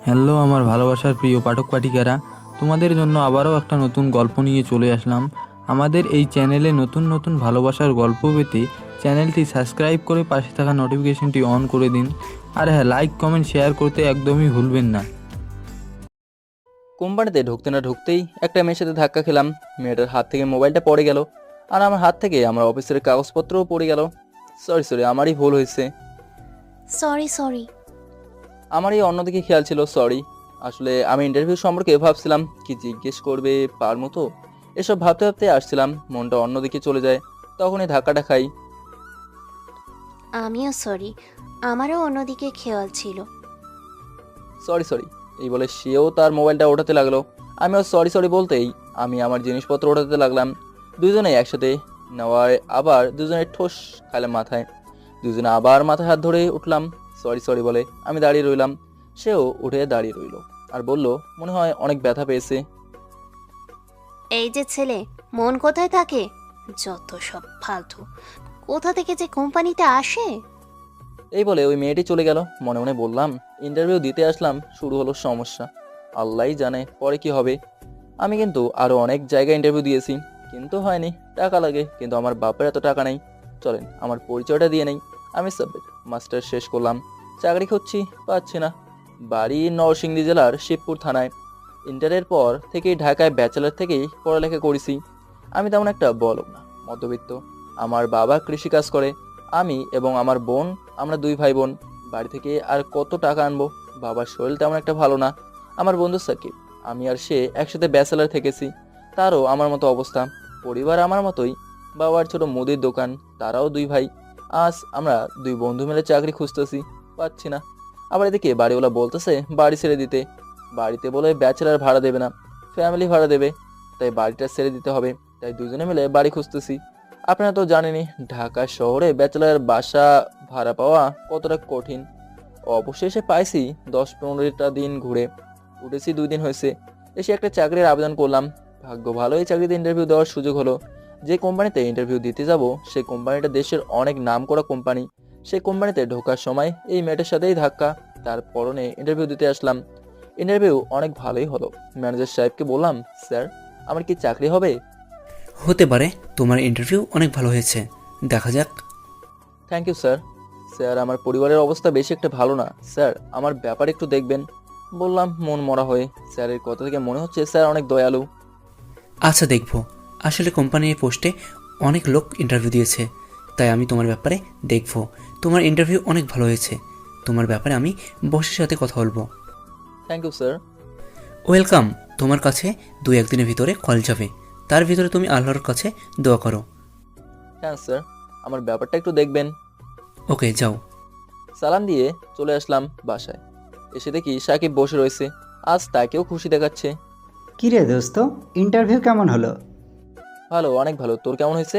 Hello আমার ভালোবাসার প্রিয় পাঠক পাঠিকারা, তোমাদের জন্য আবারও একটা নতুন গল্প নিয়ে চলে আসলাম। আমাদের এই চ্যানেলে নতুন নতুন ভালোবাসার গল্প পেতে চ্যানেলটি সাবস্ক্রাইব করে পাশে থাকা নোটিফিকেশনটি অন করে দিন। আর হ্যাঁ, লাইক কমেন্ট শেয়ার করতে একদমই ভুলবেন না। কোম্পানিতে ঢুকতে না ঢুকতেই একটা মেয়ের সাথে ধাক্কা খেলাম। মেয়েটার হাত থেকে মোবাইলটা পড়ে গেল, আর আমার হাত থেকে আমার অফিসের কাগজপত্রও পড়ে গেল। সরি সরি, আমারই ভুল হয়েছে। Sorry sorry. আমারই অন্যদিকে খেয়াল ছিল, সরি। আসলে আমি ইন্টারভিউ সম্পর্কে ভাবছিলাম কি জিজ্ঞেস করবে পার মতো, এসব ভাবতে ভাবতে আসছিলাম, মনটা অন্যদিকে চলে যায়, তখনই ধাক্কাটা খাই। আমিও সরি, আমারও অন্যদিকে খেয়াল ছিল। সরি সরি এই বলে সেও তার মোবাইলটা ওঠাতে লাগলো। আমিও সরি সরি বলতেই আমি আমার জিনিসপত্র ওঠাতে লাগলাম। দুজনেই একসাথে নেওয়ায় আবার দুজনে ঠোস খাইলাম মাথায়। দুজনে আবার মাথায় হাত ধরে উঠলাম। সরি সরি বলে আমি দাঁড়িয়ে রইলাম। সেও উঠে দাঁড়িয়ে রইল আর বলল, মনে হয় অনেক ব্যথা পেয়েছে। এই যে ছেলে, মন কোথায় থাকে? যত সব ফালতু, কোথা থেকে যে কোম্পানিতে আসে। এই বলে ওই মেয়েটি চলে গেল। মনে মনে বললাম, ইন্টারভিউ দিতে আসলাম, শুরু হলো সমস্যা। আল্লাহই জানে পরে কি হবে। আমি কিন্তু আরো অনেক জায়গায় ইন্টারভিউ দিয়েছি, কিন্তু হয়নি। টাকা লাগে, কিন্তু আমার বাপের এত টাকা নেই। চলেন আমার পরিচয়টা দিয়ে নেই। আমি সাব্বির, মাস্টার শেষ করলাম, চাকরি খুঁজছি, পাচ্ছি না। বাড়ি নরসিংদী জেলার শিবপুর থানায়। ইন্টারের পর থেকেই ঢাকায় ব্যাচেলার থেকেই পড়ালেখা করেছি। আমি তেমন একটা বড় না, মধ্যবিত্ত। আমার বাবা কৃষিকাজ করে। আমি এবং আমার বোন, আমরা দুই ভাই বোন। বাড়ি থেকে আর কত টাকা আনবো? বাবার শরীর তেমন একটা ভালো না। আমার বন্ধু সাকিব, আমি আর সে একসাথে ব্যাচেলার থেকেছি। তারও আমার মতো অবস্থা, পরিবার আমার মতোই। বাবার ছোট মুদির দোকান, তারাও দুই ভাই। আজ আমরা দুই বন্ধু মিলে চাকরি খুঁজতেছি, পাচ্ছি না। আবার এদিকে বাড়িওয়ালা বলতেছে বাড়ি ছেড়ে দিতে। বাড়িতে বলে ব্যাচেলার ভাড়া দেবে না, ফ্যামিলি ভাড়া দেবে, তাই বাড়িটা ছেড়ে দিতে হবে। তাই দুজনে মিলে বাড়ি খুঁজতেছি। আপনারা তো জানেনই ঢাকা শহরে ব্যাচেলার বাসা ভাড়া পাওয়া কতটা কঠিন। অবশেষে পাইছি। 10-15টা দিন ঘুরে উঠেছি, 2 দিন হয়েছে। এসে একটা চাকরির আবেদন করলাম। ভাগ্য ভালো, এই চাকরিতে ইন্টারভিউ দেওয়ার সুযোগ হলো। যে কোম্পানিতে ইন্টারভিউ দিতে যাব, সেই কোম্পানিটা দেশের অনেক নামকরা কোম্পানি। সেই কোম্পানিতে ঢোকার সময় এই মেয়েটার সাথেই ধাক্কা। তার পরনে ইন্টারভিউ দিতে আসলাম। ইন্টারভিউ অনেক ভালোই হলো। ম্যানেজার সাহেবকে বললাম, স্যার আমার কি চাকরি হবে? হতে পারে, তোমার ইন্টারভিউ অনেক ভালো হয়েছে, দেখা যাক। Thank you sir. স্যার আমার পরিবারের অবস্থা বেশি একটা ভালো না, স্যার আমার ব্যাপার একটু দেখবেন। বললাম মন মরা হয়ে। স্যারের কথা থেকে মনে হচ্ছে স্যার অনেক দয়ালু। আচ্ছা দেখব। আসলে কোম্পানির পোস্টে অনেক লোক ইন্টারভিউ দিয়েছে, তাই আমি তোমার ব্যাপারে দেখব। তোমার ইন্টারভিউ অনেক ভালো হয়েছে, তোমার ব্যাপারে আমি বসের সাথে কথা বলবো। Thank you sir. ওয়েলকাম। তোমার কাছে 2-1 দিনের ভিতরে কল যাবে, তার ভিতরে তুমি আল্লাহর কাছে দোয়া করো। হ্যাঁ স্যার, আমার ব্যাপারটা একটু দেখবেন। ওকে, যাও। সালাম দিয়ে চলে আসলাম বাসায়। এসে দেখি সাকিব বসে রয়েছে। আজ তাকেও খুশি দেখাচ্ছে। কিরে দোস্ত, ইন্টারভিউ কেমন হলো? ভালো, অনেক ভালো। তোর কেমন হয়েছে?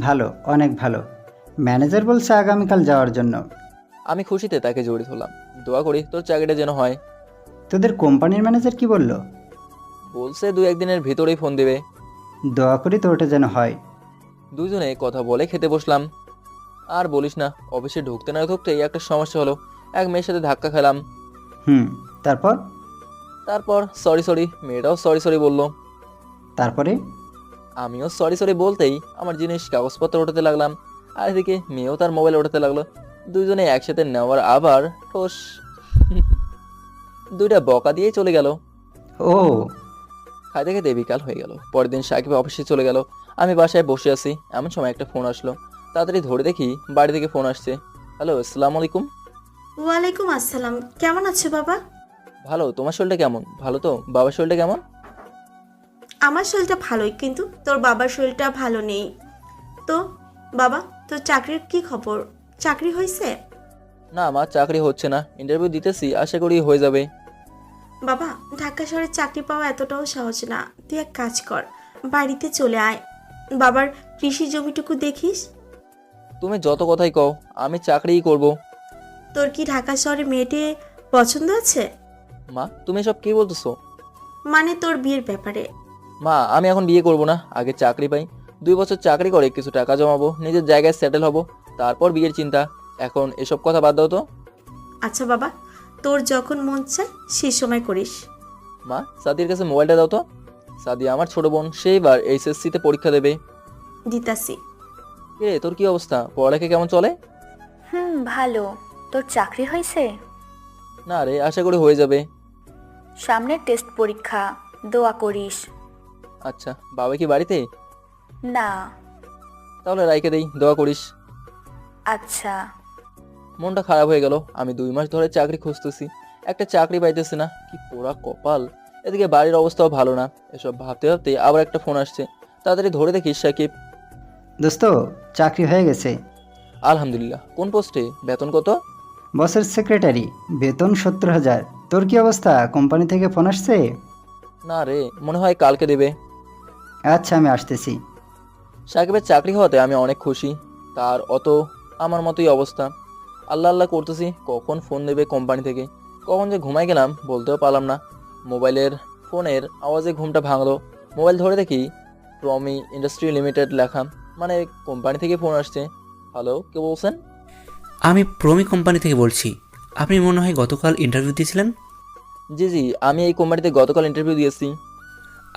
ভালো, অনেক ভালো। ম্যানেজার বলছে আগামীকাল যাওয়ার জন্য। আমি খুশিতে তাকে জড়িয়ে ধরলাম। দোয়া করি তোর চাকরিটা যেন হয়। তোদের কোম্পানির ম্যানেজার কি বলল? বলছে 2-1 দিনের ভিতরেই ফোন দেবে। দোয়া করি তোরটা যেন হয়। দুজনে কথা বলে খেতে বসলাম। আর বলিস না, অফিসে ঢুকতে না ঢুকতেই একটা সমস্যা হলো। এক মেয়ের সাথে ধাক্কা খেলাম। তারপর? তারপর সরি সরি, মেয়েটাও সরি সরি বললো। তারপরে? আমিও সরি সরি বলতেই আমার জিনিস কাগজপত্র ওঠাতে লাগলাম। আর এদিকে মেয়েও তার মোবাইল ওঠাতে লাগলো। দুজনে একসাথে নেওয়ার আবার ঠোস। দুইটা বকা দিয়ে চলে গেল। ও, খাইতে খেতে বিকাল হয়ে গেল। পরের দিন সাকিব অফিসে চলে গেল। আমি বাসায় বসে আছি, এমন সময় একটা ফোন আসলো। তাড়াতাড়ি ধরে দেখি বাড়ি থেকে ফোন আসছে। হ্যালো, আসসালামু আলাইকুম। ওয়ালাইকুম আসসালাম। কেমন আছো বাবা? ভালো, তোমার শরীরটা কেমন? ভালো তো? বাবার শরীরটা কেমন? আমার শরীরটা ভালোই, কিন্তু তোর বাবার শরীরটা ভালো নেই। তো বাবা, তোর চাকরির কি খবর? চাকরি হয়েছে? না, আমার চাকরি হচ্ছে না। ইন্টারভিউ দিতেছি, আশা করি হয়ে যাবে। বাবা, ঢাকা শহরে চাকরি পাওয়া এতটাও সহজ না। তুই এক কাজ কর, বাড়িতে চলে আয়, বাবার কৃষি জমিটুকু দেখিস। তুমি যত কথাই কও, আমি চাকরিই করব। তোর কি ঢাকা শহরে মেয়েটে পছন্দ আছে? মা, তুমি সব কি বলতেছো? মানে তোর বিয়ের ব্যাপারে। মা, আমি এখন বিয়ে করব না, আগে চাকরি পাই। 2 বছর চাকরি করে কিছু টাকা জমাবো, নিজের জায়গায় সেটেল হব, তারপর বিয়ের চিন্তা। এখন এসব কথা বাদ দাও তো। আচ্ছা বাবা, তোর যখন মন চায় সেই সময় করিস। মা, সাদির কাছে মোবাইলটা দাও তো। সাদি আমার ছোট বোন, সেইবার এইচএসসিতে পরীক্ষা দেবে। দিতাসি। কে, তোর কি অবস্থা? পড়ালেখা কেমন চলে? ভালো। তোর চাকরি হয়েছে? না রে, আশা করি হয়ে যাবে। সামনে টেস্ট পরীক্ষা, দোয়া করিস। আচ্ছা, বাবা কি বাড়িতে? না। তাহলে রাইকে দেই, দোয়া করিস। আচ্ছা। মনটা খারাপ হয়ে গেল। আমি 2 মাস ধরে চাকরি খুঁজতেছি, একটা চাকরি পাইতেছি না। কি পোড়া কপাল। এদিকে বাড়ির অবস্থাও ভালো না। এসব ভাবতে ভাবতে আবার একটা ফোন আসছে। তাড়াতাড়ি ধরে দেখি সাকিব। দোস্ত, চাকরি হয়ে গেছে। আলহামদুলিল্লাহ। কোন পোস্টে? বেতন কত? বসের সেক্রেটারি, বেতন 70,000। তোর কি অবস্থা? কোম্পানি থেকে ফোন আসছে? না রে, মনে হয় কালকে দেবে। আচ্ছা, আমি আসতেছি। সাকিবের চাকরি হওয়াতে আমি অনেক খুশি। তার অত আমার মতোই অবস্থা। আল্লাহ আল্লাহ করতেছি কখন ফোন দেবে কোম্পানি থেকে। কখন যে ঘুমাই গেলাম বলতেও পারলাম না। ফোনের আওয়াজে ঘুমটা ভাঙলো। মোবাইল ধরে দেখি প্রমি ইন্ডাস্ট্রি লিমিটেড লেখা, মানে কোম্পানি থেকে ফোন আসছে। হ্যালো, কে বলছেন? আমি প্রমি কোম্পানি থেকে বলছি। আপনি মনে হয় গতকাল ইন্টারভিউ দিয়েছিলেন? জি জি, আমি এই কোম্পানিতে গতকাল ইন্টারভিউ দিয়েছি।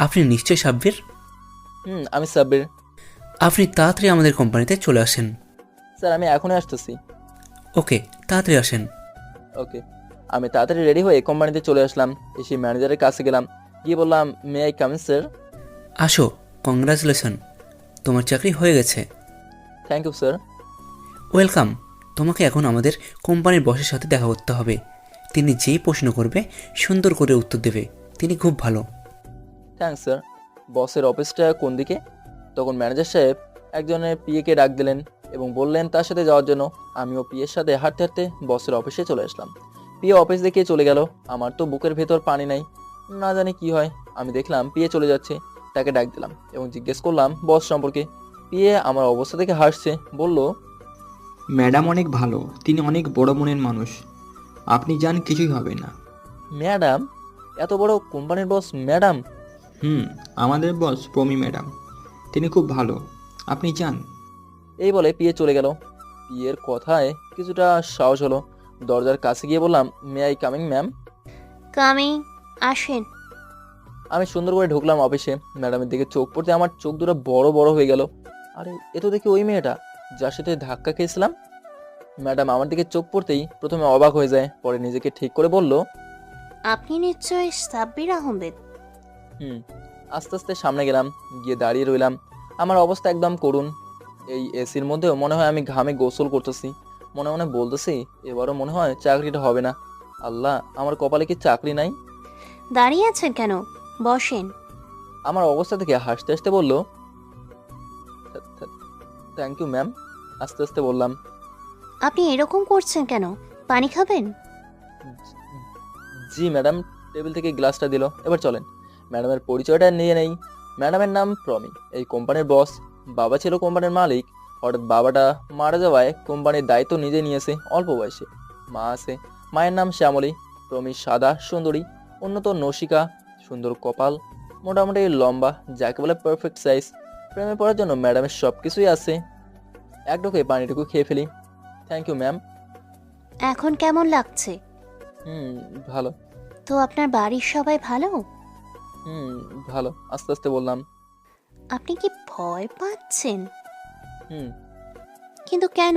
আপনি নিশ্চয়ই সাব্বির। আমি সাব্বির। আপনি তাড়াতাড়ি আমাদের কোম্পানিতে চলে আসেন। স্যার, আমি এখনই আসতেছি। ওকে, তাড়াতাড়ি আসেন। ওকে। আমি তাড়াতাড়ি রেডি হয়ে কোম্পানিতে চলে আসলাম। এসে ম্যানেজারের কাছে গেলাম, গিয়ে বললাম, may I come in sir? আসো, কংগ্রাচুলেশন, তোমার চাকরি হয়ে গেছে। Thank you sir. ওয়েলকাম। তোমাকে এখন আমাদের কোম্পানির বসের সাথে দেখা করতে হবে। তিনি যেই প্রশ্ন করবে সুন্দর করে উত্তর দেবে। তিনি খুব ভালো। Thanks sir. বসের অফিসটা কোন দিকে? তখন ম্যানেজার সাহেব একজনের পিএকে ডাক দিলেন এবং বললেন তার সাথে যাওয়ার জন্য। আমিও পিএর সাথে হাঁটতে হাঁটতে বসের অফিসে চলে আসলাম। পিএ অফিস দেখিয়ে চলে গেল। আমার তো বুকের ভেতর পানি নাই, না জানি কি হয়। আমি দেখলাম পিএ চলে যাচ্ছে, তাকে ডাক দিলাম এবং জিজ্ঞেস করলাম বস সম্পর্কে। পিএ আমার অবস্থা দেখে হাসছে, বলল, ম্যাডাম অনেক ভালো, তিনি অনেক বড় মনের মানুষ, আপনি যান, কিছুই হবে না। ম্যাডাম? এত বড় কোম্পানির বস ম্যাডাম? আমাদের বস প্রমি ম্যাডাম, তিনি খুব ভালো, আপনি যান। এই বলে পিএ চলে গেল। পিএর কথায় কিছুটা সাহস হলো। দরজার কাছে গিয়ে বললাম, may I coming ma'am? Coming, আসেন। আমি সুন্দর করে ঢুকলাম অফিসে। ম্যাডামের দিকে চোখ পড়তে আমার চোখ দুটো বড় বড় হয়ে গেল। আরে, এ তো দেখি ওই মেয়েটা যার সাথে ধাক্কা খেয়েছিলাম। ম্যাডাম আমার দিকে চোখ পড়তেই প্রথমে অবাক হয়ে যায়, পরে নিজেকে ঠিক করে বলল, আপনি নিশ্চয়ই সাব্বির আহমেদ। আস্তে আস্তে সামনে গেলাম, গিয়ে দাঁড়িয়ে রইলাম। আমার অবস্থা একদম করুণ। এই এসির মধ্যেও মনে হয় আমি ঘামে গোসল করতেছি। মনে মনে বলতেছি, এবারও মনে হয় চাকরিটা হবে না। আল্লাহ, আমার কপালে কি চাকরি নাই? দাঁড়িয়ে আছেন কেন? বসেন। আমার অবস্থা থেকে হাসতে হাসতে বলল, থ্যাংক ইউ ম্যাম। আস্তে আস্তে বললাম, আপনি এরকম করছেন কেন? পানি খাবেন? জি ম্যাডাম। টেবিল থেকে গ্লাসটা দিল। এবার চলেন ম্যাডামের পরিচয়টা নিয়ে নেই। ম্যাডামের নাম প্রমি, এই কোম্পানির বস। বাবা ছিল কোম্পানির মালিক, হঠাৎ বাবাটা মারা যাওয়ায় কোম্পানির দায়িত্ব নিজে নিয়েছে অল্প বয়সে। মা আছে, মায়ের নাম শ্যামলী। প্রমি সাদা সুন্দরী, উন্নত নসিকা, সুন্দর কপাল, মোটামুটি লম্বা, যাকে বলে পারফেক্ট সাইজ। প্রেমে পড়ার জন্য ম্যাডামের সব কিছুই আছে। এক ঢোকে পানিটুকু খেয়ে ফেলি। Thank you ma'am. এখন কেমন লাগছে? ভালো। তো আপনার বাড়ির সবাই ভালো? ভালো। আস্তে আস্তে বললাম, আপনি কি ভয় পাচ্ছেন? হুম কিন্তু কেন?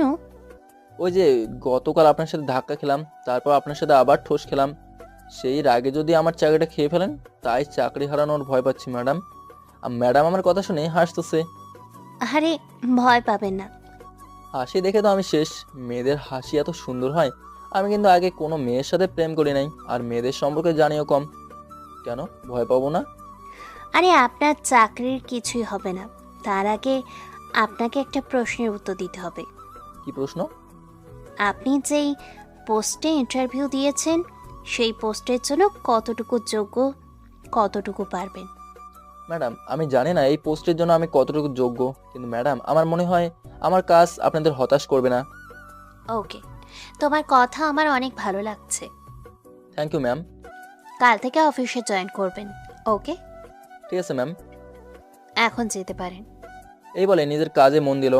ওই যে গতকাল আপনার সাথে ধাক্কা খেলাম, তারপর আপনার সাথে আবার ঠোস খেলাম। সেই রাগে যদি আমার চাকরিটা খেয়ে ফেলেন, তাই চাকরি হারানোর ভয় পাচ্ছি ম্যাডাম। ম্যাডাম আমার কথা শুনে হাসতেছে। আরে, ভয় পাবেন না। হাসি দেখে তো আমি শেষ। মেয়েদের হাসি এত সুন্দর হয়। আমি কিন্তু আগে কোনো মেয়ের সাথে প্রেম করি নাই, আর মেয়েদের সম্পর্কে জানিও কম। কেন ভয় পাবো না? আরে, আপনার চাকরির কিছুই হবে না। তার আগে আপনাকে একটা প্রশ্নের উত্তর দিতে হবে। কি প্রশ্ন? আপনি যেই পোস্টে ইন্টারভিউ দিয়েছেন, সেই পোস্টের জন্য কতটুকু যোগ্য, কতটুকু পারবেন? ম্যাডাম, আমি জানি না এই পোস্টের জন্য আমি কতটুকু যোগ্য, কিন্তু ম্যাডাম আমার মনে হয় আমার কাজ আপনাদের হতাশ করবে না। ওকে, তোমার কথা আমার অনেক ভালো লাগছে। Thank you ma'am. কাল থেকে অফিসে জয়েন করবেন। ওকে, ঠিক আছে ম্যাম। এখন যেতে পারেন। এই বলে নিজের কাজে মন দিল।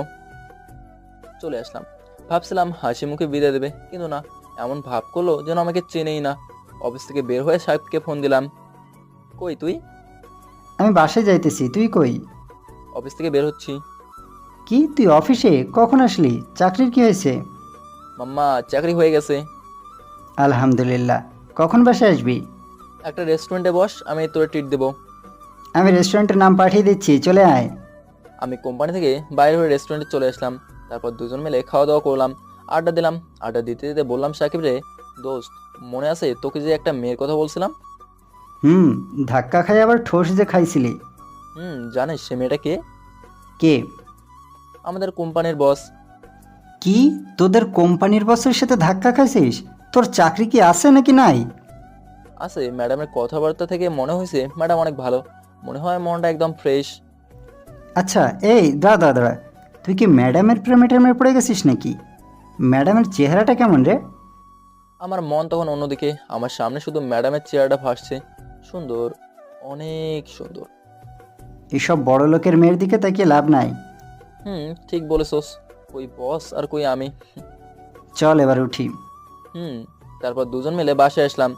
চলে আসলাম। ভাবছিলাম হাসি মুখে বিদায় দেবে, কিন্তু না, এমন ভাব করলো যেন আমাকে চেনেই না। অফিস থেকে বের হয়ে সাহেবকে ফোন দিলাম। কই তুই? আমি বাসায় যাইতেছি, তুই কই? অফিস থেকে বের হচ্ছি। কি তুই অফিসে কখন আসলি? চাকরির কি হয়েছে? মাম্মা, চাকরি হয়ে গেছে। আলহামদুলিল্লাহ। কখন বাসায় আসবি? একটা রেস্টুরেন্টে বস, আমি তোরে ট্রিট দেবো। আমি রেস্টুরেন্টের নাম পাঠিয়ে দিচ্ছি, চলে আয়। আমি কোম্পানি থেকে বাইরে হয়ে রেস্টুরেন্টে চলে আসলাম। তারপর দুজন মিলে খাওয়া দাওয়া করলাম, আড্ডা দিলাম। আড্ডা দিতে দিতে বললাম, সাকিব রে দোস্ত, মনে আছে তোকে যে একটা মেয়ের কথা বলছিলাম? হুম, ধাক্কা খাই আবার ঠোস যে খাইছিলি। জানিস সে মেয়েটা কে? কে? আমাদের কোম্পানির বস। কি তোদের কোম্পানির বসের সাথে ধাক্কা খাইছিস? তোর চাকরি কি আছে নাকি নাই? আছে, ম্যাডামের কথাবার্তা থেকে মনে হয়েছে ম্যাডাম অনেক ভালো। মনে হয় মনটা একদম ফ্রেশ। আচ্ছা এই দাঁড়া, তুই কি ম্যাডামের প্রেমে টেমে পড়ে গেছিস নাকি? ম্যাডামের চেহারাটা কেমন রে? আমার মন তখন অন্যদিকে। আমার সামনে শুধু ম্যাডামের চেহারাটা ভাসছে। সুন্দর, অনেক সুন্দর। এসব বড় লোকের মেয়ের দিকে তাকিয়ে লাভ নাই। ঠিক বলেছোস। কই বস আর কই আমি। চল এবার উঠি। তারপর দুজন মিলে বাসায় আসলাম।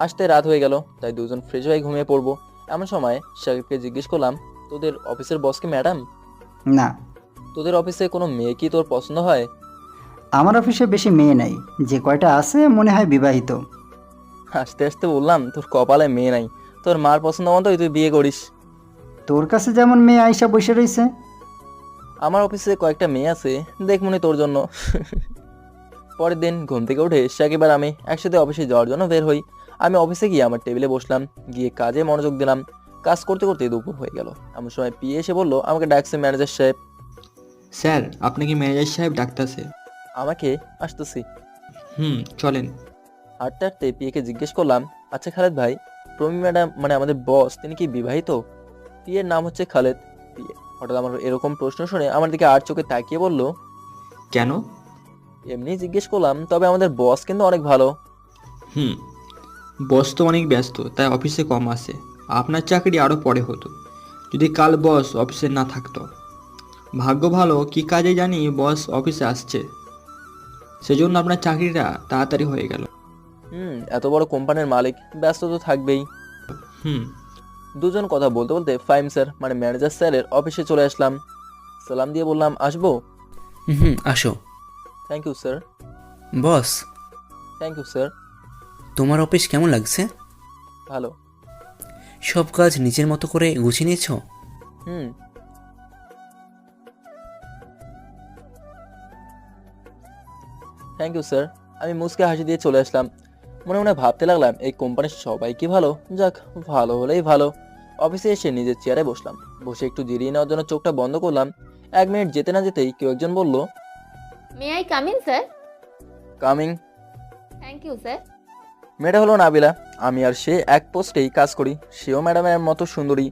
আসতে রাত হয়ে গেল, তাই দুজন ফ্রেশ হয়ে ঘুমিয়ে পড়বো। এমন সময় সাকিবকে জিজ্ঞেস করলাম, তোদের অফিসের বস কি ম্যাডাম? না, তোদের অফিসে কোনো মেয়ে কি তোর পছন্দ হয়? আমার অফিসে বেশি মেয়ে নাই, যে কয়টা আছে মনে হয় বিবাহিত। হাসতে হাসতে বললাম, তোর কপালে মেয়ে নাই। তোর মার পছন্দ মতোই তুই বিয়ে করিস। তোর কাছে যেমন মেয়ে আইসা বসে রইছে। আমার অফিসে কয়েকটা মেয়ে আছে, দেখ মনে তোর জন্য। পরের দিন ঘুম থেকে উঠে সাকিব আর আমি একসাথে অফিসে যাওয়ার জন্য বের হই। আমি অফিসে গিয়ে আমার টেবিলে বসলাম, গিয়ে কাজে মনোযোগ দিলাম। কাজ করতে করতে দুপুর হয়ে গেল। এমন সময় পিএ এসে বললো, আমাকে ডাকছে ম্যানেজার সাহেব। স্যার, আপনাকে ম্যানেজার সাহেব ডাকতেছে। আমাকে? আসতেছি। চলেন। হাঁটতে হাঁটতে পিএকে জিজ্ঞেস করলাম, আচ্ছা খালেদ ভাই, প্রমি ম্যাডাম মানে আমাদের বস, তিনি কি বিবাহিত? পিএর নাম হচ্ছে খালেদ। পিএ হঠাৎ আমার এরকম প্রশ্ন শুনে আমার দিকে আর চোখে তাকিয়ে বলল, কেন? এমনি জিজ্ঞেস করলাম, তবে আমাদের বস কিন্তু অনেক ভালো। বস তো অনেক ব্যস্ত, তাই অফিসে কম আসে। আপনার চাকরি আরও পরে হতো যদি কাল বস অফিসে না থাকতো। ভাগ্য ভালো কি কাজে জানি বস অফিসে আসছে, সেজন্য আপনার চাকরিটা তাড়াতাড়ি হয়ে গেল। এত বড় কোম্পানির মালিক, ব্যস্ত তো থাকবেই। হুম দুজন কথা বলতে বলতে ফাইম স্যার মানে ম্যানেজার স্যারের অফিসে চলে আসলাম। সালাম দিয়ে বললাম, আসবো? আসো। Thank you sir. Boss, thank you sir. তোমার অফিস কেমন লাগছে? ভালো। সব কাজ নিজের মতো করে গুছিয়ে নিয়েছো? হুম থ্যাংক ইউ স্যার। আমি মুচকে হাসি দিয়ে চলে আসলাম। মনে মনে ভাবতে লাগলাম, এই কোম্পানির সবাই কি ভালো, যাক ভালো হলেই ভালো। অফিসে এসে নিজের চেয়ারে বসলাম। বসে একটু জিরিয়ে নেওয়ার জন্য চোখটা বন্ধ করলাম। 1 মিনিট যেতে না যেতেই কেউ একজন বলল, may I come in sir? Coming. Thank you sir. মেয়েটা হলো নাবিলা। আমি আর সে এক পোস্টেই কাজ করি। সেও ম্যাডামের মতো সুন্দরী।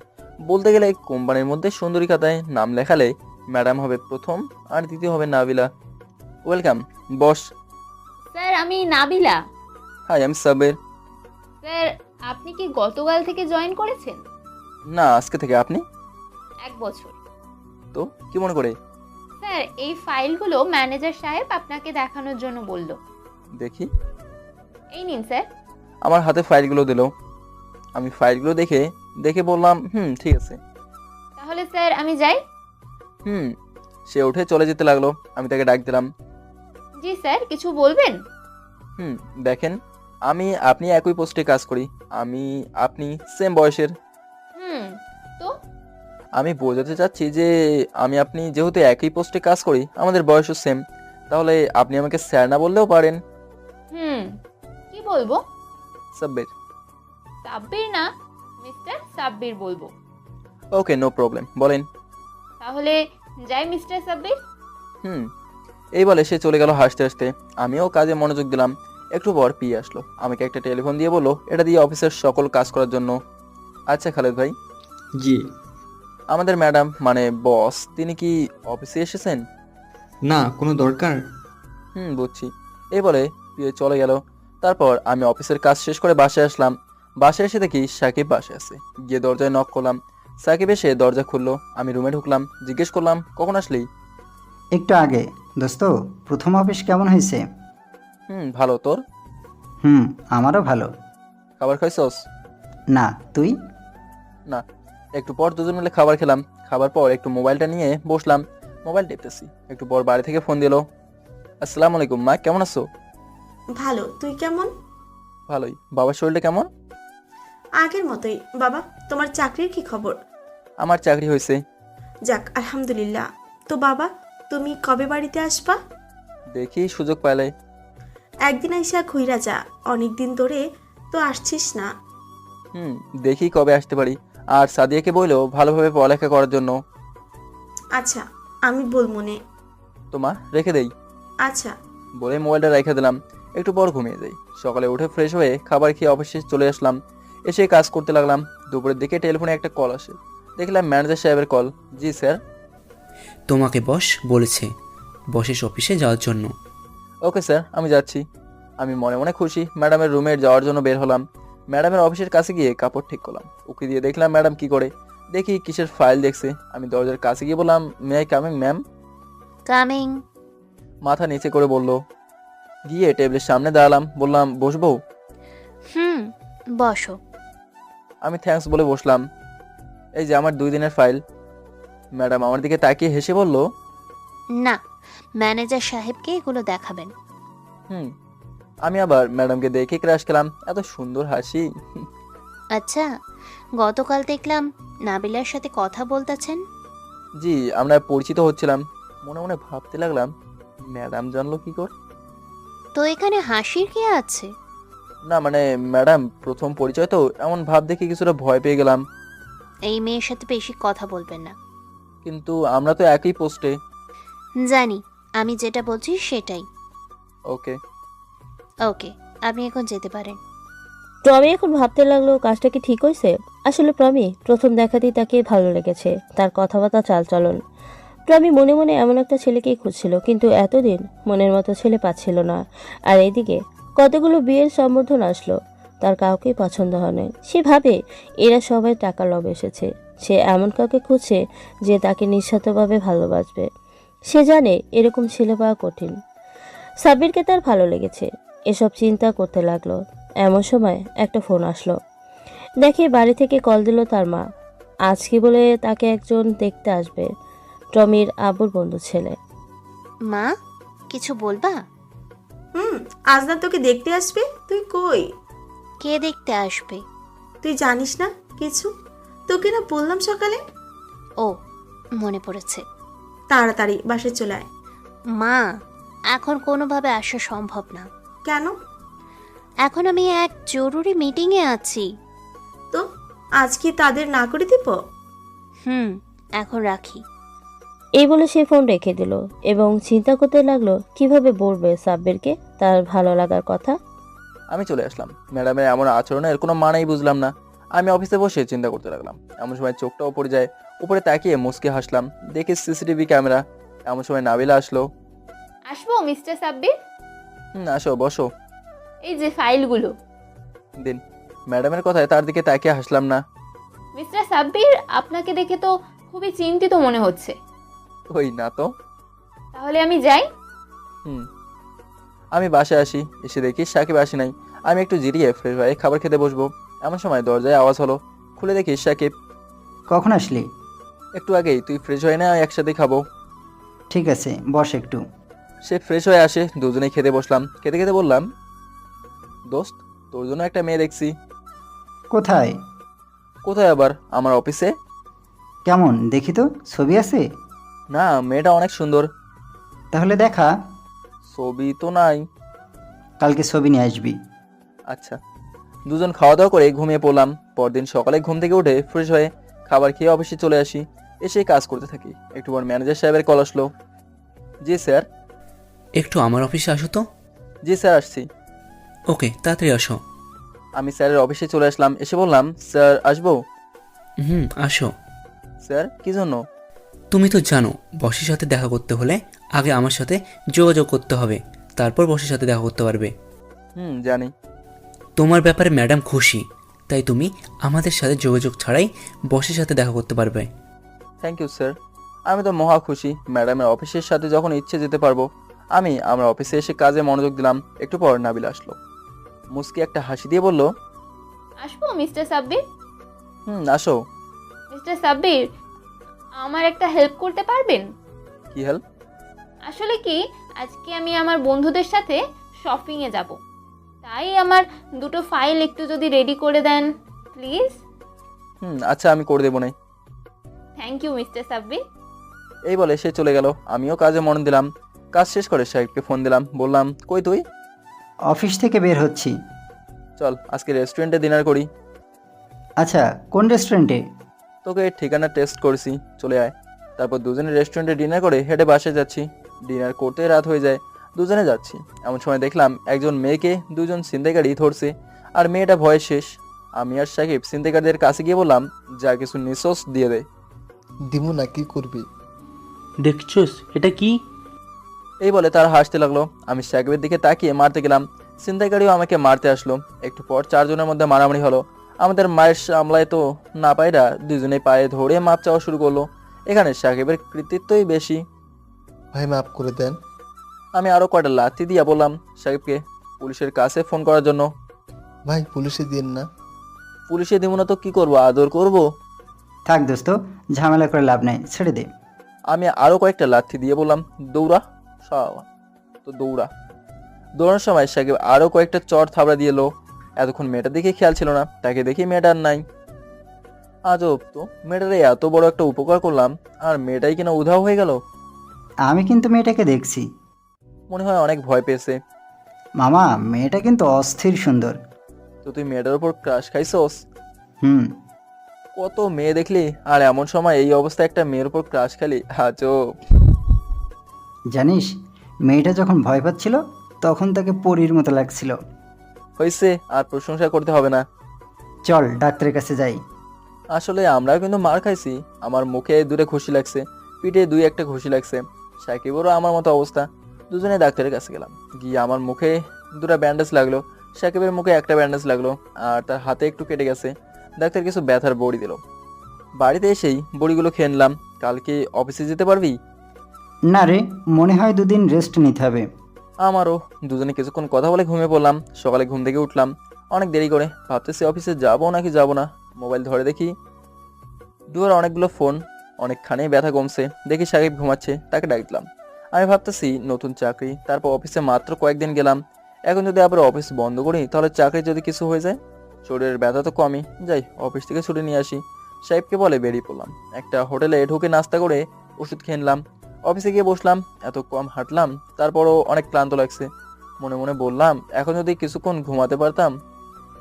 বলতে গেলে কোম্পানির মধ্যে সুন্দরী খাতায় নাম লেখালে ম্যাডাম হবে প্রথম আর দ্বিতীয় হবে নাবিলা। Welcome boss. স্যার আমি নাবিলা। হাই, আমি সাবের। স্যার আপনি কি গতকাল থেকে জয়েন করেছেন? না, আজকে থেকে। আপনি? 1 বছর। তো কি মনে করে? স্যার এই ফাইলগুলো ম্যানেজার সাহেব আপনাকে দেখানোর জন্য বলল। দেখি। এই নিন স্যার। আমার হাতে ফাইলগুলো দিল। আমি ফাইলগুলো দেখে দেখে বললাম, ঠিক আছে। তাহলে স্যার আমি যাই? সে উঠে চলে যেতে লাগলো। আমি তাকে ডাক দিলাম। জি স্যার, কিছু বলবেন? দেখেন, আপনি একই পোস্টে কাজ করি। আপনি সেম বয়সের। তো আমি বোঝাতে চাচ্ছি যে আপনি যেহেতু একই পোস্টে কাজ করি, আমাদের বয়সও সেম, তাহলে আপনি আমাকে স্যার না বললেও পারেন। কি বলবো? সাব্বির। সাব্বির না, মিস্টার সাব্বির বলবো। ওকে, নো প্রবলেম, বলেন। তাহলে যাই মিস্টার সাব্বির। এই বলে সে চলে গেল হাসতে হাসতে। আমিও কাজে মনোযোগ দিলাম। একটু পর পিয়ে আসলো। আমাকে একটা টেলিফোন দিয়ে বললো, এটা দিয়ে অফিসের সকল কাজ করার জন্য। আচ্ছা খালেদ ভাই। জি। আমাদের ম্যাডাম মানে বস, তিনি কি অফিসে এসেছেন? না, কোনো দরকার? বুঝছি। এই বলে পিয়ে চলে গেল। তারপর আমি অফিসের কাজ শেষ করে বাসায় আসলাম। বাসায় এসে দেখি সাকিব বাসায় আছে। গিয়ে দরজায় নক করলাম। সাকিব এসে দরজা খুললো। আমি রুমে ঢুকলাম। জিজ্ঞেস করলাম, কখন আসলি? একটু আগে। দোস্ত, প্রথম অফিস কেমন হয়েছে? ভালো। তোর? হুম, আমারও ভালো। খাবার খাইছস? না, তুই? না। একটু পর দুজন মিলে খাবার খেলাম। খাবার পর একটু মোবাইলটা নিয়ে বসলাম, মোবাইল টিপতেছি। একটু পর বাড়ি থেকে ফোন দিল। আসসালামু আলাইকুম মা, কেমন আছো? ভালো, তুই কেমন? ভালোই। বাবার শরীরটা কেমন? আগের মতোই। বাবা, তোমার চাকরির কি খবর? আমার চাকরি হয়েছে। যাক, আলহামদুলিল্লাহ। তো বাবা, তুমি কবে বাড়িতে আসবা? দেখি সুযোগ পাইলে। একদিন আইসা ঘুইরা যা, অনেক দিন ধরে তো আসছিস না। দেখি কবে আসতে পারি। আর সাদিয়াকে বললো ভালোভাবে পড়ালেখা করার জন্য। আচ্ছা, আমি বলমনে। তো মা, রেখে দেই। আচ্ছা। বলে মোবাইলটা রেখে দিলাম। একটু পর ঘুমিয়ে যাই। সকালে উঠে ফ্রেশ হয়ে খাবার খেয়ে অফিসে চলে আসলাম। এসে কাজ করতে লাগলাম। দুপুরের দিকে টেলিফোনে একটা কল আসে। দেখলাম ম্যানেজার সাহেবের কল। জি স্যার। তোমাকে বস বলেছে বসের অফিসে যাওয়ার জন্য। ওকে স্যার, আমি যাচ্ছি। আমি মনে মনে খুশি ম্যাডামের রুমে যাওয়ার জন্য বের হলাম। ম্যাডামের অফিসের কাছে গিয়ে কাপড় ঠিক করলাম। উকি দিয়ে দেখলাম ম্যাডাম কি করে। দেখি কিসের ফাইল দেখছে। আমি দরজার কাছে গিয়ে বললাম, may I coming ma'am? Coming. মাথা নিচে করে বলল। গিয়ে টেবিলের সামনে দাঁড়ালাম। বললাম, বসবো? হুম, বসো। আমি থ্যাঙ্কস বলে বসলাম। এই যে আমার 2 দিনের ফাইল। ম্যাডাম আমার দিকে তাকিয়ে হেসে বলল, না, ম্যানেজার সাহেবকে এগুলো দেখাবেন। হুম। আমি আবার ম্যাডামকে দেখে ক্রাশ খেলাম। এত সুন্দর হাসি। আচ্ছা, গতকাল দেখলাম নাবিলার সাথে কথা বলতেছেন। জি, আমরা পরিচিত হচ্ছিলাম। মনে মনে ভাবতে লাগলাম, ম্যাডাম জানলো কি করে? তো এখানে হাসির কি আছে? না মানে ম্যাডাম প্রথম পরিচয় তো, এমন ভাব দেখে কিছুটা ভয় পেয়ে গেলাম। এই মেয়ের সাথে বেশি কথা বলবেন না। কিন্তু আমরা তো একই পোস্টে। জানি, আমি যেটা বলছি সেটাই। ওকে। ওকে, আপনি এখন যেতে পারেন। প্রমি এখন ভাবতে লাগলো কাজটা কি ঠিক হয়েছে। আসলে প্রমি প্রথম দেখাতেই তাকে ভালো লেগেছে, তার কথাবার্তা চালচলন। প্রমি মনে মনে এমন একটা ছেলেকেই খুঁজছিল, কিন্তু এতদিন মনের মতো ছেলে পাচ্ছিল না। আর এদিকে কতগুলো বিয়ের সম্বোধন আসলো, তার কাউকেই পছন্দ হয়নি। সে ভাবে এরা সবাই টাকা লোভে এসেছে। সে এমন কাউকে খুঁজছে যে তাকে নিঃস্বার্থভাবে ভালোবাসবে। সে জানে এরকম ছেলে পাওয়া কঠিন। সাব্বিরকে তার ভালো লেগেছে, এসব চিন্তা করতে লাগলো। এমন সময় একটা ফোন আসলো। দেখে বাড়ি থেকে কল দিল তার মা। আজ কি বলে তাকে একজন দেখতে আসবে, টমির আব্বুর বন্ধু ছেলে। মা, কিছু বলবা? আজ না তোকে দেখতে আসবে। তুই কই? কে দেখতে আসবে? তুই জানিস না কিছু? তোকে না বললাম সকালে। ও, মনে পড়েছে। তাড়াতাড়ি বাসায় চলে আয়। মা, এখন কোনোভাবে আসা সম্ভব না। কেন? এখন আমি এক জরুরি মিটিংয়ে আছি। তো আজ কি তাদের না করে দিব? এখন রাখি। এই বলে সে ফোন রেখে দিল এবং চিন্তা করতে লাগলো কিভাবে বলবে সাব্বিরকে তার ভালো লাগার কথা। আমি চলে আসলাম। ম্যাডামের এমন আচরণের কোনো মানেই বুঝলাম না। আমি অফিসে বসে চিন্তা করতে লাগলাম। এমন সময় চোখটাও পড়ে যায়। উপরে তাকিয়ে মুচকে হাসলাম। দেখি সিসিটিভি ক্যামেরা। এমন সময় নাবিলা আসলো। আসবো মিস্টার সাব্বির? আসো, বসো। এই যে ফাইলগুলো। দিন। ম্যাডামের কথায় তার দিকে তাকিয়ে হাসলাম না। মিস্টার সাব্বির, আপনাকে দেখে তো খুবই চিন্তিত মনে হচ্ছে। ওই না তো। তাহলে আমি যাই? আমি বাসায় আসি। এসে দেখি সাকিব আসি নাই। আমি একটু জিরিয়ে ফ্রেশ হয়ে খাবার খেতে বসবো। এমন সময় দরজায় আওয়াজ হলো। খুলে দেখি সাকিব। কখন আসলি? একটু আগেই। তুই ফ্রেশ হয়ে না, একসাথে খাবো। ঠিক আছে, বস একটু। সে ফ্রেশ হয়ে আসে। দুজনেই খেতে বসলাম। খেতে খেতে বললাম, দোস্ত, তোর জন্য একটা মেয়ে দেখছি। কোথায়? কোথায় আবার? আমার অফিসে। কেমন দেখি তো, ছবি আছে? না, মেয়েটা অনেক সুন্দর। তাহলে দেখা। ছবি তো নাই। কালকে ছবি নিয়ে আসবি। আচ্ছা। দুজন খাওয়া দাওয়া করে ঘুমিয়ে পড়লাম। পরদিন সকালে ঘুম থেকে উঠে ফ্রেশ হয়ে খাবার খেয়ে অফিসে চলে আসি। এসে কাজ করতে থাকি। একটু পর ম্যানেজার সাহেবের কল আসলো। জি স্যার। একটু আমার অফিসে আসো তো। জি স্যার, আসছি। ওকে, তাড়াতাড়ি আসো। আমি স্যারের অফিসে চলে আসলাম। এসে বললাম, স্যার আসবো? আসো। স্যার, কি জন্য? তুমি তো জানো বসের সাথে দেখা করতে হলে আগে আমার সাথে যোগাযোগ করতে হবে, তারপর বসের সাথে দেখা করতে পারবে। জানি। তোমার ব্যাপারে ম্যাডাম খুশি, তাই তুমি আমাদের সাথে যোগাযোগ ছাড়াই বসের সাথে দেখা করতে পারবে। Thank you sir. আমি তো মহা খুশি। ম্যাডামের অফিসের সাথে যখন ইচ্ছে যেতে পারবো। আমি আমার অফিসে এসে কাজে মনোযোগ দিলাম। একটু পর নাবিল আসলো। মুস্কি একটা হাসি দিয়ে বলল, আসবো মিস্টার সাব্বির? আসো। মিস্টার সাব্বির, আমার একটা হেল্প করতে পারবেন? কি হেল্প? আসলে কি, আজকে আমি আমার বন্ধুদের সাথে শপিংয়ে যাব, তাই আমার দুটো ফাইল একটু যদি রেডি করে দেন প্লিজ। আচ্ছা, আমি করে দেবো না। Thank you mister Sabbir. এই বলে সে চলে গেল। আমিও কাজে মন দিলাম। কাজ শেষ করে সাহেবকে ফোন দিলাম, বললাম, কই তুই? অফিস থেকে বের হচ্ছি। চল আজকে রেস্টুরেন্টে ডিনার করি। আচ্ছা, কোন রেস্টুরেন্টে? তোকে ঠিকানা টেক্সট করেছি, চলে আয়। তারপর দুজনে রেস্টুরেন্টে ডিনার করে হেঁটে বাসায় যাচ্ছি। ডিনার করতে রাত হয়ে যায়, দুজনে যাচ্ছি। এমন সময় দেখলাম একজন মেয়েকে দুজন ছিনতাইকারী ধরছে, আর মেয়েটা ভয়ে শেষ। আমি আর সাকিব ছিনতাইকারীদের কাছে গিয়ে বললাম, যা কিছু নিঃশ্বাস দিয়ে দে। দিমু না, কি করবি? দেখছোস এটা কি? এই বলে তারা হাসতে লাগলো। আমি সাকিবের দিকে তাকিয়ে মারতে গেলাম, ছিনতাইকারীও আমাকে মারতে আসলো। একটু পর চারজনের মধ্যে মারামারি হলো। আমাদের মায়ের সামলায় তো না পায়রা দুজনে পায়ে ধরে মাপ চাওয়া শুরু করলো। এখানে সাকিবের কৃতিত্বই বেশি। ভাই মাফ করে দেন। আমি আরো কয়টা লাথি দিয়া বললাম সাকিবকে পুলিশের কাছে ফোন করার জন্য। ভাই পুলিশে দিন না। পুলিশে দিব না তো কি করবো, আদর করব? থাক দোস্ত, ঝামেলা করে লাভ নাই, ছেড়ে দে। আমি আরো কয়েকটা লাথি দিয়ে বললাম, দৌড়া। তো দৌড়ানোর সময় সাকিব আরো কয়েকটা চড় থাবড়া দিয়ে এলো। এতক্ষণ মেয়েটা দেখে খেয়াল ছিল না, তাকে দেখি মেয়েটার নাই। আজব তো, মেয়েটারে এত বড় একটা উপকার করলাম আর মেয়েটাই কিনা উধাও হয়ে গেল। আমি কিন্তু মেয়েটাকে দেখছি। মনে হয় অনেক ভয় পেয়েছে। মামা, মেয়েটা কিন্তু অস্থির সুন্দর। তো তুই মেয়েটার উপর ক্রাশ খাইছস? হুম। কত মেয়ে দেখলি আর এমন সময় এই অবস্থায় একটা মেয়ের উপর ক্রাশ খালি? আজব। জানিস, মেয়েটা যখন ভয় পাচ্ছিল তখন তাকে পরীর মতো লাগছিল। হয়েছে, আর প্রশংসা করতে হবে না। চল ডাক্তারের কাছে যাই। আসলে আমরাও কিন্তু মার খাইছি। আমার মুখে দূরে খুশি লাগছে, পিঠে দুই একটা খুশি লাগছে। সাকিবেরও আমার মতো অবস্থা। দুজনে ডাক্তারের কাছে গেলাম। গিয়ে আমার মুখে দুটো ব্যান্ডেজ লাগলো, সাকিবের মুখে একটা ব্যান্ডেজ লাগলো, আর তার হাতে একটু কেটে গেছে। ডাক্তার কিছু ব্যথার বড়ি দিল। বাড়িতে এসেই বড়িগুলো খেয়ে নিলাম। কালকে অফিসে যেতে পারবি? না রে, মনে হয় দুদিন রেস্ট নিতে হবে। আমারও। দুজনে কিছুক্ষণ কথা বলে ঘুমিয়ে পড়লাম। সকালে ঘুম থেকে উঠলাম অনেক দেরি করে। ভাবতেছি অফিসে যাবো নাকি যাবো না। মোবাইল ধরে দেখি দুয়ার অনেকগুলো ফোন। অনেকখানি ব্যথা কমছে। দেখি সাকিব ঘুমাচ্ছে, তাকে ডাক দিলাম। আমি ভাবতেছি নতুন চাকরি, তারপর অফিসে মাত্র কয়েকদিন গেলাম। এখন যদি আবার অফিস বন্ধ করি তাহলে চাকরি যদি কিছু হয়ে যায়। শরীরের ব্যথা তো কমই, যাই অফিস থেকে ছুটি নিয়ে আসি। সাহেবকে বলে বেরিয়ে পড়লাম। একটা হোটেলে ঢুকে নাস্তা করে ওষুধ খেয়ে নিলাম। অফিসে গিয়ে বসলাম। এত কম হাঁটলাম, তারপরও অনেক ক্লান্ত লাগছে। মনে মনে বললাম, এখন যদি কিছুক্ষণ ঘুমাতে পারতাম।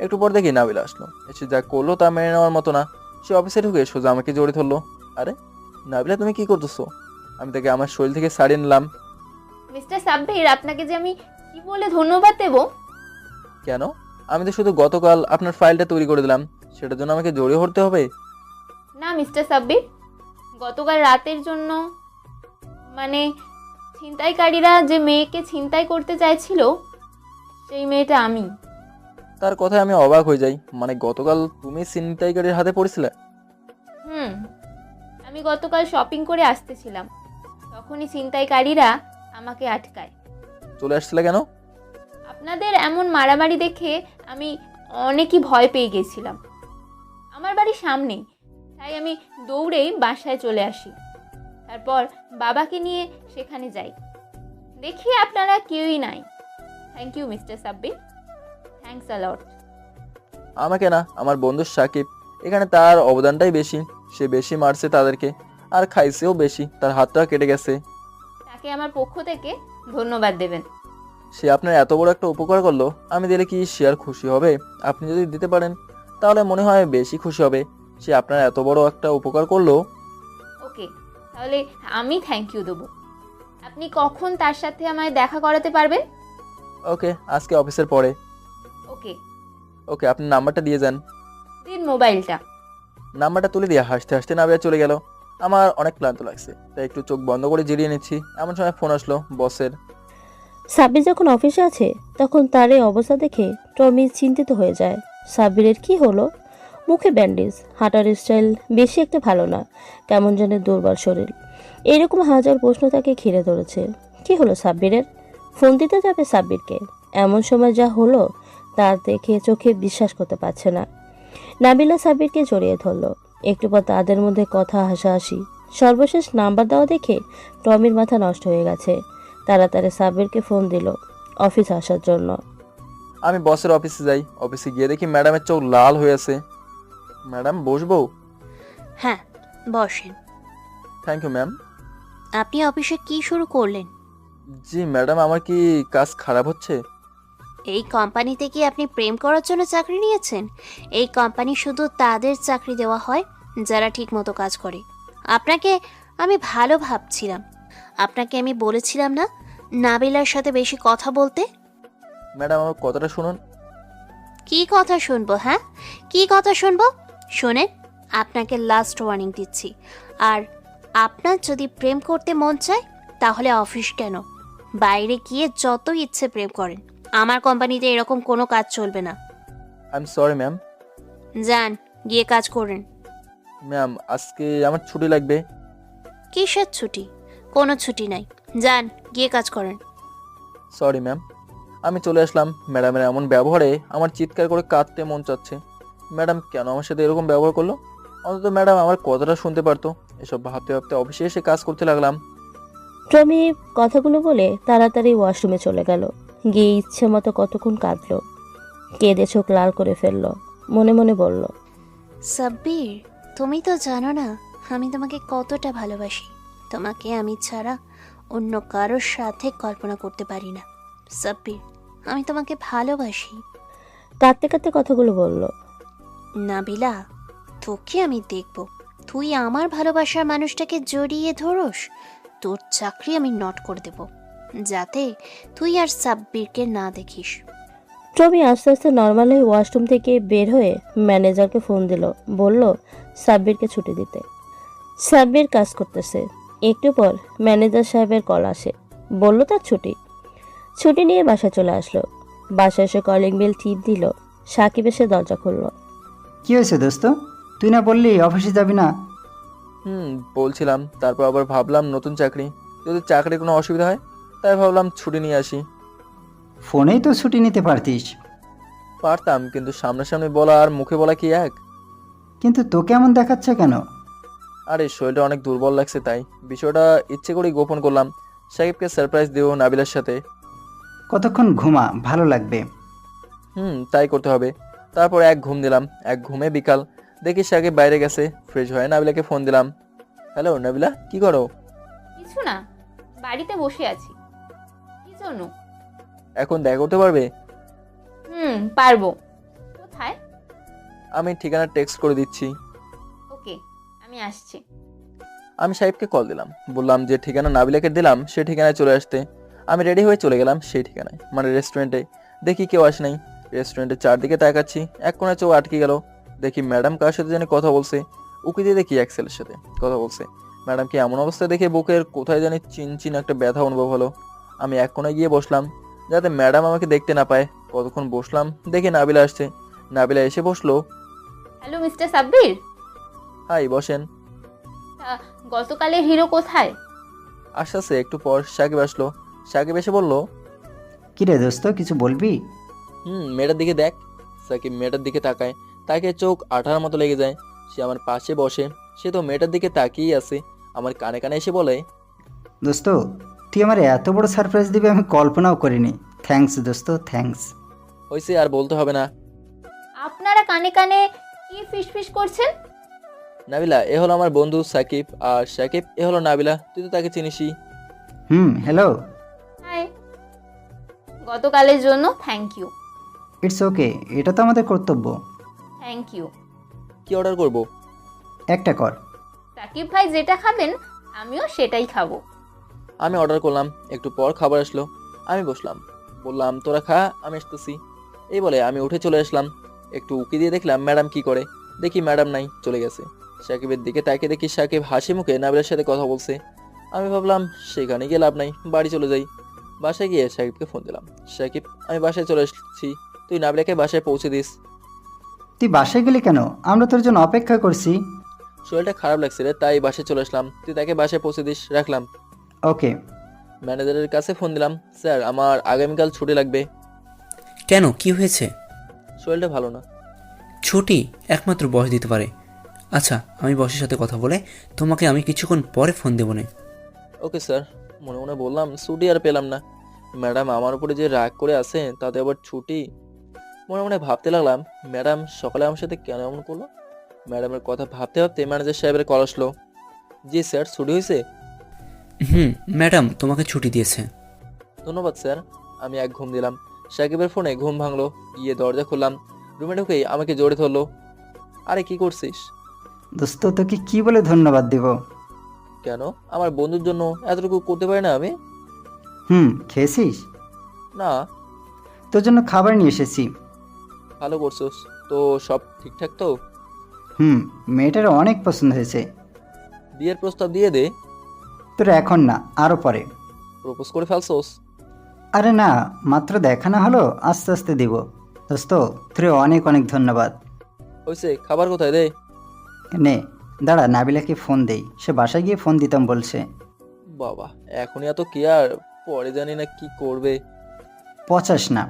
একটু পর দেখি নাবিল আসলো। এসে যা করলো তা মেনে নেওয়ার মতো না। সে অফিসে ঢুকে সোজা আমাকে জড়িয়ে ধরলো। আরে নাবিলা, তুমি কি করতেছো? আমি তাকে আমার শরীর থেকে ছাড়িয়ে নিলাম। মিস্টার সাব্বির, আপনাকে যে আমি কি বলে ধন্যবাদ দেব? কেন? আমি তো শুধু গতকাল আপনার ফাইলটা তৈরি করে দিলাম, সেটার জন্য আমাকে জড়িয়ে ধরতে হবে? না মিস্টার সাব্বির, গতকাল রাতের জন্য, মানে ছিনতাইকারীরা যে মেয়েকে ছিনতাই করতে চাইছিল সেই মেয়েটা আমি। তার কথায় আমি অবাক হয়ে যাই। মানে গতকাল তুমি ছিনতাইকারীর হাতে পড়েছিলে? আমি গতকাল শপিং করে আসতেছিলাম, তখনই ছিনতাইকারীরা আমাকে আটকায়। চলে আসছিলে কেন? আপনাদের এমন মারামারি দেখে আমি অনেকই ভয় পেয়ে গেছিলাম। আমার বাড়ির সামনেই, তাই আমি দৌড়েই বাসায় চলে আসি। তারপর বাবাকে নিয়ে সেখানে যাই, দেখি আপনারা কেউই নাই। Thank you mister Sabbir, thanks a lot. আমাকে না, আমার বন্ধু সাকিব। এখানে তার অবদানটাই বেশি। সে বেশি মারছে তাদেরকে, আর খাইছেও বেশি। তার হাতটা কেটে গেছে। তাকে আমার পক্ষ থেকে ধন্যবাদ দেবেন। সে আপনার এত বড় একটা উপকার করলো, আমি দিলে কি সে আর খুশি হবে? আপনি যদি দিতে পারেন তাহলে মনে হয় বেশি খুশি হবে। সে আপনার এত বড় একটা উপকার করলো। ওকে, তাহলে আমি থ্যাংক ইউ দেবো। আপনি কখন তার সাথে আমায় দেখা করাতে পারবেন? ওকে, আজকে অফিসের পরে। ওকে। ওকে, আপনি নাম্বারটা দিয়ে যান। দিন মোবাইলটা। নাম্বারটা তুলে দিয়ে হাসতে হাসতে নাবিয়া চলে গেল। আমার অনেক ক্লান্ত লাগছে, তাই একটু চোখ বন্ধ করে জিরিয়ে নিচ্ছি। এমন সময় ফোন আসলো বসের। সাব্বির যখন অফিসে আছে তখন তার এই অবস্থা দেখে টমি চিন্তিত হয়ে যায়। সাব্বিরের কি হলো? মুখে ব্যান্ডেজ, হাঁটার স্টাইল বেশি একটা ভালো না, কেমন যেন দুর্বল শরীর। এরকম হাজার প্রশ্ন তাকে ঘিরে ধরেছে। কি হলো সাব্বিরের? ফোন দিতে যাবে সাব্বিরকে, এমন সময় যা হলো তার দেখে চোখে বিশ্বাস করতে পারছে না। নাবিলা সাব্বিরকে জড়িয়ে ধরল। একটু পর তাদের মধ্যে কথা হাসাহাসি। সর্বশেষ নাম্বার দেওয়া দেখে টমির মাথা নষ্ট হয়ে গেছে। তাড়াতাড়ি সাব্বিরকে ফোন দিল অফিস আসার জন্য। আমি বসের অফিসে যাই। অফিসে গিয়ে দেখি ম্যাডামের চোখ লাল হয়ে আছে। ম্যাডাম বসবো? হ্যাঁ, বসেন। Thank you ma'am. আপনি অফিসে কি শুরু করলেন? জি ম্যাডাম, আমার কি কাজ খারাপ হচ্ছে? এই কোম্পানিতে কি আপনি প্রেম করার জন্য চাকরি নিয়েছেন? এই কোম্পানি শুধু তাদের চাকরি দেওয়া হয় যারা ঠিকমতো কাজ করে। আপনাকে আমি ভালো ভাবছিলাম। আপনাকে আমি বলেছিলাম না নাবিলার সাথে বেশি কথা বলতে? ম্যাডাম, আমার কথাটা শুনুন। কি কথা শুনবো? হ্যাঁ, কি কথা শুনবো? শোনেন, আপনাকে লাস্ট ওয়ার্নিং দিচ্ছি। আর আপনার যদি প্রেম করতে মন চায় তাহলে অফিস কেন, বাইরে গিয়ে যত ইচ্ছে প্রেম করেন। আমার কোম্পানিতে এরকম কোনো কাজ চলবে না। I am sorry ma'am. যান, গিয়ে কাজ করেন। ম্যাম, আজকে আমার ছুটি লাগবে। কিসের ছুটি? কোনো ছুটি নাই। যান, গিয়ে কাজ করেন। Sorry ma'am. আমি চলে আসলাম। ম্যাডামের এমন ব্যবহারে আমার চিৎকার করে কাঁদতে মন চাচ্ছে। ম্যাডাম কেন আমার সাথে এরকম ব্যবহার করলো? অন্তত ম্যাডাম আমার কথাটা শুনতে পারতো। এসব ভাবতে ভাবতে অফিসে এসে কাজ করতে লাগলাম। টমি কথাগুলো বলে তাড়াতাড়ি ওয়াশরুমে চলে গেল। গিয়ে ইচ্ছে মতো কতক্ষণ কাঁদলো। কেঁদে চোখ লাল করে ফেললো। মনে মনে বলল, সাব্বির, তুমি তো জানো না আমি তোমাকে কতটা ভালোবাসি। তোমাকে আমি ছাড়া অন্য কারোর সাথে কল্পনা করতে পারি না। সাব্বির, আমি তোমাকে ভালোবাসি। কাঁদতে কাঁদতে কথাগুলো বলল। নাবিলা, তোকে আমি দেখব। তুই আমার ভালোবাসার মানুষটাকে জড়িয়ে ধরোস, তোর চাকরি আমি নট করে দেব, যাতে তুই আর সাব্বিরকে না দেখিস। টমি আস্তে আস্তে নর্মাল হয়ে ওয়াশরুম থেকে বের হয়ে ম্যানেজারকে ফোন দিল। বলল সাব্বিরকে ছুটি দিতে। সাব্বির কাজ করতেছে। একটু পর ম্যানেজার সাহেবের কল আসে। বলল তার ছুটি। ছুটি নিয়ে বাসায় চলে আসলো। বাসায় এসে কলিং বেল টিপ দিল। সাকিব এসে দরজা খুলল। কি হয়েছে দোস্ত? তুই না বললি অফিসে যাবি না? বলছিলাম, তারপর আবার ভাবলাম নতুন চাকরি, যদি চাকরির কোনো অসুবিধা হয় তাই ভাবলাম ছুটি নিয়ে আসি। ফোনেই তো ছুটি নিতে পারতিস। পারতাম, কিন্তু সামনাসামনি বলা আর মুখে বলা কি এক? কিন্তু তোকে এমন দেখাচ্ছে কেন? আরে শরীরটা অনেক দুর্বল লাগছে, তাই বিষয়টা ইচ্ছে করেই গোপন করলাম। সাকিবকে সারপ্রাইজ দিও নাবিলার সাথে। কতক্ষণ ঘুমা, ভালো লাগবে। তাই করতে হবে। তারপর এক ঘুম দিলাম। এক ঘুমে বিকাল। দেখি সাকিব বাইরে গেছে। ফ্রেশ হয়ে নাবিলাকে ফোন দিলাম। হ্যালো নাবিলা, কি করো? কিছু না, বাড়িতে বসে আছি। কি জন্য? এখন দেখা করতে পারবে? পারবো। কোথায়? আমি ঠিকানা টেক্সট করে দিচ্ছি। ওকে, আমি আসছি। আমি সাহেবকে কল দিলাম। বললাম যে ঠিকানা নাবিলাকে দিলাম সে ঠিকানায় চলে আসতে। আমি রেডি হয়ে চলে গেলাম সেই ঠিকানায়, মানে রেস্টুরেন্টে। দেখি কেউ আসে নাই। রেস্টুরেন্টের চারদিকে তাকাচ্ছি, এক কোণে চোখ আটকে গেল। দেখি ম্যাডাম কার সাথে জানি কথা বলছে। উকি দিয়ে দেখি এক ছেলের সাথে কথা বলছে। ম্যাডামকে এমন অবস্থায় দেখে বুকের কোথায় জানি চিনচিন একটা ব্যথা অনুভব হলো। আমি এক কোণে গিয়ে বসলাম যাতে ম্যাডাম আমাকে দেখতে না পায়। কতক্ষণ বসলাম, দেখি নাবিলা আসছে। নাবিলা এসে বসলো। Hello mister Sabbir. হাই, বসেন। গতকালের হিরো কোথায়? আস্তে একটু পর সাকিব আসলো। সাকিব এসে বলল, কি রে দোস্ত, কিছু বলবি? মেয়েটার দিকে দেখ। সাকিব মেয়েটার দিকে তাকায়। তাকে চোখ আঠার মতো লেগে যায়। সে আমার পাশে বসে। সে তো মেয়েটার দিকে তাকিয়েই আছে। আমার কানে কানে এসে বলে, দোস্ত, তুই আমার এত বড় সারপ্রাইজ দিবি আমি কল্পনাও করিনি। থ্যাঙ্কস দোস্ত, থ্যাঙ্কস। হয়েছে, আর বলতে হবে না। আপনারা কানে কানে কি ফিসফিস করছেন? নাবিলা, এ হলো আমার বন্ধু সাকিব, আর সাকিব এ হলো নাবিলা। তুই তো তাকে চিনিসই। হ্যালো। হাই। গতকালের জন্য থ্যাংক ইউ। ইটস ওকে, এটা তো আমাদের কর্তব্য। Thank you. কি অর্ডার করব? একটা কর। সাকিব ভাই যেটা খাবেন আমিও সেটাই খাবো। আমি অর্ডার করলাম। একটু পর খাবার আসলো। আমি বসলাম। বললাম, তোরা খা, আমি আসতেছি। এই বলে আমি উঠে চলে আসলাম। একটু উকি দিয়ে দেখলাম ম্যাডাম কি করে। দেখি ম্যাডাম নাই, চলে গেছে। সাকিবের দিকে তাকিয়ে দেখি সাকিব হাসি মুখে নাবিলার সাথে কথা বলছে। আমি ভাবলাম সেখানে গিয়ে লাভ নাই, বাড়ি চলে যাই। বাসায় গিয়ে সাকিবকে ফোন দিলাম। সাকিব, আমি বাসায় চলে এসেছি, তুই নাবিলাকে বাসায় পৌঁছে দিস। তুই বাসায় গেলি কেন? আমরা তোর জন্য অপেক্ষা করছি। শরীরটা খারাপ লাগছে রে, তাই বাসায় চলে আসলাম। তুই তাকে বাসায় পৌঁছে দিস। রাখলাম। ওকে। ম্যানেজারের কাছে ফোন দিলাম। স্যার, আমার আগামীকাল ছুটি লাগবে। কেন, কি হয়েছে? শরীরটা ভালো না। ছুটি একমাত্র বস দিতে পারে। আচ্ছা, আমি বসের সাথে কথা বলে তোমাকে আমি কিছুক্ষণ পরে ফোন দেবো না। Okay sir. মনে মনে বললাম ছুটি আর পেলাম না। ম্যাডাম আমার উপরে যে রাগ করে আছে তাতে আবার ছুটি। মনে মনে ভাবতে লাগলাম, ম্যাডাম সকালে আমার সাথে কেন এমন করলো। ম্যাডামের কথা ভাবতে ভাবতে ম্যানেজার সাহেবের কল আসলো। জি স্যার, ছুটি হয়েছে। ম্যাডাম তোমাকে ছুটি দিয়েছে। ধন্যবাদ স্যার। আমি এক ঘুম দিলাম। সাকিবের ফোনে ঘুম ভাঙলো। গিয়ে দরজা খুললাম। রুমে ঢুকেই আমাকে জড়িয়ে ধরলো। আরে কি করছিস? দোস্ত তোকে কি বলে ধন্যবাদ দিব? কেন? আমার বন্ধুর জন্য এতটুকু করতে পারি না আমি? খেয়েছিস? না। তোর জন্য খাবার নিয়ে এসেছি। ভালো করছোস। তো সব ঠিকঠাক তো? মেয়েটার অনেক পছন্দ হয়েছে। বিয়ের প্রস্তাব দিয়ে দে। তোর এখন না, আরও পরে। প্রপোজ করে ফেলছোস? আরে না, মাত্র দেখানো হলো, আস্তে আস্তে দিব। দোস্ত তোর অনেক অনেক ধন্যবাদ। হয়েছে, খাবার কোথায় দে? নে দাঁড়া, নাবিলাকে ফোন দেই, সে বাসায় গিয়ে ফোন দিতাম বলছে। বাবা, এখনই এত কেয়ার, পরে জানি না কি করবে। পচাস না।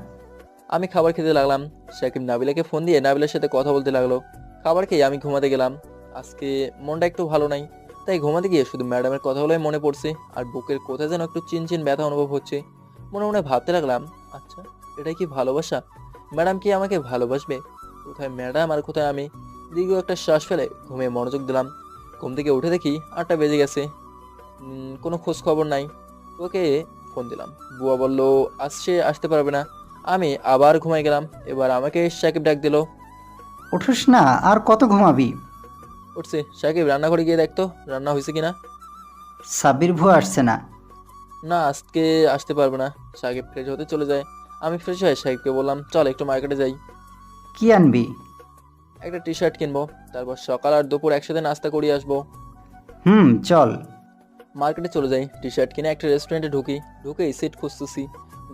আমি খাবার খেতে লাগলাম। সাকিব নাবিলাকে ফোন দিয়ে নাবিলার সাথে কথা বলতে লাগলো। খাবার খেয়ে আমি ঘুমাতে গেলাম। আজকে মনটা একটু ভালো নাই, তাই ঘুমাতে গিয়ে শুধু ম্যাডামের কথাগুলোই মনে পড়ছে আর বুকের কোথায় যেন একটু চিনচিন ব্যথা অনুভব হচ্ছে। মনে মনে ভাবতে লাগলাম, আচ্ছা এটাই কি ভালোবাসা? ম্যাডাম কি আমাকে ভালোবাসবে? কোথায় ম্যাডাম আর কোথায় আমি? দীর্ঘ একটা শ্বাস ফেলে ঘুমিয়ে মনোযোগ দিলাম। ঘুম থেকে উঠে দেখি 8টা বেজে গেছে। কোনো খোঁজ খবর নাই। ওকে ফোন দিলাম। বুয়া বলল আজ সে আসতে পারবে না। আমি আবার ঘুমাই গেলাম। এবার আমাকে সাকিব ডাক দিল। উঠোস না, আর কত ঘুমাবি? উঠছে। সাকিব, রান্নাঘরে গিয়ে দেখতো রান্না হয়েছে কিনা। সাব্বির ভুয়া আসছে না? না, আজকে আসতে পারবে না। সাকিব ফ্রেশ হতে চলে যায়। আমি ফ্রেশ হয়ে সাকিবকে বললাম, চল একটু মার্কেটে যাই। কি আনবি? একটা টি শার্ট কিনবো, তারপর সকাল আর দুপুর একসাথে নাস্তা করিয়ে আসবো। চল। মার্কেটে চলে যাই। টি শার্ট কিনে একটা রেস্টুরেন্টে ঢুকেই সিট খুঁজতেছি।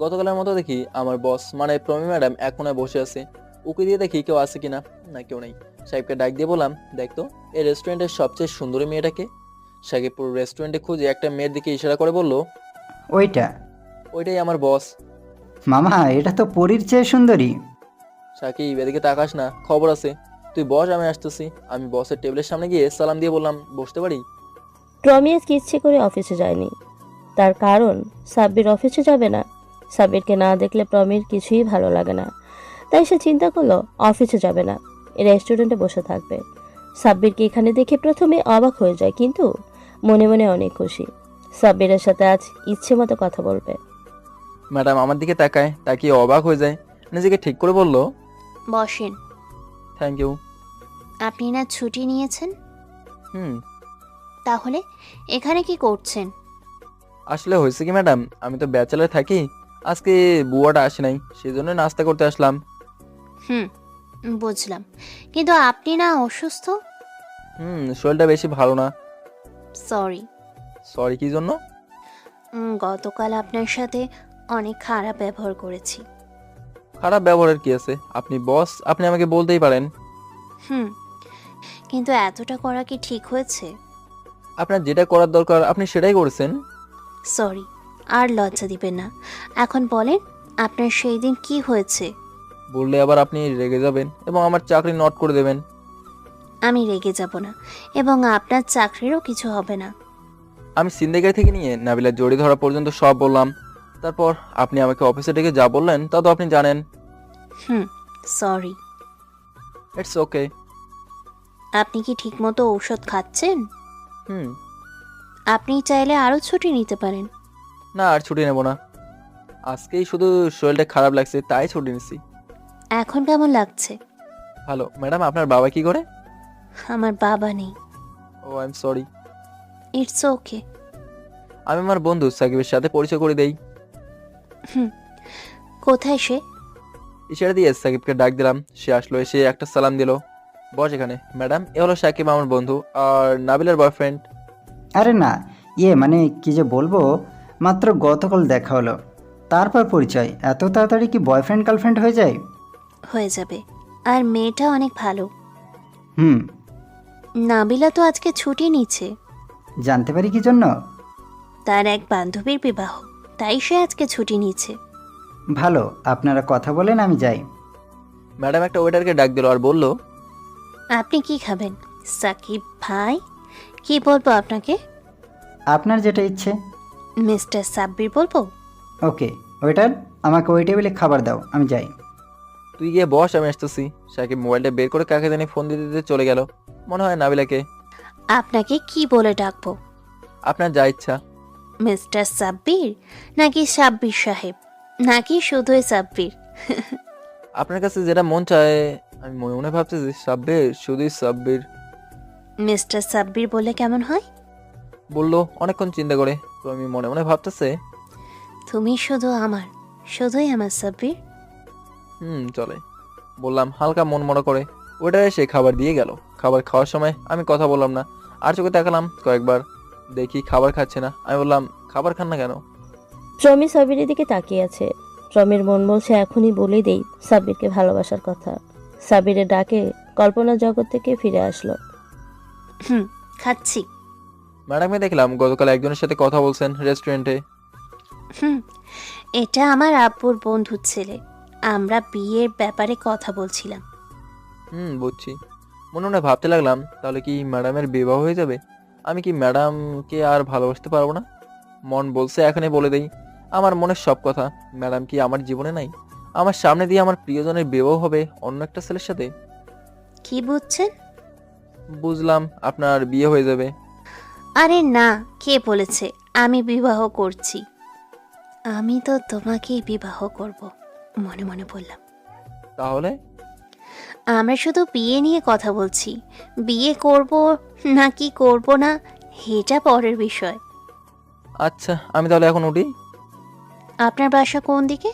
গতকালের মতো দেখি আমার বস মানে প্রমি ম্যাডাম এক কোনায় বসে আছে। উকি দিয়ে দেখি কেউ আছে কিনা। না, কেউ নেই। সাহেবকে ডাক দিয়ে বললাম, দেখতো এই রেস্টুরেন্টের সবচেয়ে সুন্দরী মেয়েটাকে। সাকিব পুরো রেস্টুরেন্টে খুঁজে একটা মেয়ের দিকে ইশারা করে বলল, ওইটাই আমার বস। মামা, এটা তো পরীর চেয়ে সুন্দরী। সাকিব, এদিকে তাকাস না, খবর আছে। তুই বস, আমি আসতেছি। আমি বসের টেবিলের সামনে গিয়ে সালাম দিয়ে বললাম, বসতে পারি? প্রমি আজকে ইচ্ছে করে অফিসে যায়নি। তার কারণ সাব্বির অফিসে যাবে না। সাব্বিরকে না দেখলে প্রমির কিছুই ভালো লাগে না। তাই সে চিন্তা করলো অফিসে যাবে না, রেস্টুরেন্টে বসে থাকবে। সাব্বিরকে এখানে দেখে প্রথমে অবাক হয়ে যায়, কিন্তু মনে মনে অনেক খুশি। সাব্বিরের সাথে আজ ইচ্ছে মতো কথা বলবে। ম্যাডাম আমার দিকে তাকিয়ে অবাক হয়ে যায়। নিজেকে ঠিক করে বলল, বসেন। Thank you. আপনি না ছুটি নিয়েছেন? হুম। তাহলে এখানে কি করছেন? আসলে হয়েছে কি ম্যাডাম, আমি তো ব্যাচেলার থাকি। আজকে বুয়াটা আসে নাই, সেই জন্য নাস্তা করতে আসলাম। বুঝলাম, কিন্তু আপনি না অসুস্থ? শরীরটা বেশি ভালো না। সরি। সরি কি জন্য? গতকাল আপনার সাথে অনেক খারাপ ব্যবহার করেছি। খারাপ ব্যবহারের কি আছে? আপনি বস, আপনি আমাকে বলতেই পারেন। কিন্তু এতটা করা কি ঠিক হয়েছে? আপনার যেটা করার দরকার আপনি সেটাই করেছেন। সরি, আর লজ্জা দিবেন না। এখন বলেন, আপনার সেই দিন কি হয়েছে? বললে আবার আপনি রেগে যাবেন এবং আমার চাকরি নট করে দেবেন। আমি রেগে যাব না, এবং আপনার চাকরিরও কিছু হবে না। আমি সিন্ডিকেট থেকে নিয়ে নাবিলার জড়ি ধরা পর্যন্ত সব বললাম। তারপর আপনি আমাকে অফিসে ডেকে যা বললেন তা তো আপনি জানেন। সরি। ইটস ওকে। আপনি কি ঠিকমতো ঔষধ খাচ্ছেন? হুম। আপনি চাইলে আরও ছুটি নিতে পারেন। না, আর ছুটি নেব না। আজকেই শুধু শরীরটা খারাপ লাগছে, তাই ছুটি নিছি। এখন কেমন লাগছে? ভালো। ম্যাডাম আপনার বাবা কি করে? আমার বাবা নেই। Oh, I am sorry. It's okay. আমি আমার বন্ধু সাকিবের সাথে পরিচয় করে দেই। কোথায় সে? ইশারা দিয়ে সাকিবকে ডাক দিলাম। সে আসলো, এসে একটা সালাম দিল। বস এখানে। ম্যাডাম, এ হলো সাকিব, আমার বন্ধু আর নাবিলার বয়ফ্রেন্ড। আরে না, মানে কি যে বলবো, মাত্র গতকাল দেখা হলো, তারপর পরিচয়। এত তাড়াতাড়ি কি বয়ফ্রেন্ড গার্লফ্রেন্ড হয়ে যায়? হয়ে যাবে। আর মেয়েটা অনেক ভালো। হুম। নাবিলা তো আজকে ছুটি নিচ্ছে। জানতে পারি কি জন্য? তার এক বান্ধবীর বিবাহ, তাই সে আজকে ছুটি নিচ্ছে। ভালো, আপনারা কথা বলেন, আমি যাই। ম্যাডাম একটা ওয়েটারকে ডাক দিল আর বলল, আপনি কি খাবেন সাকিব ভাই? কি বলবো আপনাকে? আপনার যেটা ইচ্ছে। মিস্টার সাব্বির বলবো? ওকে ওয়েটার, আমাকে ওই টেবিলে খাবার দাও, আমি যাই। তুই গিয়ে বস, আমি আসতেছি। সাকিব মোবাইলটা বের করে কাকে জানি ফোন দিতে দিতে চলে গেল। মনে হয় নাবিলাকে। আপনাকে কি বলে ডাকবো? আপনার যা ইচ্ছা। মিস্টার সাব্বির নাকি সাব্বির সাহেব নাকি শুধুই সাব্বির? আপনার কাছে যেটা মন চায়। আমি মনে মনে ভাবতেছি সাব্বির, শুধুই সাব্বির। মিস্টার সাব্বির বলে কেমন হয়? বললো অনেকক্ষণ চিন্তা করে। তো আমি মনে মনে ভাবতেছে, তুমি শুধুই আমার সাব্বির। চলে। বললাম হালকা মন মনে করে। ওয়েটার এসে খাবার দিয়ে গেল। খাবার খাওয়ার সময় আমি কথা বললাম না, আর চোখে তাকালাম কয়েকবার। দেখি খাবার খাচ্ছে না। আমি বললাম, খাবার খান না কেন? প্রমি সাব্বিরের দিকে তাকিয়ে আছে। প্রমির মন বলছে এখনই বলে দেই সাব্বিরকে ভালোবাসার কথা। সাব্বিরের ডাকে কল্পনা জগৎ থেকে ফিরে আসলো। খাচ্ছি। ম্যাডামকে দেখলাম গতকাল একজনের সাথে কথা বলছেন রেস্টুরেন্টে। এটা আমার আব্বুর বন্ধুর ছেলে। আমরা বিয়ের ব্যাপারে কথা বলছিলাম। বুঝছি। মনে মনে ভাবতে লাগলাম, তাহলে কি ম্যাডামের বিবাহ হয়ে যাবে? আমি কি ম্যাডামকে আর ভালোবাসতে পারবো না? মন বলছে এখনই বলে দেই আমার মনের সব কথা। ম্যাডাম কি আমার জীবনে নাই? আমার সামনে দিয়ে আমার প্রিয়জনের বিবাহ হবে অন্য একটা ছেলের সাথে। কি বুঝছেন? বুঝলাম আপনার বিয়ে হয়ে যাবে। আরে না, কে বলেছে আমি বিবাহ করছি? আমি তো তোমাকেই বিবাহ করব, মনে মনে বললাম। তাহলে আমরা শুধু বিয়ে নিয়ে কথা বলছি। বিয়ে করব নাকি করব না এটা পরের বিষয়। আচ্ছা, আমি তাহলে এখন উঠি। আপনার বাসা কোন দিকে?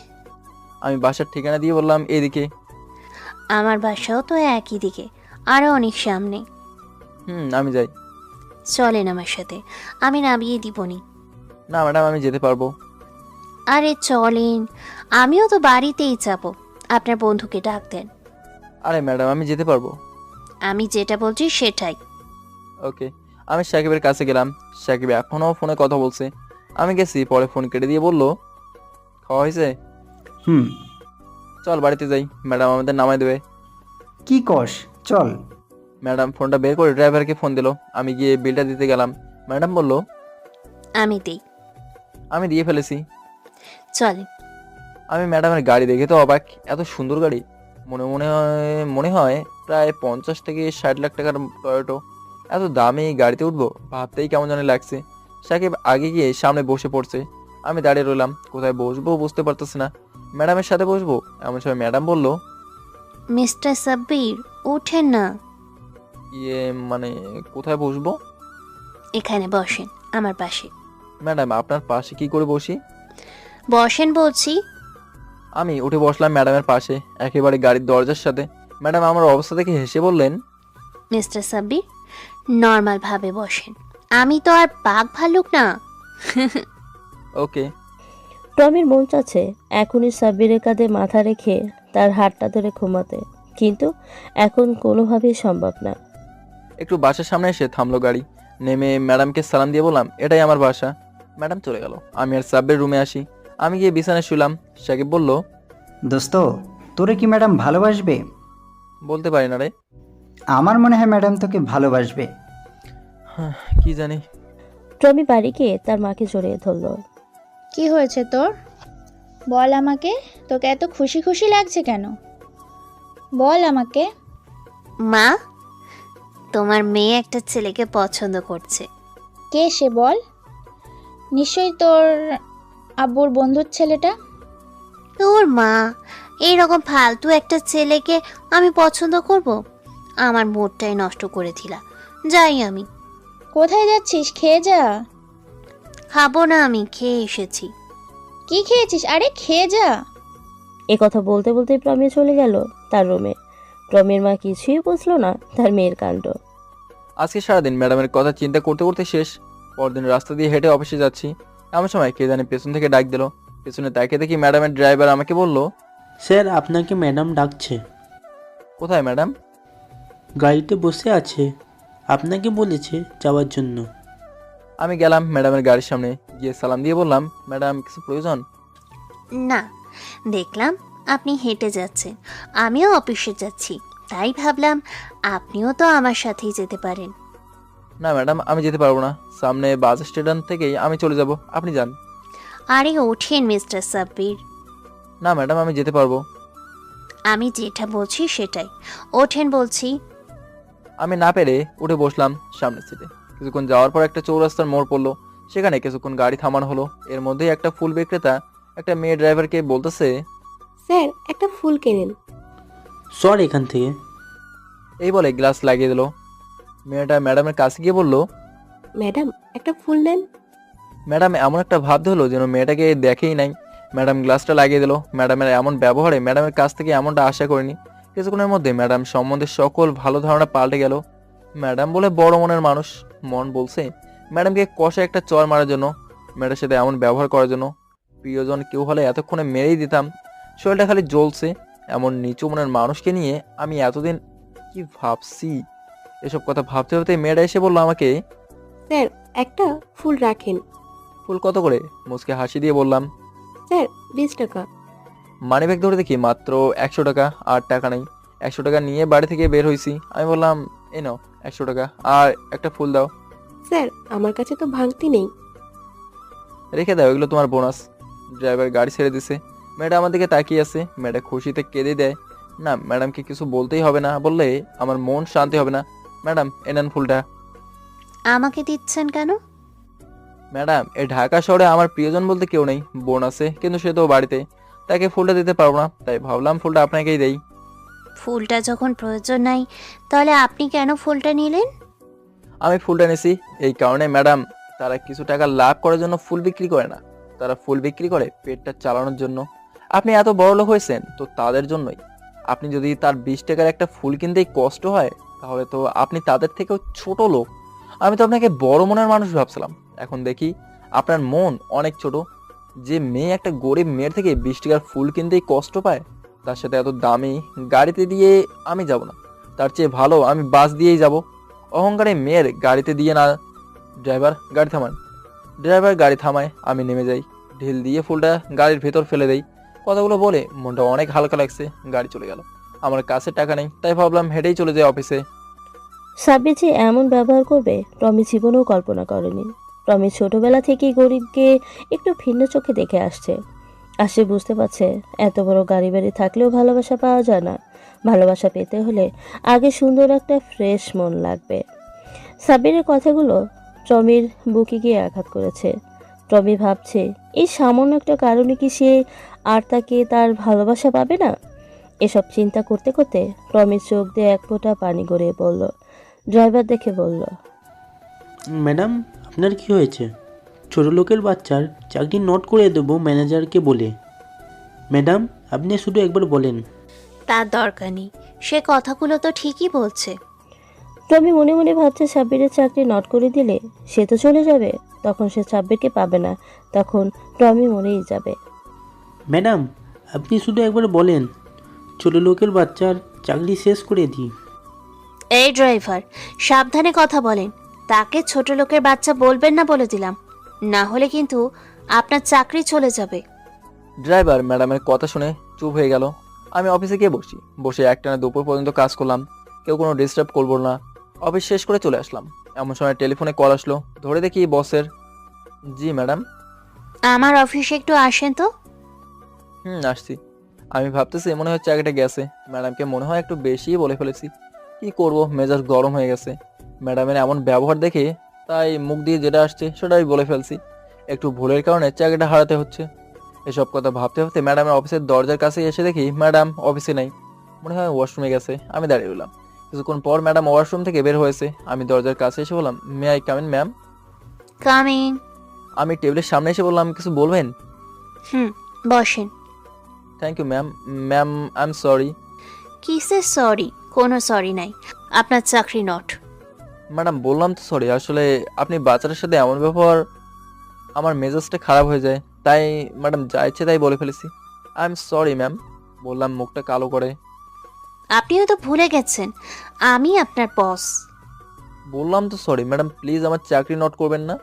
আমি বাসার ঠিকানা দিয়ে বললাম, এদিকে। আমার বাসাও তো একই দিকে, আরও অনেক সামনে। আমি যাই। চলেন আমার সাথে, আমি নামিয়ে দিবনি। না ম্যাডাম, আমি যেতে পারবো। আরে চলেন, আমিও তো বাড়িতেই যাব। আপনার বন্ধুকে ডাক দেন। আরে ম্যাডাম, আমি যেতে পারবো। আমি যেটা বলছি সেটাই। ওকে। আমি সাকিবের কাছে গেলাম। সাকিব এখনও ফোনে কথা বলছে। আমি গেছি, পরে ফোন কেটে দিয়ে বলল, খাওয়া হয়েছে? চল বাড়িতে যাই, ম্যাডাম আমাদের নামাই দেবে। কি কস, চল। ম্যাডাম ফোনটা বের করে ড্রাইভারকে ফোন দিল। আমি গিয়ে বিলটা দিতে গেলাম। ম্যাডাম বলল, আমি দিই। আমি দিয়ে ফেলেছি। চলে। আমি ম্যাডামের গাড়ি দেখে তো অবাক। এত সুন্দর গাড়ি। মনে হয় প্রায় 50 থেকে 60 লাখ টাকার টয়োটো। এত দামি গাড়িতে উঠবো ভাবতেই কেমন জানি লাগছে। সাকিব আগে গিয়ে সামনে বসে পড়ছে। আমি দাঁড়িয়ে রইলাম। কোথায় বসবো বুঝতে পারতেছি না। ম্যাডামের সাথে বসবো এমন সময় ম্যাডাম বলল, মিস্টার সাব্বির উঠেন না। মানে কোথায় বসবো? এখানে বসেন, আমার পাশে। ম্যাডাম আপনার পাশে কি করে বসি? বসেন বলছি। আমি উঠে বসলাম ম্যাডামের পাশে, একেবারে গাড়ির দরজার সাথে। ম্যাডাম আমার অবস্থা দেখে হেসে বললেন, মিস্টার সাব্বির নর্মাল ভাবে বসেন, আমি তো আর বাঘ ভাল্লুক না। ওকে। প্রমির মন চাচ্ছে এখনই সাব্বিরের কাঁধে মাথা রেখে তার হাতটা ধরে ঘুমাতে, কিন্তু এখন কোনোভাবেই সম্ভব না। একটু বাসার সামনে এসে থামলো গাড়ি। নেমে ম্যাডামকে সালাম দিয়ে বললাম, এটাই আমার বাসা। ম্যাডাম চলে গেল। আমি আর সাব্বির রুমে আসি। আমি গিয়ে বিছানায় শুলাম। সাকিব বলল, দোস্ত, তোরে কি ম্যাডাম ভালোবাসবে? বলতে পারি না রে। আমার মনে হয় ম্যাডাম তোকে ভালোবাসবে। কি জানি। প্রমি বাড়ি গিয়ে তার মাকে জড়িয়ে ধরল। কি হয়েছে তোর? বল আমাকে, তোকে এত খুশি খুশি লাগছে কেন? বল আমাকে। মা, তোমার মেয়ে একটা ছেলেকে পছন্দ করছে। কে সে বল? নিশ্চয়ই তোর আব্বুর বন্ধুর ছেলেটা। তোর মা, এইরকম ফালতু একটা ছেলেকে আমি পছন্দ করব? আমার মুডটাই নষ্ট করে দিলা। যাই আমি। কোথায় যাচ্ছিস? খেয়ে যা। খাবো না, আমি খেয়ে এসেছি। কি খেয়েছিস? আরে খেয়ে যা। এ কথা বলতে বলতে প্রমি চলে গেল তার রুমে। প্রমির মা কিছুই বুঝলো না তার মেয়ের কাণ্ড। আজকে সারাদিন ম্যাডামের কথা চিন্তা করতে করতে শেষ। পরদিন রাস্তা দিয়ে হেঁটে অফিসে যাচ্ছি, এমন সময় কে জানি পেছন থেকে ডাক দিল। পেছনে তাকিয়ে দেখি ম্যাডামের ড্রাইভার আমাকে বলল, স্যার আপনাকে ম্যাডাম ডাকছে। কোথায় ম্যাডাম? গাড়িতে বসে আছে, আপনাকে বলেছে যাওয়ার জন্য। আমি গেলাম ম্যাডামের গাড়ির সামনে, গিয়ে সালাম দিয়ে বললাম, ম্যাডাম কিছু প্রয়োজন? না, দেখলাম আপনি হেঁটে যাচ্ছেন, আমিও অফিসে যাচ্ছি, তাই ভাবলাম আপনিও তো আমার সাথেই যেতে পারেন। না ম্যাডাম, আমি যেতে পারবো না। সামনে বাস স্টেশন থেকেই আমি চলে যাব, আপনি যান। আরে ওঠেন মিস্টার সাব্বির। না ম্যাডাম, আমি যেতে পারবো। আমি যেটা বলছি সেটাই, ওঠেন বলছি। আমি না পেরে উঠে বসলাম সামনের সিটে। কিছুক্ষণ যাওয়ার পর একটা চৌরাস্তার মোড় পড়লো, সেখানে কিছুক্ষণ গাড়ি থামানো হলো। এর মধ্যেই একটা ফুল বিক্রেতা একটা মেয়ে ড্রাইভারকে বলতেছে, স্যার একটা ফুল কেনেন। সর এখান থেকে। এই বলে গ্লাস লাগিয়ে দিল। মেয়েটা ম্যাডামের কাছে গিয়ে বলল, ম্যাডাম একটা ফুল নেন। ম্যাডাম এমন একটা ভাবতে হলো যেন মেয়েটাকে দেখেই নাই। ম্যাডাম গ্লাসটা লাগিয়ে দিল। ম্যাডামের এমন ব্যবহারে ম্যাডামের কাছ থেকে এমনটা আশা করিনি। কিছুক্ষণের মধ্যে ম্যাডাম সম্বন্ধে সকল ভালো ধারণা পাল্টে গেল। ম্যাডাম বলে বড় মনের মানুষ, মন বলছে ম্যাডামকে কষে একটা চর মারার জন্য, মেয়েটার সাথে এমন ব্যবহার করার জন্য। প্রিয়জন কেউ হলে এতক্ষণে মেরেই দিতাম। শরীরটা খালি জ্বলছে। এমন নিচু মনের মানুষকে নিয়ে আমি এতদিন কি ভাবছি। এসব কথা ভাবতে ভাবতে মেয়েটা এসে বললো আমাকে, স্যার একটা ফুল রাখেন। ফুল কত করে? মুচকে হাসি দিয়ে বললাম, স্যার 20 টাকা। মানিব্যাগ ধরে দেখি মাত্র 100 টাকা, আর টাকা নেই। 100 টাকা নিয়ে বাড়ি থেকে বের হয়েছি। আমি বললাম, এই নাও 100 টাকা, আর একটা ফুল দাও। স্যার আমার কাছে তো ভাঙতি নেই। রেখে দাও, এগুলো তোমার বোনাস। ড্রাইভার গাড়ি ছেড়ে দিছে। মেয়েটা আমার দিকে তাকিয়ে আছে। মেয়েটা খুশিতে কেঁদে দেয়। না, ম্যাডামকে কিছু বলতেই হবে না, বললে আমার মন শান্তি হবে না। ম্যাডাম এ নেন ফুলটা। আমাকে দিচ্ছেন কেন? ম্যাডাম এই ঢাকা শহরে আমার প্রিয়জন বলতে কেউ নেই। বোন আছে, কিন্তু সে তো বাড়িতে, তাকে ফুলটা দিতে পারবো না, তাই ভাবলাম ফুলটা আপনাকেই দেই। ফুলটা যখন প্রয়োজন নাই, তাহলে আপনি কেন ফুলটা নিলেন? আমি ফুলটা নিছি এই কারণে ম্যাডাম, তারা কিছু টাকা লাভ করার জন্য ফুল বিক্রি করে না, তারা ফুল বিক্রি করে পেটটা চালানোর জন্য। আপনি এত বড় লোক হয়েছেন তো তাদের জন্যই। আপনি যদি তার 20 টাকার একটা ফুল কিনতেই কষ্ট হয়, তাহলে তো আপনি তাদের থেকেও ছোট লোক। আমি তো আপনাকে বড় মনের মানুষ ভাবছিলাম, এখন দেখি আপনার মন অনেক ছোট। যে মেয়ে একটা গরিব মেয়ের থেকে 20 টাকার ফুল কিনতেই কষ্ট পায়, তার সাথে এত দামি গাড়িতে দিয়ে আমি যাব না। তার চেয়ে ভালো আমি বাস দিয়েই যাব। অহংকারে মেয়ের গাড়িতে দিয়ে না। ড্রাইভার গাড়ি থামান। ড্রাইভার গাড়ি থামায়, আমি নেমে যাই। ঢিল দিয়ে ফুলটা গাড়ির ভেতর ফেলে দেই। কথাগুলো বলে মনটা অনেক হালকা লাগছে। গাড়ি চলে গেল। আমার কাছে টাকা নেই, তাই ভাবলাম হেঁটেই চলে যাই অফিসে। সাব্বির যে এমন ব্যবহার করবে টমি জীবনেও কল্পনা করেনি। টমি ছোটবেলা থেকেই গরিবকে একটু ভিন্ন চোখে দেখে আসছে। আর সে বুঝতে পারছে এত বড় গাড়ি বাড়ি থাকলেও ভালোবাসা পাওয়া যায় না। ভালোবাসা পেতে হলে আগে সুন্দর একটা ফ্রেশ মন লাগবে। সাব্বিরের কথাগুলো টমির বুকে গিয়ে আঘাত করেছে। টমি ভাবছে এই সামান্য একটা কারণে কি সে আর তাকে তার ভালোবাসা পাবে না। এসব চিন্তা করতে করতে টমির চোখ দিয়ে এক ফোঁটা পানি গড়িয়ে পড়ল। ড্রাইভার দেখে বলল, ম্যাডাম আপনার কি হয়েছে? ছোট লোকের বাচ্চার চাকরি নোট করে দেবো ম্যানেজারকে বলে। ম্যাডাম আপনি শুধু একবার বলেন। তার দরকার নেই, সে কথাগুলো তো ঠিকই বলছে। টমি মনে মনে ভাবছে সাব্বিরের চাকরি নট করে দিলে সে তো চলে যাবে, তখন সে সাব্বিরকে পাবে না, তখন টমি মরেই যাবে। ম্যাডাম আপনি শুধু একবার বলেন, ছোট লোকের বাচ্চার চাকরি শেষ করে দিই। এই ড্রাইভার, সাবধানে কথা বলেন। তাকে ছোট লোকের বাচ্চা বলবেন না বলে দিলাম, না হলে কিন্তু আপনার চাকরি চলে যাবে। ড্রাইভার ম্যাডামের কথা শুনে চুপ হয়ে গেল। আমি অফিসে গিয়ে বসে একটানা দুপুর পর্যন্ত কাজ করলাম। কেউ কোনো ডিস্টার্ব করবো না। অফিস শেষ করে চলে আসলাম। এমন সময় টেলিফোনে কল আসলো। ধরে দেখি বসের। জি ম্যাডাম। আমার অফিসে একটু আসেন তো। আসছি। আমি ভাবতেছি মনে হয় চাকরিটা গেছে। ম্যাডামকে মনে হয় একটু বেশিই বলে ফেলেছি। কি করব, মেজাজ গরম হয়ে গেছে ম্যাডামের এমন ব্যবহার দেখে, তাই মুখ দিয়ে যেটা আসছে সেটাই বলে ফেলছি। একটু ভুলের কারণে চাকরিটা হারাতে হচ্ছে। এসব কথা ভাবতে ভাবতে ম্যাডামের অফিসের দরজার কাছে এসে দেখি ম্যাডাম অফিসে নেই। মনে হয় ওয়াশরুমে গেছে। আমি দাঁড়িয়ে রইলাম। কিছুক্ষণ পর ম্যাডাম ওয়াশরুম থেকে বের হয়েছে। আমি দরজার কাছে এসে বললাম, may I come in ma'am? Coming. আমি টেবিলের সামনে এসে বললাম, কিছু বলবেন? বসেন। Thank you ma'am. Ma'am I am sorry. কিসের সরি? কোনো সরি নাই, আপনার চাকরি নট। ম্যাডাম বললাম তো সরি। আসলে আপনি বাচ্চাটার সাথে এমন ব্যবহার, আমার মেজাজটা খারাপ হয়ে যায়, তাই ম্যাডাম যা ইচ্ছে তাই বলে ফেলেছি। আই এম সরি ম্যাম, বললাম মুখটা কালো করে। আপনিও তো ভুলে গেছেন আমি আপনার বস। বললাম তো সরি ম্যাডাম, প্লিজ আমার চাকরি নোট করবেন না।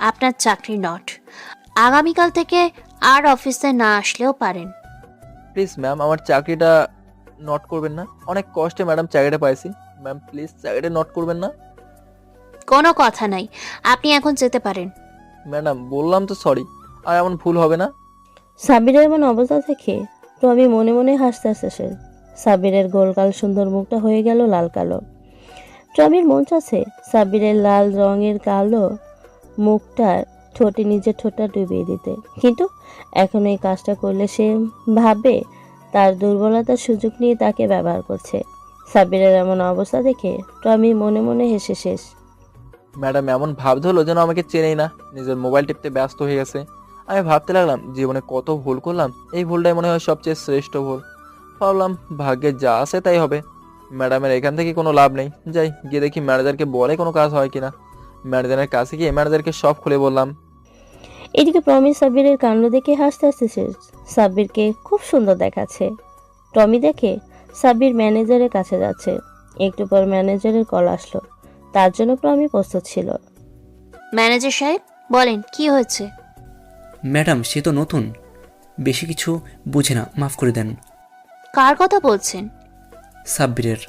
আপনার চাকরি নট। আগামীকাল থেকে আর অফিসে না আসলেও পারেন। প্লিজ ম্যাম আমার চাকরিটা নোট করবেন না, অনেক কষ্টে ম্যাডাম চাকরিটা পাইছি, ম্যাম প্লিজ চাকরিটা নোট করবেন না। কোনো কথা নাই, আপনি এখন যেতে পারেন। ম্যাডাম বললাম তো সরি, আর এমন ভুল হবে না। সাব্বিরের এমন অবস্থা দেখে প্রমি মনে মনে হাসতে হাসতেছে। সাব্বিরের গোলগাল সুন্দর মুখটা হয়ে গেল লাল কালো। টমির মন চাচ্ছে সাব্বিরের লাল রঙের কালো মুখটার ঠোঁটে নিজের ঠোঁটটা ডুবিয়ে দিতে, কিন্তু এখন এই কাজটা করলে সে ভাববে তার দুর্বলতার সুযোগ নিয়ে তাকে ব্যবহার করছে। সাব্বিরের এমন অবস্থা দেখে টমি মনে মনে হেসে শেষ। ম্যাডাম এমন ভাব ধরলো যেন আমাকে চেনেই না, নিজের মোবাইল টিপতে ব্যস্ত হয়ে গেছে। আমি ভাবতে লাগলাম জীবনে কত ভুল করলাম, এই ভুলটাই মনে হয় সবচেয়ে শ্রেষ্ঠ ভুল। ভাবলাম ভাগ্যে যা আছে তাই হবে, ম্যাডামের এখান থেকে কোনো লাভ নেই, যাই গিয়ে দেখি ম্যানেজারকে বলে কোনো কাজ হয় কিনা। ম্যানেজারের কাছে গিয়ে ম্যানেজারকে সব খুলে বললাম। এদিকে প্রমি সাব্বিরের কাণ্ড দেখে হাসতে হাসতে শেষ। সাব্বিরকে খুব সুন্দর দেখাচ্ছে। টমি দেখে সাব্বির ম্যানেজারের কাছে যাচ্ছে। একটু পর ম্যানেজারের কল আসলো, তার জন্য প্রমি প্রস্তুত ছিল। ম্যানেজার সাহেব বলেন কি হয়েছে? ম্যাডাম সে তো নতুন, বেশি কিছু বুঝে না, মাফ করে দেন। কার কথা বলছেন? সাব্বিরের।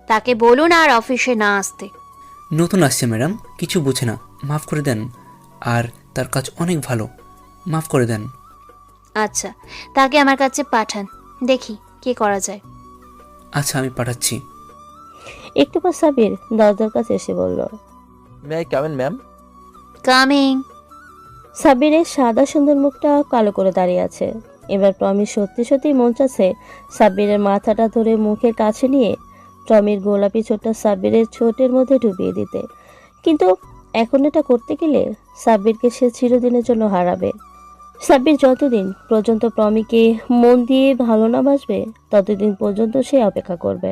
তাকে বলুন আর অফিসে না আসতে। নতুন আসছে ম্যাডাম, কিছু বুঝে না, মাফ করে দেন। আর তার কাজ অনেক ভালো, মাফ করে দেন। আচ্ছা, তাকে আমার কাছে পাঠান, দেখি কি করা যায়। আচ্ছা আমি পাঠাচ্ছি। একটু পর সাব্বির দরজার কাছে এসে বলল, may I come in ma'am? Coming. সাব্বিরের সাদা সুন্দর মুখটা কালো করে দাঁড়িয়ে আছে। এবার টমি সত্যি সত্যি মন চাচ্ছে সাব্বিরের মাথাটা ধরে মুখের কাছে নিয়ে টমির গোলাপি ছোটটা সাব্বিরের ছোটের মধ্যে ডুবিয়ে দিতে, কিন্তু এখন এটা করতে গেলে সাব্বিরকে সে চিরদিনের জন্য হারাবে। সাব্বির যতদিন পর্যন্ত প্রমিকে মন দিয়ে ভালো না বাসবে ততদিন পর্যন্ত সে অপেক্ষা করবে।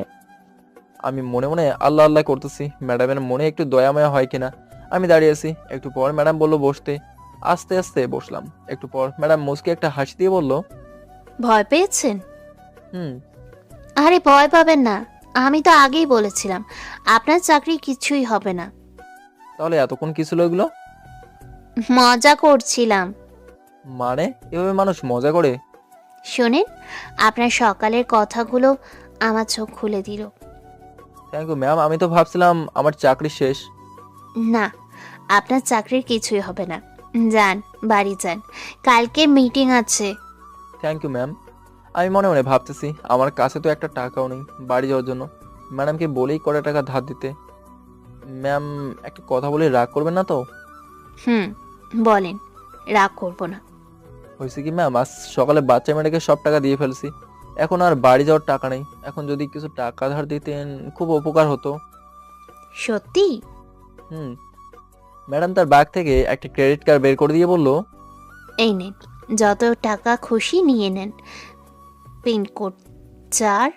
আমি মনে মনে আল্লাহ আল্লাহ করতেছি ম্যাডামের মনে একটু দয়াময়া হয় কিনা। আমি দাঁড়িয়ে আছি, একটু পর ম্যাডাম বললো বসতে, আস্তে আস্তে বসলাম। একটু পর ম্যাডাম মুচকে একটা হাসি দিয়ে বলল, ভয় পেয়েছেন? হুম। আরে ভয় পাবেন না, আমি তো আগেই বলেছিলাম আপনার চাকরি কিছুই হবে না। তাহলে এতক্ষণ কি ছিল এগুলো? মজা করছিলাম। মানে এভাবে মানুষ মজা করে? শোনেন, আপনার সকালের কথাগুলো আমার চোখ খুলে দিল। থ্যাংক ইউ ম্যাম, আমি তো ভাবছিলাম আমার চাকরি শেষ। না, আপনার চাকরির কিছুই হবে না। যান, বাড়ি যান, কালকে মিটিং আছে। Thank you ma'am. আমি মনে মনে ভাবতেছি আমার কাছে তো একটা টাকাও নেই বাড়ি যাওয়ার জন্য, ম্যাডামকে বলেই কটা টাকা ধার দিতে। ম্যাম একটা কথা বলে রাগ করবেন না তো? বলেন, রাগ করবো না। হয়েছে কি ম্যাম, আজ সকালে বাচ্চা মেয়েটাকে সব টাকা দিয়ে ফেলছি, এখন আর বাড়ি যাওয়ার টাকা নেই। এখন যদি কিছু টাকা ধার দিতেন খুব উপকার হতো। সত্যি? ম্যাডাম তার ব্যাগ থেকে একটা ক্রেডিট কার্ড বের করে দিয়ে বলল, এই নেন, যত টাকা খুশি নিয়ে নেন। পিনকোড 4।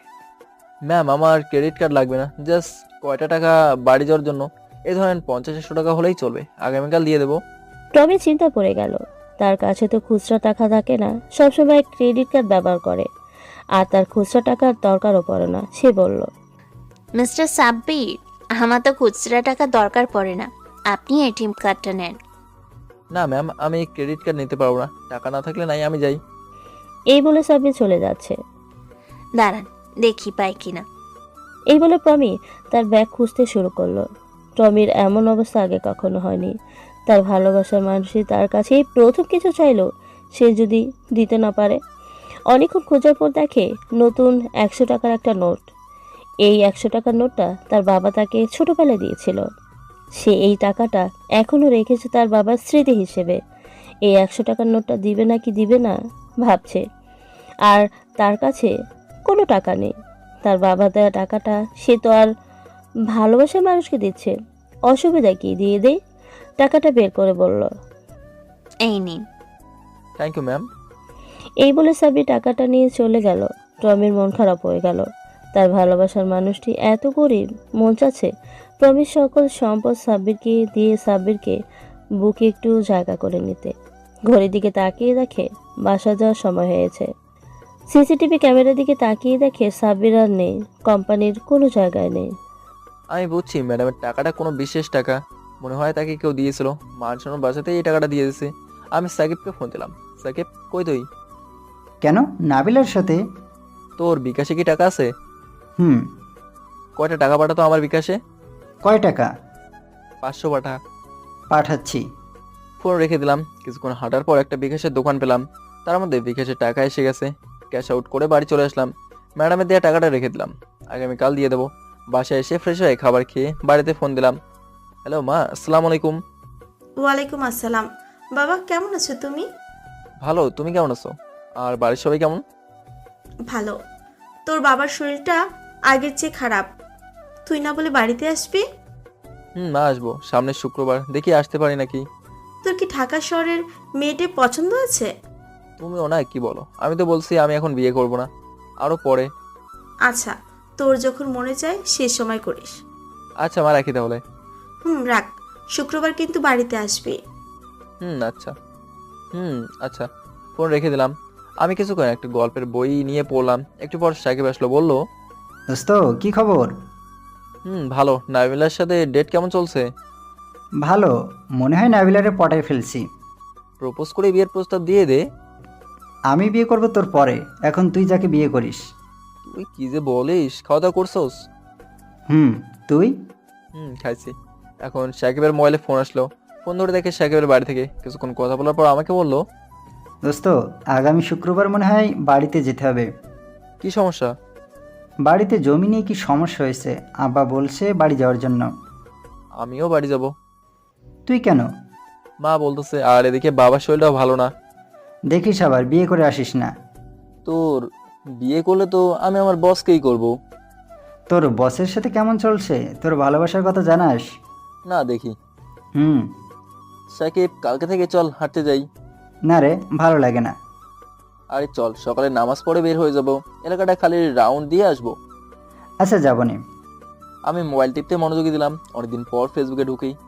ম্যাম আমার ক্রেডিট কার্ড লাগবে না, জাস্ট কয়টা টাকা বাড়ি যাওয়ার জন্য, এই ধরেন 50-100 টাকা হলেই চলবে, আগামীকাল দিয়ে দেবো। টমি চিন্তা পড়ে গেল, তার কাছে তো খুচরা টাকা থাকে না, সবসময় ক্রেডিট কার্ড ব্যবহার করে, আর তার খুচরা টাকার দরকারও পড়ে না। সে বলল, মিস্টার সাব্বির, আমার তো খুচরা টাকা দরকার পড়ে না, আপনি এটিএম কার্ডটা নেন। না ম্যাম আমি ক্রেডিট কার্ড নিতে পারবো না, টাকা না থাকলে নাই, আমি যাই। এই বলে সাব্বির চলে যাচ্ছে। দাঁড়ান, দেখি পাই কিনা। এই বলে প্রমি তার ব্যাগ খুঁজতে শুরু করলো। টমির এমন অবস্থা আগে কখনো হয়নি। তার ভালোবাসার মানুষই তার কাছে এই প্রথম কিছু চাইলো, সে যদি দিতে না পারে। অনেকক্ষণ খোঁজার পর দেখে নতুন 100 টাকার একটা নোট। এই 100 টাকার নোটটা তার বাবা তাকে ছোটবেলায় দিয়েছিল। সে এই টাকাটা এখনও রেখেছে তার বাবার স্মৃতি হিসেবে। এই 100 টাকার নোটটা দিবে নাকি দিবে না ভাবছে, আর তার কাছে কোনো টাকা নেই। তার বাবা দেওয়া টাকাটা সে তো আর ভালোবাসার মানুষকে দিচ্ছে, অসুবিধা কি, দিয়ে দে। টাকাটা বের করে বলল, এই নিন। Thank you ma'am. এই বলে সাব্বির টাকাটা নিয়ে চলে গেল। টমির মন খারাপ হয়ে গেল। তার ভালোবাসার মানুষটি এত গরিব, মন চাচ্ছে প্রমির সকল সম্পদ সাব্বিরকে দিয়ে সাব্বিরকে বুকে একটু জায়গা করে নিতে। ঘড়ির দিকে তাকিয়ে দেখে বাসা যাওয়ার সময় হয়েছে। সিসিটিভি ক্যামেরার দিকে তাকিয়ে দেখে সাব্বির আর নেই, কোম্পানির কোনো জায়গায় নেই। আমি বুঝছি ম্যাডামের টাকাটা কোনো বিশেষ টাকা, মনে হয় তাকে কেউ দিয়েছিল, মানুষের বাসাতেই এই টাকাটা দিয়ে দিয়েছে। আমি সাকিবকে ফোন দিলাম, সাকিব কই তুই? কেন, নাবিলার সাথে? তোর বিকাশে কি টাকা আছে? হুম। কয়টা টাকা পাঠাতো আমার বিকাশে? কয় টাকা? 500 পাঠা। পাঠাচ্ছি। ফোন রেখে দিলাম। কিছুক্ষণ হাঁটার পর একটা বিকাশের দোকান পেলাম, তার মধ্যে বিকাশের টাকা এসে গেছে। ক্যাশ আউট করে বাড়ি চলে আসলাম। ম্যাডামের দেওয়া টাকাটা রেখে দিলাম, আগামীকাল দিয়ে দেবো। বাসায় এসে ফ্রেশ হয়ে খাবার খেয়ে বাড়িতে ফোন দিলাম। হ্যালো মা, আসসালামু আলাইকুম। ওয়ালাইকুম আসসালাম। বাবা কেমন আছো তুমি? ভালো, তুমি কেমন আছো? আর বাড়ির সবাই কেমন? ভালো। তোর বাবার শরীরটা আগের চেয়ে খারাপ, তুই না বলে বাড়িতে আসবি? মা আসবো সামনের শুক্রবার, দেখি আসতে পারি নাকি। তোর কি ঢাকা শহরের মেয়েটে পছন্দ আছে? তুমিও না কি বলো, আমি তো বলছি আমি এখন বিয়ে করব না, আরো পরে। আচ্ছা, তোর যখন মনে চায় সে সময় করিস। আচ্ছা মা, রাখি তাহলে। রাখ, শুক্রবার কিন্তু বাড়িতে আসবি। আচ্ছা। আচ্ছা, ফোন রেখে দিলাম। আমি কিছুক্ষণ একটা গল্পের বই নিয়ে পড়লাম। একটু পর সাকিব আসলো, বলল, দোস্ত কি খবর? ভালো। নাবিলার সাথে ডেট কেমন চলছে? ভালো, মনে হয় নাবিলারে পটায় ফেলছি। প্রপোজ করে বিয়ের প্রস্তাব দিয়ে দে। আমি বিয়ে করব তোর পরে, এখন তুই যাকে বিয়ে করিস। তুই কি যে বলিস, খাওয়া দাওয়া করছোস? তুই? খাইছি। এখন সাকিবের মোবাইলে ফোন আসলো, ফোন ধরে দেখে সাকিবের বাড়ি থেকে। কিছুক্ষণ কথা বলার পর আমাকে বলল, দোস্ত আগামী শুক্রবার মনে হয় বাড়িতে যেতে হবে। কি সমস্যা? বাড়িতে জমি নিয়ে কি সমস্যা হয়েছে, আব্বা বলছে বাড়ি যাওয়ার জন্য। আমিও বাড়ি যাব। তুই কেন? মা বলতেছে, আর এদিকে বাবার শরীরটাও ভালো না। দেখিস আবার বিয়ে করে আসিস না। তোর বিয়ে করলে তো আমি আমার বসকেই করব। তোর বসের সাথে কেমন চলছে, তোর ভালোবাসার কথা জানাস? না দেখি। হুম। সাকিব, কালকে থেকে চল হাঁটতে যাই। না রে, ভালো লাগে না। আরে চল, সকালে নামাজ পড়ে বের হয়ে যাব, এলাকাটা খালি রাউন্ড দিয়ে আসবো। আচ্ছা যাবনি। আমি মোবাইল টিপতে মনোযোগী দিলাম। অনেকদিন পর ফেসবুকে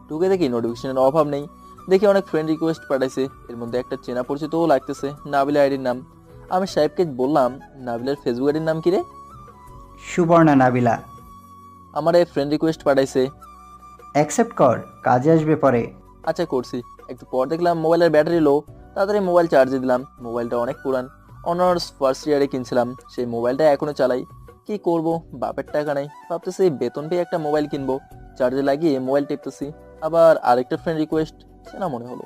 ঢুকে দেখি নোটিফিকেশনের অভাব নেই। দেখি অনেক ফ্রেন্ড রিকোয়েস্ট পাঠাইছে, এর মধ্যে একটা চেনা পরিচিতও লাগতেছে, নাবিলা আইডির নাম। আমি সাহেবকে বললাম, নাবিলার ফেসবুক আইডির নাম কি রে? সুবর্ণা নাবিলা। আমার এই ফ্রেন্ড রিকোয়েস্ট পাঠাইছে। অ্যাকসেপ্ট কর, কাজে আসবে পরে। আচ্ছা করছি। একটু পর দেখলাম মোবাইলের ব্যাটারি লো, তাড়াতাড়ি মোবাইল চার্জে দিলাম। মোবাইলটা অনেক পুরান, অনার্স ফার্স্ট ইয়ারে কিনছিলাম। সেই মোবাইলটা এখনো চালাই। কি করব, বাপের টাকা নেই। ভাবতেছি বেতন পেয়ে একটা মোবাইল কিনবো। চার্জে লাগিয়ে মোবাইল টিপতেছি, আবার আরেকটা ফ্রেন্ড রিকোয়েস্ট, চেনা মনে হলো,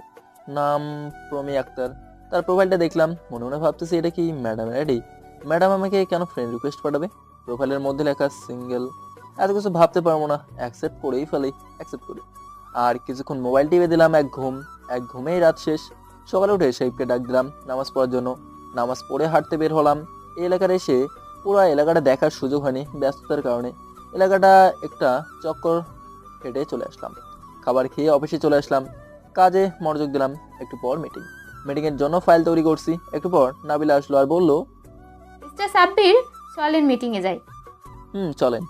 নাম প্রমি আক্তার। তার প্রোফাইলটা দেখলাম, মনে মনে ভাবতেছি এটা কি ম্যাডামের আইডি? ম্যাডাম আমাকে কেন ফ্রেন্ড রিকোয়েস্ট পাঠাবে? প্রোফাইলের মধ্যে লেখা সিঙ্গেল। এত কিছু ভাবতে পারবো না, অ্যাকসেপ্ট করেই ফেলি। অ্যাকসেপ্ট করি। আর কিছুক্ষণ মোবাইল টিপে দিলাম। এক ঘুমেই রাত শেষ। সকালে উঠে সাহেবকে ডাক দিলাম নামাজ পড়ার জন্য। নামাজ পড়ে হাঁটতে বের হলাম। এই এলাকার এসে পুরো এলাকাটা দেখার সুযোগ হয়নি ব্যস্ততার কারণে। এলাকাটা একটা চক্কর হেঁটে চলে আসলাম। খাবার খেয়ে অফিসে চলে আসলাম। কাজে মনোযোগ দিলাম। একটু পর মিটিংয়ের জন্য ফাইল তৈরি করছি। একটু পর নাবিলা আসলো আর বলল, মিস্টার সাব্বির, চলেন মিটিংয়ে যাই। চলেন।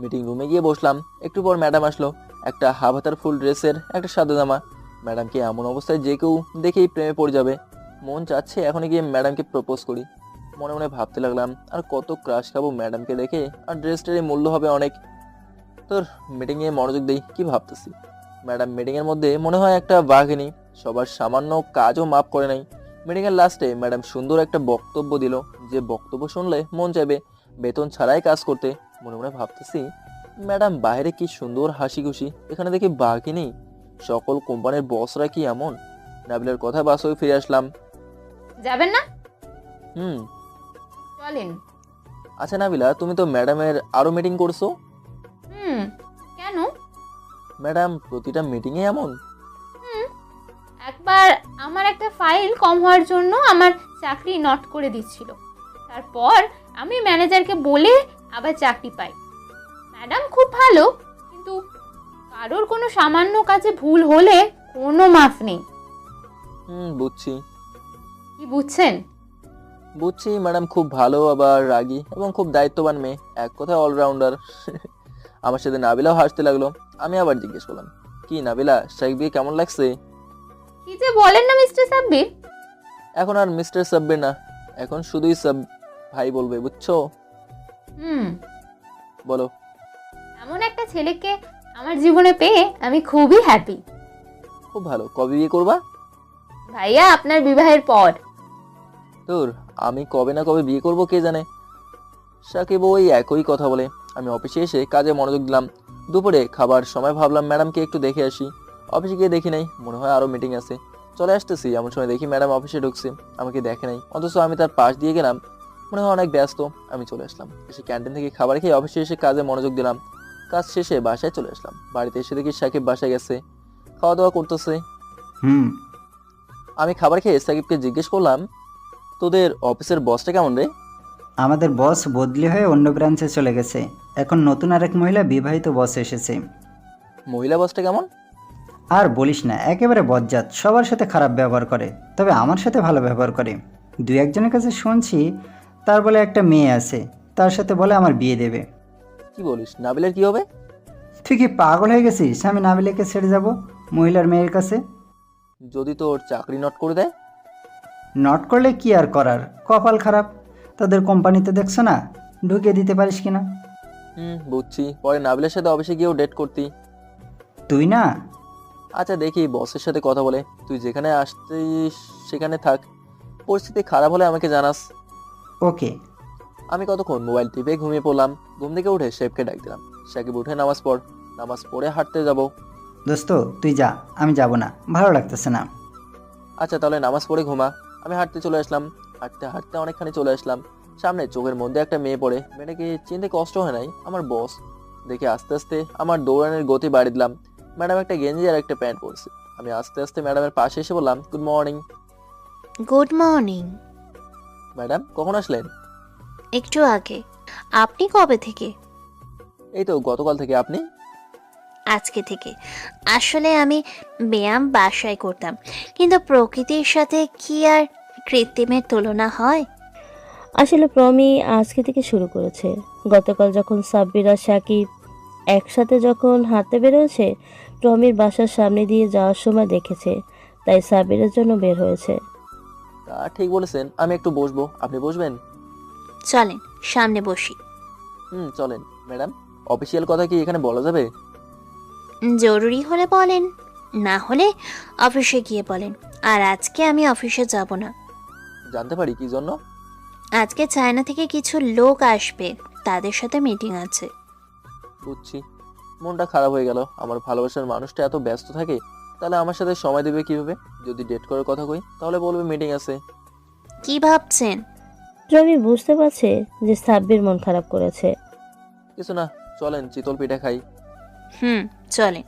মিটিং রুমে গিয়ে বসলাম। একটু পর ম্যাডাম আসলো, একটা হাফ হাতার ফুল ড্রেসের, একটা সাদা জামা। ম্যাডামকে এমন অবস্থায় যে কেউ দেখেই প্রেমে পড়ে যাবে। মন চাচ্ছে এখনই গিয়ে ম্যাডামকে প্রপোজ করি। মনে মনে ভাবতে লাগলাম, আর কত ক্রাশ খাবো ম্যাডামকে দেখে, আর ড্রেসটারই মূল্য হবে অনেক। তোর মিটিংয়ে মনোযোগ দেই, কি ভাবতেছি। ম্যাডাম মিটিংয়ের মধ্যে মনে হয় একটা বাঘিনী, সবার সামান্য কাজও মাপ করে নাই। মিটিংয়ের লাস্টে ম্যাডাম সুন্দর একটা বক্তব্য দিল, যে বক্তব্য শুনলে মন চাইবে বেতন ছাড়াই কাজ করতে। মনে মনে ভাবতেছি, ম্যাডাম বাইরে কি সুন্দর হাসি খুশি, এখানে দেখি বাঘিনী। সকল কোম্পানির বসরা কি এমন? নাবিলার কথা বাসে ফিরে আসলাম। যাবেন না? চলেন। আচ্ছা নাবিলা, তুমি তো ম্যাডামের আরো মিটিং করছো। কেন? ম্যাডাম প্রতিটা মিটিংয়ে এমন? একবার আমার একটা ফাইল কম হওয়ার জন্য আমার চাকরি নট করে দিচ্ছিল, তারপর আমি ম্যানেজারকে বলে আবার চাকরি পাই। ম্যাডাম খুব ভালো, কিন্তু কারোর কোনো সামান্য কাজে ভুল হলে কোনো মাফ নেই। বুঝছি। কি বুঝছেন? বুঝছি ম্যাডাম খুব ভালো, আবার রাগী এবং খুব দায়িত্ববান মেয়ে, এক কথায় অলরাউন্ডার। আমার সাথে নাবিলাও হাসতে লাগলো। আমি আবার জিজ্ঞেস করলাম, কি নাবিলা, শাইখ বিয়ে কেমন লাগছে? কি যে বলেন না মিস্টার সাব্বির। এখন আর মিস্টার সাব্বির না, এখন শুধুই সাব ভাই বলবে, বুঝছো? বলো। এমন একটা ছেলেকে আমার জীবনে পেয়ে আমি খুবই হ্যাপি। খুব ভালো। কবে বিয়ে করবা? ভাইয়া, আপনার বিবাহের পর। তোর আমি কবে না কবে বিয়ে করব কে জানে। সাকিব ওই একই কথা বলে। আমি অফিসে এসে কাজে মনোযোগ দিলাম। দুপুরে খাবার সময় ভাবলাম ম্যাডামকে একটু দেখে আসি। অফিসে গিয়ে দেখি নাই, মনে হয় আরও মিটিং আছে। চলে আসতেছি এমন সময় দেখি ম্যাডাম অফিসে ঢুকছে, আমাকে দেখে নাই, অথচ আমি তার পাশ দিয়ে গেলাম, মনে হয় অনেক ব্যস্ত। আমি চলে আসলাম, এসে ক্যান্টিন থেকে খাবার খেয়ে অফিসে এসে কাজে মনোযোগ দিলাম। কাজ শেষে বাসায় চলে আসলাম। বাড়িতে এসে দেখি সাকিব বাসায় গেছে, খাওয়া দাওয়া করতেছে। হুম। আমি খাবার খেয়ে সাকিবকে জিজ্ঞেস করলাম, তোদের অফিসের বসটা কেমন রে? আমাদের বস বদলি হয়ে অন্য ব্রাঞ্চে চলে গেছে। এখন নতুন আরেক মহিলা বিবাহিত বস এসেছে। মহিলা বসটা কেমন? আর বলিস না, একেবারে বজ্জাত, সবার সাথে খারাপ ব্যবহার করে, তবে আমার সাথে ভালো ব্যবহার করে। দুই একজনের কাছে শুনছি তার বলে একটা মেয়ে আছে, তার সাথে বলে আমার বিয়ে দেবে। কি বলিস, নাবিলের কি হবে? তুই কি পাগল হয়ে গেছিস? আমি নাবিলাকে ছেড়ে যাব মহিলার মেয়ের কাছে? যদি তোর চাকরি নট করে দেয়? নট করলে কি আর করার, কপাল খারাপ। তাদের কোম্পানিতে দেখছো না, ঢুকিয়ে দিতে পারিস কিনা। বুঝছি, পরে নাবিলের সাথে অফিসে গিয়েও ডেট করতি। তুই না? আচ্ছা দেখি বসের সাথে কথা বলে, তুই যেখানে আসতিস সেখানে থাক, পরিস্থিতি খারাপ হলে আমাকে জানাস। ওকে। আমি কতক্ষণ মোবাইল টিপে ঘুমিয়ে পড়লাম। ঘুম থেকে উঠে শেফকে ডাক দিলাম, সাকিব উঠে নামাজ পড়, নামাজ পড়ে হাঁটতে যাব। দোস্ত তুই যা, আমি যাব না, ভালো লাগতেছে না। আচ্ছা তাহলে নামাজ পড়ে ঘুমা। আমি হাঁটতে চলে আসলাম। হাঁটতে হাঁটতে অনেকখানি চলে আসলাম। সামনে চোখের মধ্যে একটা মেয়ে পড়ে, মেয়েটাকে চিনতে কষ্ট হয় নাই, আমার বস। দেখে আস্তে আস্তে আমার দৌড়ানোর গতি বাড়িয়ে দিলাম। ম্যাডাম একটা গেঞ্জি আর একটা প্যান্ট পরছে। আমি আস্তে আস্তে ম্যাডামের পাশে এসে বললাম, good morning. Good morning. Madam কখন আসলেন? একটু আগে। আপনি কবে থেকে? এই তো গতকাল থেকে। আপনি? আজকে থেকে। আসলে আমি ব্যায়াম বাসায় করতাম, কিন্তু প্রকৃতির সাথে কি আর কৃত্রিমের তুলনা হয়? আসলে প্রমি আজকে থেকে শুরু করেছে। গতকাল যখন সাব্বির আর সাকিব একসাথে যখন হাঁটতে বেরোচ্ছে, প্রমির বাসার সামনে দিয়ে যাওয়ার সময় দেখেছে, তাই সাব্বিরের জন্য বের হয়েছে। তা ঠিক বলেছেন, আমি একটু বসবো, আপনি বসবেন? চলেন সামনে বসি। চলেন। ম্যাডাম অফিসিয়াল কথা কি এখানে বলা যাবে? জরুরি হলে বলেন, না হলে অফিসে গিয়ে বলেন। আর আজকে আমি অফিসে যাব না। জানতে পারি কি জন্য? আজকে চায়না থেকে কিছু লোক আসবে, তাদের সাথে মিটিং আছে। বুঝছি। মনটা খারাপ হয়ে গেল। আমার ভালোবাসার মানুষটা এত ব্যস্ত থাকে, তাহলে আমার সাথে সময় দেবে কিভাবে? যদি ডেট করার কথা কই তাহলে বলবে মিটিং আছে। কি ভাবছেন? প্রমি বুঝতে পারছে যে সাব্বির মন খারাপ করেছে। কিছু না, চলেন চিতল পিঠা খাই। চলেন।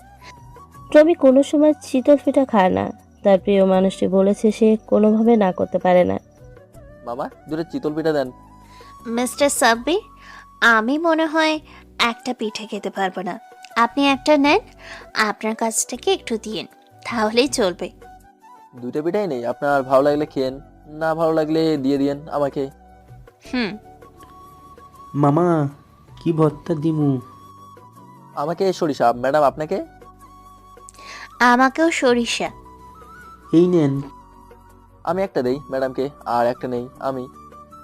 প্রমি কোনো সময় চিতল পিঠা খায় না, তার প্রিয় মানুষটি বলেছে সে কোনোভাবে না করতে পারে না। মামা দুটো চিতল পিঠা দেন। মিস্টার সাব্বির, আমি মনে হয় একটা পিঠে খেতে পারবো না, আপনি একটা নেন। আপনার কাছটাকে একটু দিয়েন, তাহলেই চলবে। দুটো পিঠাই নেই, আপনার ভালো লাগলে খেয়েন, না ভালো লাগলে দিয়ে দিয়েন আমাকে। মামা কি ভর্তা দিমু? আমাকে সরিষা। ম্যাডাম আপনাকে? আমাকেও সরিষা। এই নেন। আমি একটা দেই ম্যাডামকে, আর একটা নেই আমি।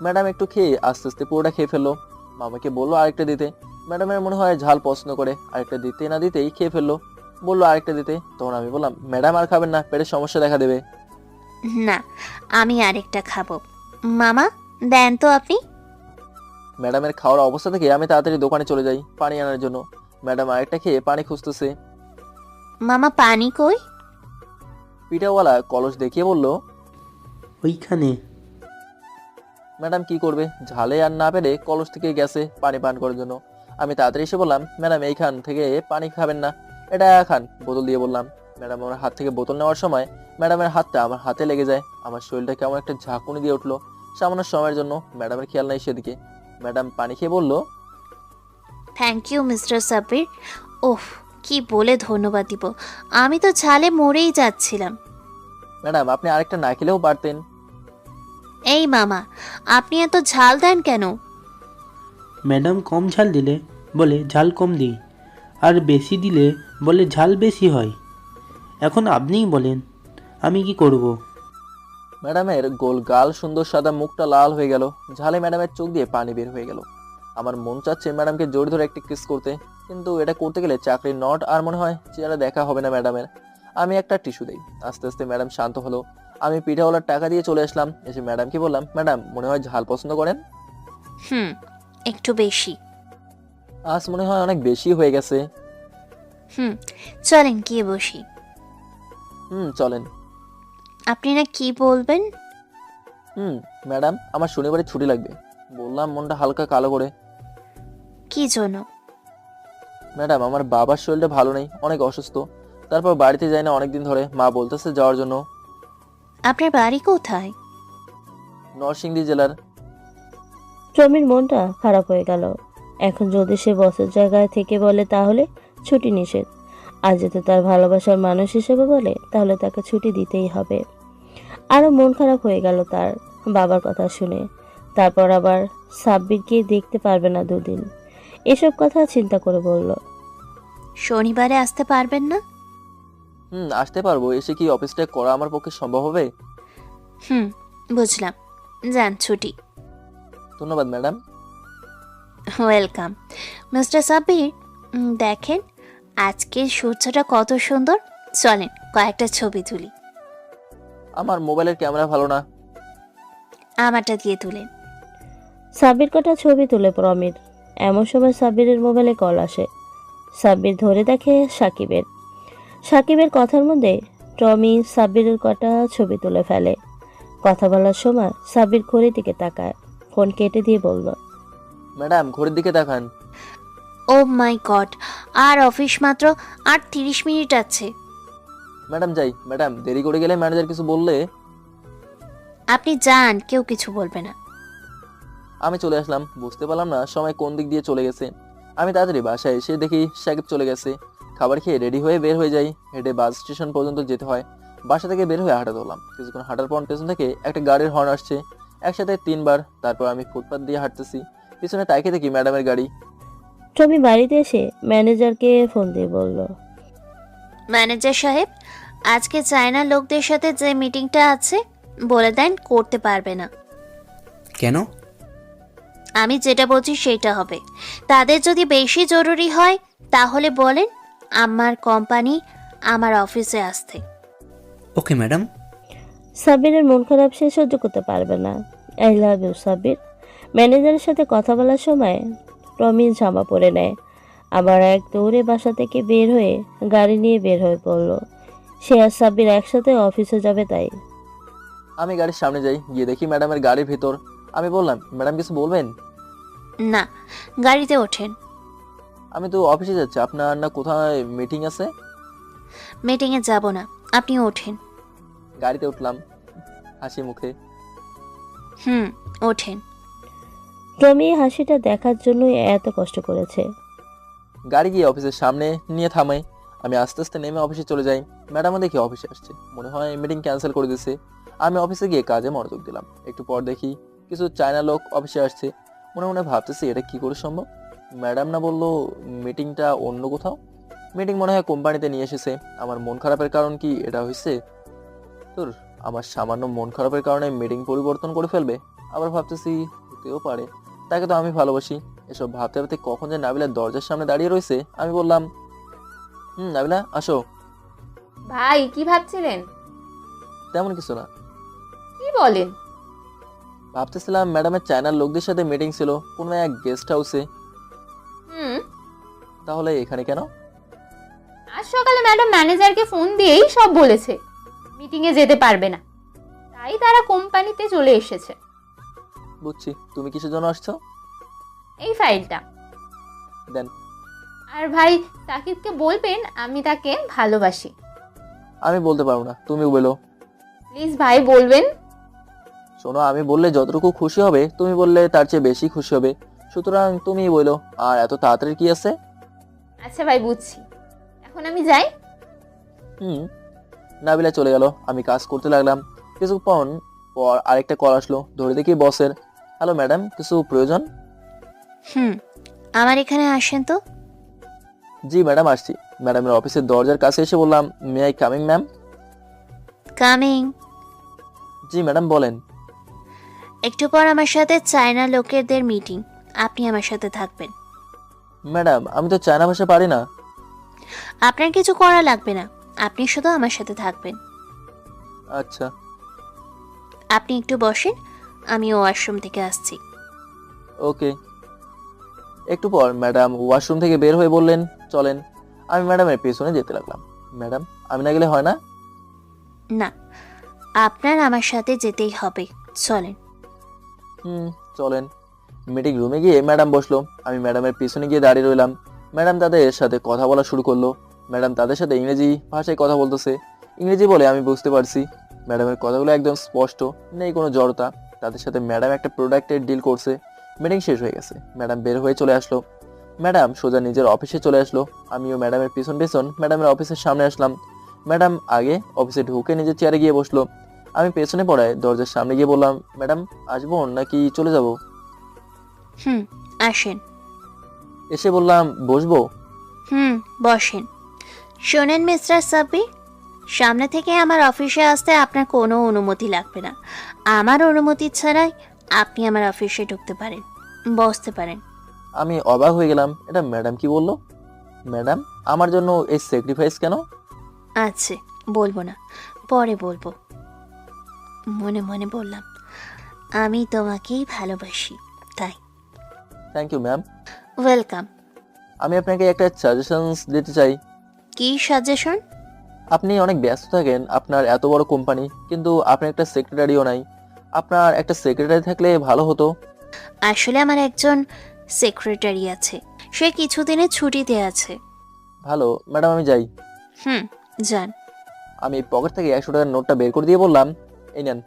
ম্যাডাম একটু খেয়ে আস্তে আস্তে পুরোটা খেয়ে ফেললো। মামাকে বললো আরেকটা দিতে। ম্যাডামের মনে হয় ঝাল পছন্দ করে, আরেকটা দিতে না দিতেই খেয়ে ফেললো। বললো আরেকটা দিতে। তখন আমি বললাম, ম্যাডাম আর খাবেন না, পেটের সমস্যা দেখা দেবে। না, আমি আরেকটা খাবো। মামা দেন তো আপনি। ম্যাডামের খাওয়ার অবস্থা থেকে আমি তাড়াতাড়ি দোকানে চলে যাই পানি আনার জন্য। ম্যাডাম আরেকটা খেয়ে পানি খুঁজতেছে। মামা পানি কই? পিঠাওয়ালা কলস দেখিয়ে বলল, ওইখানে। ম্যাডাম কি করবে, ঝালে আর না পেরে কলস থেকে গেছে পানি পান করার জন্য। আমি তাড়াতাড়ি এসে বললাম, ম্যাডাম এইখান থেকে পানি খাবেন না, এটা খান। বোতল দিয়ে বললাম। ম্যাডাম আমার হাত থেকে বোতল নেওয়ার সময় ম্যাডামের হাতটা আমার হাতে লেগে যায়। আমার শরীরটা কেমন একটা ঝাঁকুনি দিয়ে উঠলো। সামান্য সময়ের জন্য ম্যাডামের খেয়াল নাই সেদিকে। ম্যাডাম পানি খেয়ে বলল, থ্যাংক ইউ মিস্টার সাব্বির। ওহ, কি বলে ধন্যবাদ দিব, আমি তো ঝালে মরেই যাচ্ছিলাম। ম্যাডাম আপনি আরেকটা না খেলেও পারতেন। এই মামা, আপনি এত ঝাল দেন কেন? ম্যাডাম কম ঝাল দিলে বলে ঝাল কম দিই, আর বেশি দিলে বলে ঝাল বেশি হয়। এখন আপনিই বলেন আমি কি করব? ম্যাডামের গোল গাল, সুন্দর সাদা মুখটা লাল হয়ে গেল। ঝালে ম্যাডামের চোখ দিয়ে পানি বের হয়ে গেল। আমার মন চাচ্ছে ম্যাডামকে জোরে ধরে একটা কিস করতে, কিন্তু এটা করতে গেলে চাকরির নট আর মনে হয় চেহারা দেখা হবে না ম্যাডামের। আমি একটা টিস্যু দেই। আস্তে আস্তে ম্যাডাম শান্ত হলো। আমি পিঠাওয়ালার টাকা দিয়ে চলে আসলাম। এসে ম্যাডামকে বললাম, ম্যাডাম মনে হয় ঝাল পছন্দ করেন। একটু বেশি। আজ মনে হয় অনেক বেশি হয়ে গেছে। চলেন গিয়ে বসি। চলেন। আপনি না কি বলবেন? ম্যাডাম আমার শনিবারে ছুটি লাগবে। বললাম মনটা হালকা কালো করে। কি জন্য? ম্যাডাম আমার বাবার শরীরটা ভালো নেই, অনেক অসুস্থ। তারপর বাড়িতে যাই না অনেকদিন ধরে, মা বলতেছে যাওয়ার জন্য। আপনার বাড়ি কোথায়? নরসিংদী জেলার। প্রমির মনটা খারাপ হয়ে গেল। এখন যদি সে বসের জায়গায় থেকে বলে তাহলে ছুটি নিষেধ, আর যদি তার ভালোবাসার মানুষ হিসেবে বলে তাহলে তাকে ছুটি দিতেই হবে। আরও মন খারাপ হয়ে গেল তার বাবার কথা শুনে। তারপর আবার সাব্বিরকে দেখতে পারবে না 2 দিন, এসব কথা চিন্তা করে বলল, শনিবারে আসতে পারবেন না? আসতে পারবো। এসে কি অফিসটা করা আমার পক্ষে সম্ভব হবে? বুঝলাম, যান ছুটি। ধন্যবাদ ম্যাডাম। ওয়েলকাম। মিস্টার সাব্বির, দেখেন আজকের সূর্যটা কত সুন্দর। চলেন কয়েকটা ছবি তুলি। আমার মোবাইলের ক্যামেরা ভালো না। আমারটা দিয়ে তুলেন। সাব্বির কটা ছবি তুলে প্রমির। এমন সময় সাব্বিরের মোবাইলে কল আসে। সাব্বির ধরে দেখে সাকিবের কথার মধ্যে টমি সাব্বিরের কটা ছবি তুলে ফেলে। কথা বলার সময় সাব্বির ঘড়ির দিকে তাকায়, ফোন কেটে দিয়ে বলল, ম্যাডাম ঘড়ির দিকে তাকান। ও মাই গড, আর অফিস মাত্র 30 মিনিট আছে। ম্যাডাম যাই। ম্যাডাম দেরি করে গেলে ম্যানেজার কিছু বললে? আপনি যান, কেউ কিছু বলবে না। আমি চলে আসলাম। বুঝতে পারলাম না সময় কোন দিক দিয়ে চলে গেছে। আমি তাড়াতাড়ি বাসায় এসে দেখি সাকিব চলে গেছে। খাবার খেয়ে রেডি হয়ে বের হয়ে যাই। হেঁটে বাস স্টেশন পর্যন্ত যেতে হয়। বাসা থেকে বের হয়ে হাঁটা ধরলাম। কিছুক্ষণ হাঁটার পর পেছন থেকে একটা গাড়ির হর্ন আসছে, একসাথে 3 বার। তারপর আমি ফুটপাত দিয়ে হাঁটতেছি, পিছনে তাকিয়ে দেখি ম্যাডামের গাড়ি। টমি বাড়িতে এসে ম্যানেজারকে ফোন দিয়ে বলল, ম্যানেজার সাহেব, আজকে চায়না লোকদের সাথে যে মিটিংটা আছে বলে দেন করতে পারবে না। কেন? আমি যেটা বলছি সেটা হবে। তাদের যদি বেশি জরুরি হয় তাহলে বলেন আমার কোম্পানি আমার অফিসে আসতে। Okay madam. সাব্বিরের মন খারাপ সে সহ্য করতে পারবে না। I love you Sabbir. ম্যানেজারের সাথে কথা বলার সময় টমি জামা পরে নেয়, আবার এক দৌড়ে বাসা থেকে বের হয়ে গাড়ি নিয়ে বের হয়ে পড়ল। সে আর সাব্বির একসাথে অফিসে যাবে তাই। আমি গাড়ির সামনে যাই, গিয়ে দেখি ম্যাডামের গাড়ির ভিতর। আমি বললাম, ম্যাডাম কিছু বলবেন? না, গাড়িতে ওঠেন। আমি তো অফিসে যাচ্ছি, আপনার না কোথায় মিটিং আছে? মিটিংয়ে যাব না, আপনি ওঠেন। গাড়িতে উঠলাম হাসি মুখে। ওঠেন। টমি হাসিটা দেখার জন্য এত কষ্ট করেছে। গাড়ি গিয়ে অফিসের সামনে নিয়ে থামাই। আমি আস্তে আস্তে নেমে অফিসে চলে যাই। ম্যাডামও দেখি অফিসে আসছে, মনে হয় মিটিং ক্যান্সেল করে দিয়েছে। আমি অফিসে গিয়ে কাজে মনোযোগ দিলাম। একটু পর দেখি কিছু চায়না লোক অফিসে আসছে। মনে মনে ভাবতেছি এটা কি করে সম্ভব। ম্যাডাম না বললো মিটিংটা অন্য কোথাও? মিটিং মনে হয় কোম্পানিতে নিয়ে এসেছে। আমার মন খারাপের কারণ কি এটা হয়েছে? তোর আমার সামান্য মন খারাপের কারণে মিটিং পরিবর্তন করে ফেলবে। আবার ভাবতেছি হতেও পারে, তাকে তো আমি ভালোবাসি। এসব ভাবতে ভাবতে কখন যে নাবিলা দরজার সামনে দাঁড়িয়ে রয়েছে। আমি বললাম, নাবিলা আসো। ভাই কি ভাবছিলেন? তেমন কিছু না। কি বলেন? ভাবতেছিলাম ম্যাডামের চায়নার লোকদের সাথে মিটিং ছিল কোনো এক গেস্ট হাউসে। তাহলে এখানে কেন? আজ সকালে ম্যাডাম ম্যানেজারকে ফোন দিয়েই সব বলেছে মিটিংয়ে যেতে পারবে না, তাই তারা কোম্পানিতে চলে এসেছে। বুঝছি। তুমি কিসের জন্য আসছো? এই ফাইলটা দেন। আর ভাই সাকিবকে বলবেন আমি তাকে ভালোবাসি। আমি বলতে পারবো না, তুমি বলো। প্লিজ ভাই বলবেন। শোনো, আমি বললে যতটুকু খুশি হবে তুমি বললে তার চেয়ে বেশি খুশি হবে, সুতরাং তুমি বলো। আর এত তাড়াতাড়ি কি আছে? আচ্ছা ভাই বুঝছি, এখন আমি যাই। নাবিলা চলে গেল। আমি কাজ করতে লাগলাম। কিছুক্ষণ পর আরেকটা কল আসলো। ধরে দেখি বসের। হ্যালো ম্যাডাম, কিছু প্রয়োজন? আমার এখানে আসেন তো। জি ম্যাডাম আসছি। ম্যাডামের অফিসের দরজার কাছে এসে বললাম, may I coming ma'am? Coming. G madam বলেন। একটু পর আমার সাথে চায়না লোকেদের মিটিং, আপনি আমার সাথে থাকবেন। ম্যাডাম আমি তো চায়না ভাষা পারি না। আপনার কিছু করা লাগবে না, আপনি শুধু আমার সাথে থাকবেন। আচ্ছা। আপনি একটু বসেন, আমি ওয়াশরুম থেকে আসছি। ওকে। একটু পর ম্যাডাম ওয়াশরুম থেকে বের হয়ে বললেন, চলেন। আমি ম্যাডামের পেছনে যেতে লাগলাম। ম্যাডাম, আমি না গেলে হয় না? না, আপনার আমার সাথে যেতেই হবে, চলেন। চলেন। মিটিং রুমে গিয়ে ম্যাডাম বসলো। আমি ম্যাডামের পিছনে গিয়ে দাঁড়িয়ে রইলাম। ম্যাডাম তাদের সাথে কথা বলা শুরু করলো। ম্যাডাম তাদের সাথে ইংরেজি ভাষায় কথা বলতেছে। ইংরেজি বলে আমি বুঝতে পারছি। ম্যাডামের কথাগুলো একদম স্পষ্ট, নেই কোনো জড়তা। তাদের সাথে ম্যাডাম একটা প্রোডাক্টের ডিল করছে। মিটিং শেষ হয়ে গেছে, ম্যাডাম বের হয়ে চলে আসলো। ম্যাডাম সোজা নিজের অফিসে চলে আসলো। আমিও ম্যাডামের পিছন পিছন ম্যাডামের অফিসের সামনে আসলাম। ম্যাডাম আগে অফিসে ঢুকে নিজের চেয়ারে গিয়ে বসলো। আমি পেছনে পড়ায় দরজার সামনে গিয়ে বললাম, ম্যাডাম আসবো নাকি চলে যাব? আসেন। এসে বললাম, বসবো? বসেন। শোনেন মিস্টার সাব্বির, সামনে থেকে আমার অফিসে আসতে আপনার কোনো অনুমতি লাগবে না। আমার অনুমতি ছাড়াই আপনি আমার অফিসে ঢুকতে পারেন, বসতে পারেন। আমি অবাক হয়ে গেলাম, এটা ম্যাডাম কি বললো? ম্যাডাম, আমার জন্য এই স্যাক্রিফাইস কেন? আচ্ছা, বলবো না, পরে বলবো। মনে মনে বললাম, আমি তোমাকেই ভালোবাসি, তাই। Thank you ma'am. ওয়েলকাম। আমি আপনাকে একটা সাজেশনস দিতে চাই। কি সাজেশন? আপনি অনেক ব্যস্ত থাকেন, আপনার এত বড় কোম্পানি, কিন্তু আপনার একটা সেক্রেটারিও নাই। আপনার একটা সেক্রেটারি থাকলে ভালো হতো। আসলে আমার একজন সেক্রেটারি আছে, সে কিছুদিনের ছুটিতে আছে। ভালো ম্যাডাম, আমি যাই। যান। আমি পকেট থেকে 100 টাকার নোটটা বের করে দিয়ে বললাম, এই নেন।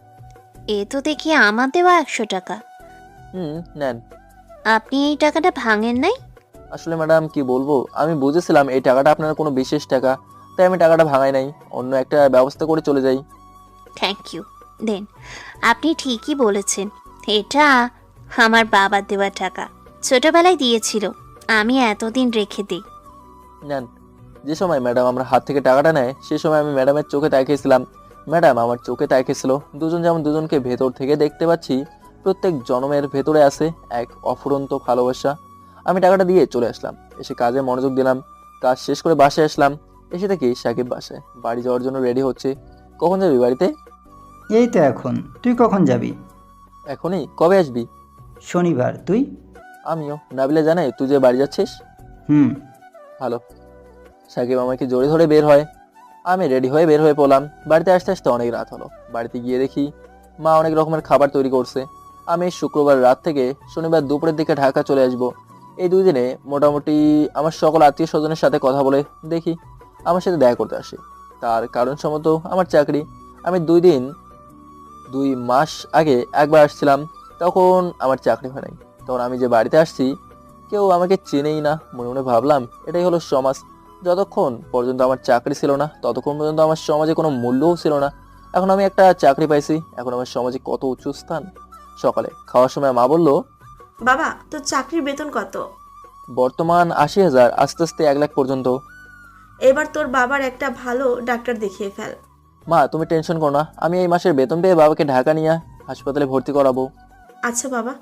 এ তো দেখি আমার দেওয়া 100 টাকা। নেন। আপনি এই টাকাটা ভাঙেন নাই? আসলে ম্যাডাম কি বলবো, আমি বুঝেছিলাম এই টাকাটা আপনার কোনো বিশেষ টাকা, তাই আমি টাকাটা ভাঙাই নাই, অন্য একটা ব্যবস্থা করে চলে যাই। Thank you. দেন, আপনি ঠিকই বলেছেন, এটা আমার বাবার দেওয়া টাকা, ছোটবেলায় দিয়েছিল, আমি এতদিন রেখে দিই। নেন। যে সময় ম্যাডাম আমার হাত থেকে টাকাটা নেয়, সে সময় আমি ম্যাডামের চোখে তাকিয়েছিলাম। ম্যাডাম আমার চোখে তাকিয়েছিল। দুজন যেমন দুজনকে ভেতর থেকে দেখতে পাচ্ছি, প্রত্যেক জনমের ভেতরে আছে এক অফুরন্ত ভালোবাসা। আমি টাকাটা দিয়ে চলে আসলাম। এসে কাজে মনোযোগ দিলাম। কাজ শেষ করে বাসায় আসলাম। এসে দেখি সাকিব বাসায়, বাড়ি যাওয়ার জন্য রেডি হচ্ছে। কখন যাবি বাড়িতে? এই তো এখন। তুই কখন যাবি? এখনই? কবে আসবি? শনিবার। তুই? আমিও। নাবিলা জানে তুই যে বাড়ি যাচ্ছিস? ভালো। সাকিব আমাকে জড়ি ধরে বের হয়। আমি রেডি হয়ে বের হয়ে পড়লাম। বাড়িতে আসতে আসতে অনেক রাত হলো। বাড়িতে গিয়ে দেখি মা অনেক রকমের খাবার তৈরি করছে। আমি শুক্রবার রাত থেকে শনিবার দুপুরের দিকে ঢাকা চলে আসব। এই 2 দিনে মোটামুটি আমার সকল আত্মীয় স্বজনের সাথে কথা বলে দেখি আমার সাথে দেখা করতে আসে। তার কারণ সম্মত আমার চাকরি। আমি 2 মাস আগে একবার আসছিলাম, তখন আমার চাকরি হয় নাই। তখন আমি যে বাড়িতে আসছি কেউ আমাকে চেনেই না। মনে মনে ভাবলাম এটাই হলো সমাজ। যতক্ষণ পর্যন্ত আমার চাকরি ছিল না, ততক্ষণ পর্যন্ত আমার সমাজে কোনো মূল্যও ছিল না। এখন আমি একটা চাকরি পাইছি, এখন আমার সমাজে কত উঁচু স্থান। সকালে খাওয়ার সময় মা বলল, বাবা, তোর চাকরির বেতন কত? বর্তমান 80,000, আস্তে আস্তে 1 লাখ পর্যন্ত। এবার তোর বাবার একটা ভালো ডাক্তার দেখিয়ে ফেল। মা তুমি টেনশন করো না, আমি এই মাসের বেতন পেয়ে বাবাকে ঢাকা নিয়ে হাসপাতালে ভর্তি করাবো। আচ্ছা বাবা।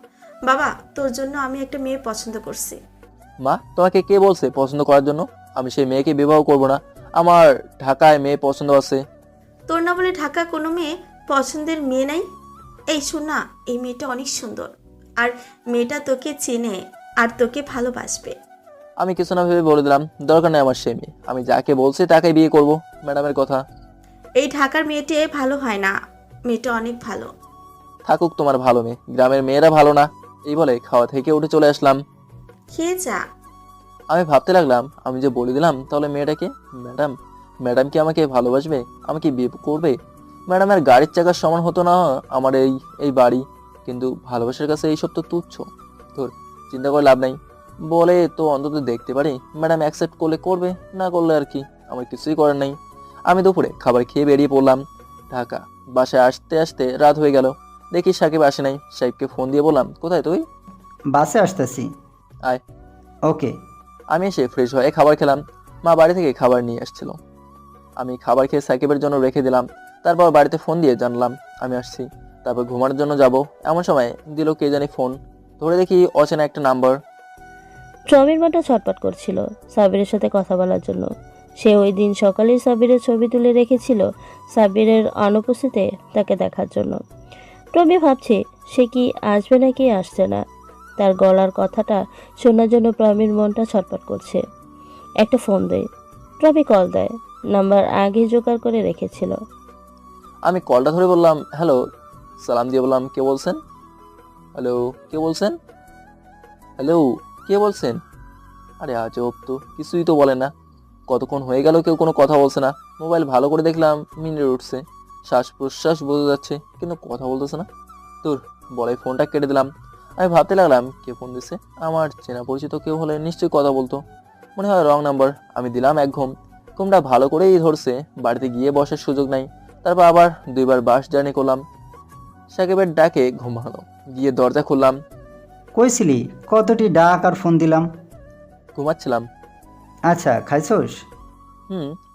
বাবা, তোর জন্য আমি একটা মেয়ে পছন্দ করছি। মা, তোমাকে কে বলছে পছন্দ করার জন্য? আমি সেই মেয়েকে বিবাহ করব না। আমার ঢাকায় মেয়ে পছন্দ আছে। তোর না বলে ঢাকা কোনো মেয়ে পছন্দের মেয়ে নাই? এই শোন না, এই মেয়েটা অনেক সুন্দর, আর মেয়েটা তোকে চেনে আর তোকে ভালোবাসবে। আমি কিছু না ভেবে বলে দিলাম, দরকার নেই আমার সেই মেয়ে, আমি যাকে বলছি তাকে বিয়ে করব। ম্যাডামের কথা। এই ঢাকার মেয়েটে ভালো হয় না, মেয়েটা অনেক ভালো। থাকুক তোমার ভালো মেয়ে, গ্রামের মেয়েরা ভালো না। এই বলে খাওয়া থেকে উঠে চলে আসলাম। খেয়ে যা। আমি ভাবতে লাগলাম, আমি যে বলে দিলাম তাহলে মেয়েটাকে, ম্যাডাম কি আমাকে ভালোবাসবে, আমাকে বিয়ে করবে? ম্যাডামের গাড়ির চাকার সমান হতো না আমার এই বাড়ি, কিন্তু ভালোবাসার কাছে এইসব তো তুচ্ছ। তোর চিন্তা করে লাভ নাই। বলে তো অন্তত দেখতে পারি, ম্যাডাম অ্যাকসেপ্ট করলে করবে, না করলে আর কি, আমার কিছুই করার নাই। আমি দুপুরে খাবার খেয়ে বেরিয়ে পড়লাম ঢাকা। বাসায় আসতে আসতে রাত হয়ে গেল। দেখি সাকিব আসে নাই। সাকিবকে ফোন দিয়ে বললাম, কোথায় তুই? বাসে আসতেছি। আয়। ওকে। আমি এসে ফ্রেশ হয়ে খাবার খেলাম। মা বাড়ি থেকে খাবার নিয়ে আসছিল। আমি খাবার খেয়ে সাকিবের জন্য রেখে দিলাম। তারপর বাড়িতে ফোন দিয়ে জানলাম আমি আসছি। তারপর ঘুমানোর জন্য যাব, এমন সময় দিল কে জানি ফোন। ধরে দেখি অচেনা একটা নাম্বার। টমির মাটা ছটপট করছিল সাবিরের সাথে কথা বলার জন্য। সে ওই দিন সকালেই সাবিরের ছবি তুলে রেখেছিল সাবিরের অনুপস্থিতিতে তাকে দেখার জন্য। প্রমি ভাবছে সে কি আসবে নাকি আসছে না। তার গলার কথাটা শোনার জন্য প্রমির মনটা ছটফট করছে। একটা ফোন দেয়। প্রমি কল দেয়। নাম্বার আগে জোগাড় করে রেখেছিল। আমি কলটা ধরে বললাম, হ্যালো। সালাম দিয়ে বললাম, কে বলছেন? হ্যালো, কে বলছেন? হ্যালো, কে বলছেন? আরে আজব তো, কিছুই তো বলে না। কতক্ষণ হয়ে গেল কেউ কোনো কথা বলছে না। মোবাইল ভালো করে দেখলাম, মিনিট উঠছে, শ্বাস প্রশ্বাস বোঝা যাচ্ছে, কিন্তু কথা বলতেছে না। তোর বলে ফোনটা কেটে দিলাম। আমি ভাবতে লাগলাম, কে ফোন দিছে? আমার চেনা পরিচিত কেউ হলে নিশ্চয়ই কথা বলতো। মনে হয় রং নাম্বার। আমি দিলাম এক ঘুম। ঘুমটা ভালো করেই ধরছে, বাড়িতে গিয়ে বসার সুযোগ নাই। তারপর আবার 2বার বাস জার্নি করলাম। সাকিবের ডাকে ঘুম ভালো, গিয়ে দরজা খুললাম। কইছিলি কতটি ডাক আর ফোন দিলাম। ঘুমাচ্ছিলাম। আচ্ছা, খাইছোস?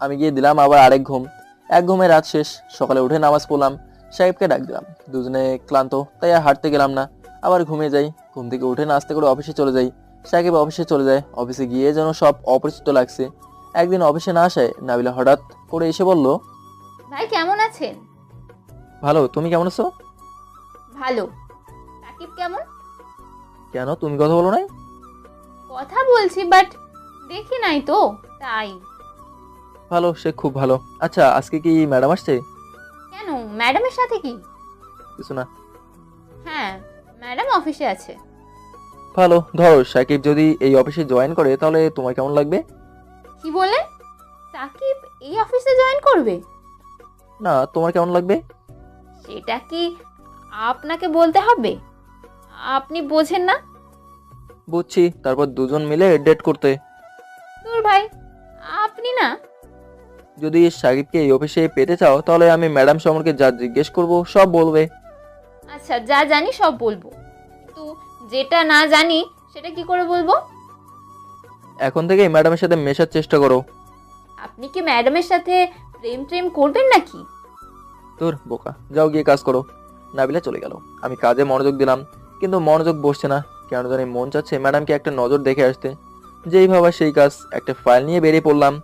আমি গিয়ে দিলাম আবার আরেক ঘুম। এক ঘুমে রাত শেষ। সকালে উঠে নামাজ পড়লাম, সাহেবকে ডাক দিলাম। দুজনে ক্লান্ত, তাই আর হাঁটতে গেলাম না, আবার ঘুমিয়ে যাই। ঘুম থেকে উঠে নাস্তা করে অফিসে চলে যাই। সাকিব অফিসে চলে যায়। অফিসে গিয়ে যেন সব অপরিচিত লাগছে। একদিন অফিসে না আসায় নাবিলা হঠাৎ করে এসে বলল, ভাই কেমন আছেন? ভালো, তুমি কেমন আছো? ভালো। সাকিব কেমন? কেন, তুমি কথা বলো নাই? কথা বলছি, বাট দেখি নাই তো, তাই। ভালো, সে খুব ভালো। আচ্ছা, আজকে কি ম্যাডাম আসছে? কেন, ম্যাডামের সাথে কি? কিছু না। হ্যাঁ, ম্যাডাম অফিসে আছে। ভালো। ধরো সাকিব যদি এই অফিসে জয়েন করে তাহলে তোমার কেমন লাগবে? কি বলে? সাকিব এই অফিসে জয়েন করবে? না, তোমার কেমন লাগবে? সেটা কি আপনাকে বলতে হবে? আপনি বোঝেন না? বুঝছি। তারপর দুজন মিলে ডেট করতে। তোর ভাই, আপনি না। যদি সাকিবকে এই অফিসে পেতে চাও তাহলে আমি ম্যাডাম সম্পর্কে যা জিজ্ঞেস করব সব বলবে। আচ্ছা, যা জানি সব বলবো, কিন্তু যেটা না জানি সেটা কি করে বলবো? এখন থেকেই ম্যাডামের সাথে মেশার চেষ্টা করো। আপনি কি ম্যাডামের সাথে প্রেম করবেন নাকি? তোর বোকা, যাও গিয়ে কাজ করো। নাবিলা চলে গেল। আমি কাজে মনোযোগ দিলাম, কিন্তু মনোযোগ বসছে না। কেন জানি মন চাচ্ছে ম্যাডামকে একটা নজর দেখে আসতে। যেই ভাবা সেই কাজ। একটা ফাইল নিয়ে বেরিয়ে পড়লাম।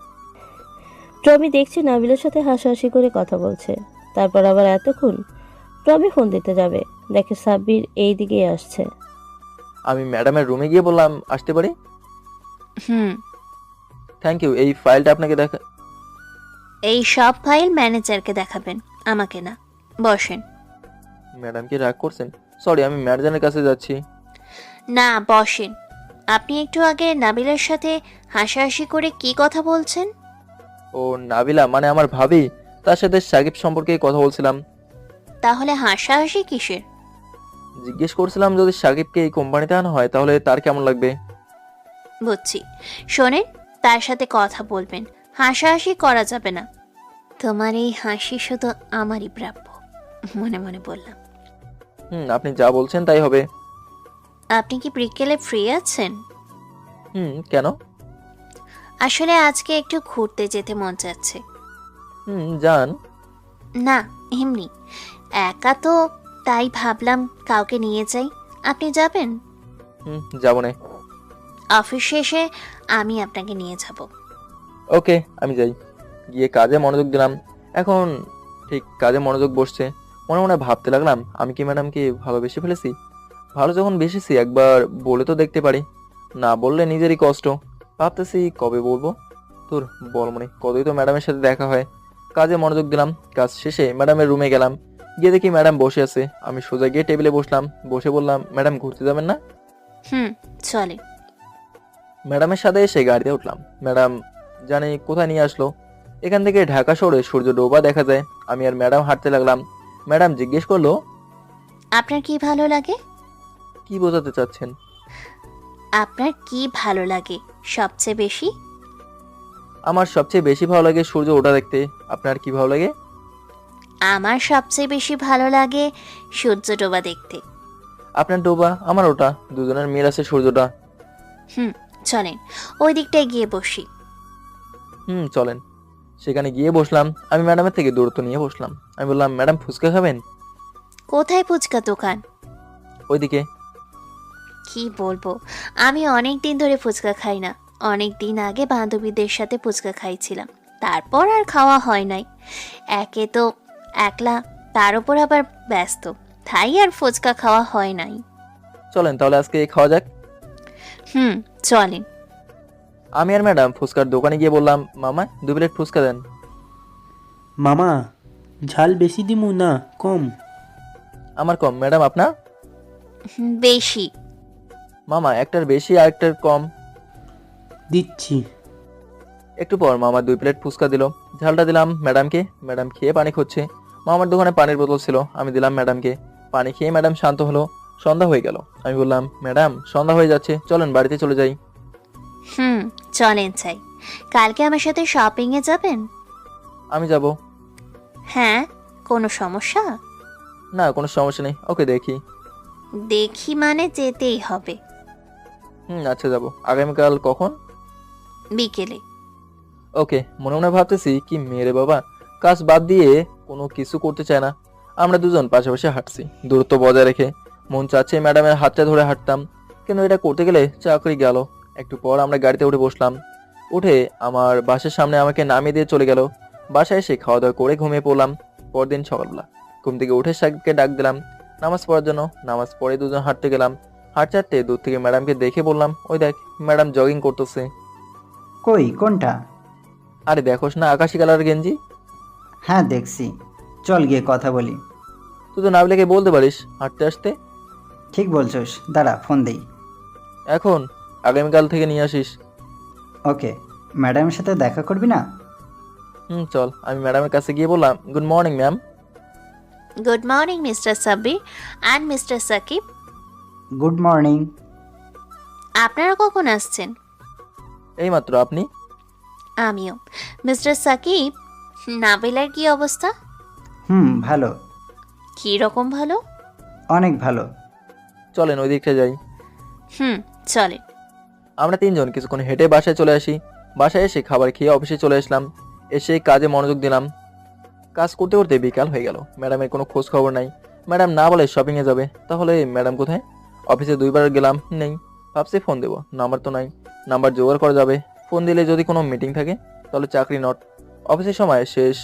প্রমি দেখছে নাবিলের সাথে হাসাহাসি করে কথা বলছে। তারপর আবার এতক্ষণ প্রমি ফোন দিতে যাবে, দেখে সাব্বির এই দিকেই আসছে। আমি ম্যাডামের রুমে গিয়ে বললাম, আসতে পারি? Thank you. এই ফাইলটা আপনাকে দেখা। এই সব ফাইল ম্যানেজারকে দেখাবেন, আমাকে না। বসেন। ম্যাডাম কি রাগ করছেন? সরি, আমি ম্যানেজারের কাছে যাচ্ছি। না, বসেন। আপনি একটু আগে নাবিলার সাথে হাসাহাসি করে কি কথা বলছেন? ও নাবিলা মানে আমার ভাবি, তার সাথে সাকিব সম্পর্কে কথা বলছিলাম। তাহলে হাসাহাসি কিসের? জিজ্ঞেস করছিলাম যদি সাকিবকে এই কোম্পানিতে আনা হয় তাহলে তার কেমন লাগবে। বুঝছি। শোনেন, তার সাথে কথা বলবেন, হাসাহাসি করা যাবে না। তোমার এই হাসি শুধু আমারই প্রাপ্য, মনে মনে বললাম। আপনি যা বলছেন তাই হবে। আপনি কি বিকেলে ফ্রি আছেন? কেন? আসলে আজকে একটু ঘুরতে যেতে মন চাচ্ছে। যান। না, এমনি একা তো, তাই ভাবলাম কাউকে নিয়ে যাই। আপনি যাবেন? যাবো না। অফিস শেষে আমি আপনাকে নিয়ে যাব। ওকে, আমি যাই। গিয়ে কাজে মনোযোগ দিলাম। এখন ঠিক কাজে মনোযোগ বসছে। মনে মনে ভাবতে লাগলাম, আমি কি ম্যাডামকে ভালোবেসে ফেলেছি? ভালো যখন বেসেছি একবার বলে তো দেখতে পারি, না বললে নিজেরই কষ্ট। ভাবতেছি কবে বলবো। তোর বল মনে কতই তো ম্যাডামের সাথে দেখা হয়। কাজে মনোযোগ দিলাম। কাজ শেষে ম্যাডামের রুমে গেলাম। গিয়ে দেখি ম্যাডাম বসে আছে। আমি সোজা গিয়ে টেবিলে বসলাম। বসে বললাম, ম্যাডাম ঘুরতে যাবেন না? চলে। ম্যাডামের সাথে এসে গাড়িতে উঠলাম। ম্যাডাম জানি কোথায় নিয়ে আসলো। এখান থেকে ঢাকা শহরে সূর্য ডোবা দেখা যায়। আমি আর ম্যাডাম হাঁটতে লাগলাম। ম্যাডাম জিজ্ঞেস করলো, আপনার কি ভালো লাগে? কি বোঝাতে চাচ্ছেন? আপনার কি ভালো লাগে সবচেয়ে বেশি? আমার সবচেয়ে বেশি ভালো লাগে সূর্য ওঠা দেখতে। আপনার কি ভালো লাগে? আমার সবচেয়ে বেশি ভালো লাগে সূর্য ডোবা দেখতে। আপনার ডোবা, আমার ওটা, দুজনের মিল আছে সূর্যটা। চলেন ওই দিকটায় গিয়ে বসি। চলেন। সেখানে গিয়ে বসলাম। আমি ম্যাডামের থেকে দূরত্ব নিয়ে বসলাম। আমি বললাম, ম্যাডাম ফুচকা খাবেন? কোথায় ফুচকা দোকান? ওইদিকে। কি বলবো, আমি অনেক দিন ধরে ফুচকা খাই না। অনেক দিন আগে বান্ধবীদের সাথে ফুচকা খাইছিলাম, তারপর আর খাওয়া হয় নাই। একে তো একলা, তার উপর আবার ব্যস্ত, তাই আর ফুচকা খাওয়া হয় নাই। চলেন তাহলে আজকে খাওয়া যাক। চলেন। আমি আর ম্যাডাম ফুচকার দোকানে গিয়ে বললাম, মামা 2 প্লেট ফুচকা দেন। মামা ঝাল বেশি দিমু না কম? আমার কম। ম্যাডাম আপনার? বেশি। মামা একটার বেশি আর একটার কম। দিচ্ছি। একটু পর মামা 2 প্লেট ফুচকা দিল। ঝালটা দিলাম ম্যাডামকে। ম্যাডাম খেয়ে পানি খুঁজছে। মামার দোকানে পানির বোতল ছিল, আমি দিলাম ম্যাডামকে। পানি খেয়ে ম্যাডাম শান্ত হলো। সন্ধ্যা হয়ে গেল। আমি বললাম, ম্যাডাম সন্ধ্যা হয়ে যাচ্ছে, চলেন বাড়িতে চলে যাই। চলেন চাই। কালকে আমার সাথে শপিং এ যাবেন? আমি যাব। হ্যাঁ, কোনো সমস্যা? না, কোনো সমস্যা নেই। ওকে দেখি। দেখি মানে যেতেই হবে। আচ্ছা যাব। আগামীকাল কখন? বিকেলে। ওকে। মনে মনে ভাবতেছি, কি মেরে বাবা, কাজ বাদ দিয়ে কোনো কিছু করতে চায় না। আমরা দুজন পাশাপাশি হাঁটছি, দূরত্ব বজায় রেখে। মন চাচ্ছে ম্যাডামের হাতটা ধরে হাঁটতাম, কিন্তু এটা করতে গেলে চাকরি গেল। একটু পর আমরা গাড়িতে উঠে বসলাম। উঠে আমার বাসার সামনে আমাকে নামিয়ে দিয়ে চলে গেল। বাসায় এসে খাওয়া দাওয়া করে ঘুমিয়ে পড়লাম। পরদিন সকালবেলা ঘুম থেকে উঠে সাকিবকে ডাক দিলাম নামাজ পড়ার জন্য। নামাজ পড়ে দুজন হাঁটতে গেলাম। হাঁটতে হাঁটতে দূর থেকে ম্যাডামকে দেখে বললাম, ওই দেখ ম্যাডাম জগিং করতেছে। কই, কোনটা? আরে দেখোস না, আকাশি কালার গেঞ্জি। হ্যাঁ দেখছি, চল গিয়ে কথা বলি। তুই তো নাবিলাকে বলতে পারিস হাঁটতে আসতে। ঠিক বলছোস, দাঁড়া ফোন দেই। এখন? আগামীকাল থেকে নিয়ে আসিস। ওকে। ম্যাডামের সাথে দেখা করবি না? চল। আমি ম্যাডামের কাছে গিয়ে বললাম, good morning ma'am. Good morning mister Sabbir and mister Sakib. Good morning. আপনারা কখন আসছেন? এইমাত্র। আপনি? আমিও। মিস্টার সাকিব, নাবিলার কি অবস্থা? ভালো। কি রকম ভালো? অনেক ভালো। চলেন ওই দিকটা যাই। চলেন। আমরা তিনজন কিছুক্ষণ হেঁটে বাসায় চলে আসি। বাসায় এসে খাবার খেয়ে অফিসে চলে আসলাম। এসে কাজে মনোযোগ দিলাম। কাজ করতে করতে বিকাল হয়ে গেল। ম্যাডামের কোনো খোঁজ খবর নাই। ম্যাডাম না বলে শপিংয়ে যাবে। তাহলে ম্যাডাম কোথায়? অফিসে 2বার গেলাম, নেই। ভাবছি ফোন দেবো, নাম্বার তো নাই। নাম্বার জোগাড় করা যাবে। ফোন দিলে যদি কোনো মিটিং থাকে তাহলে চাকরি নট। অফিসের সময় শেষ,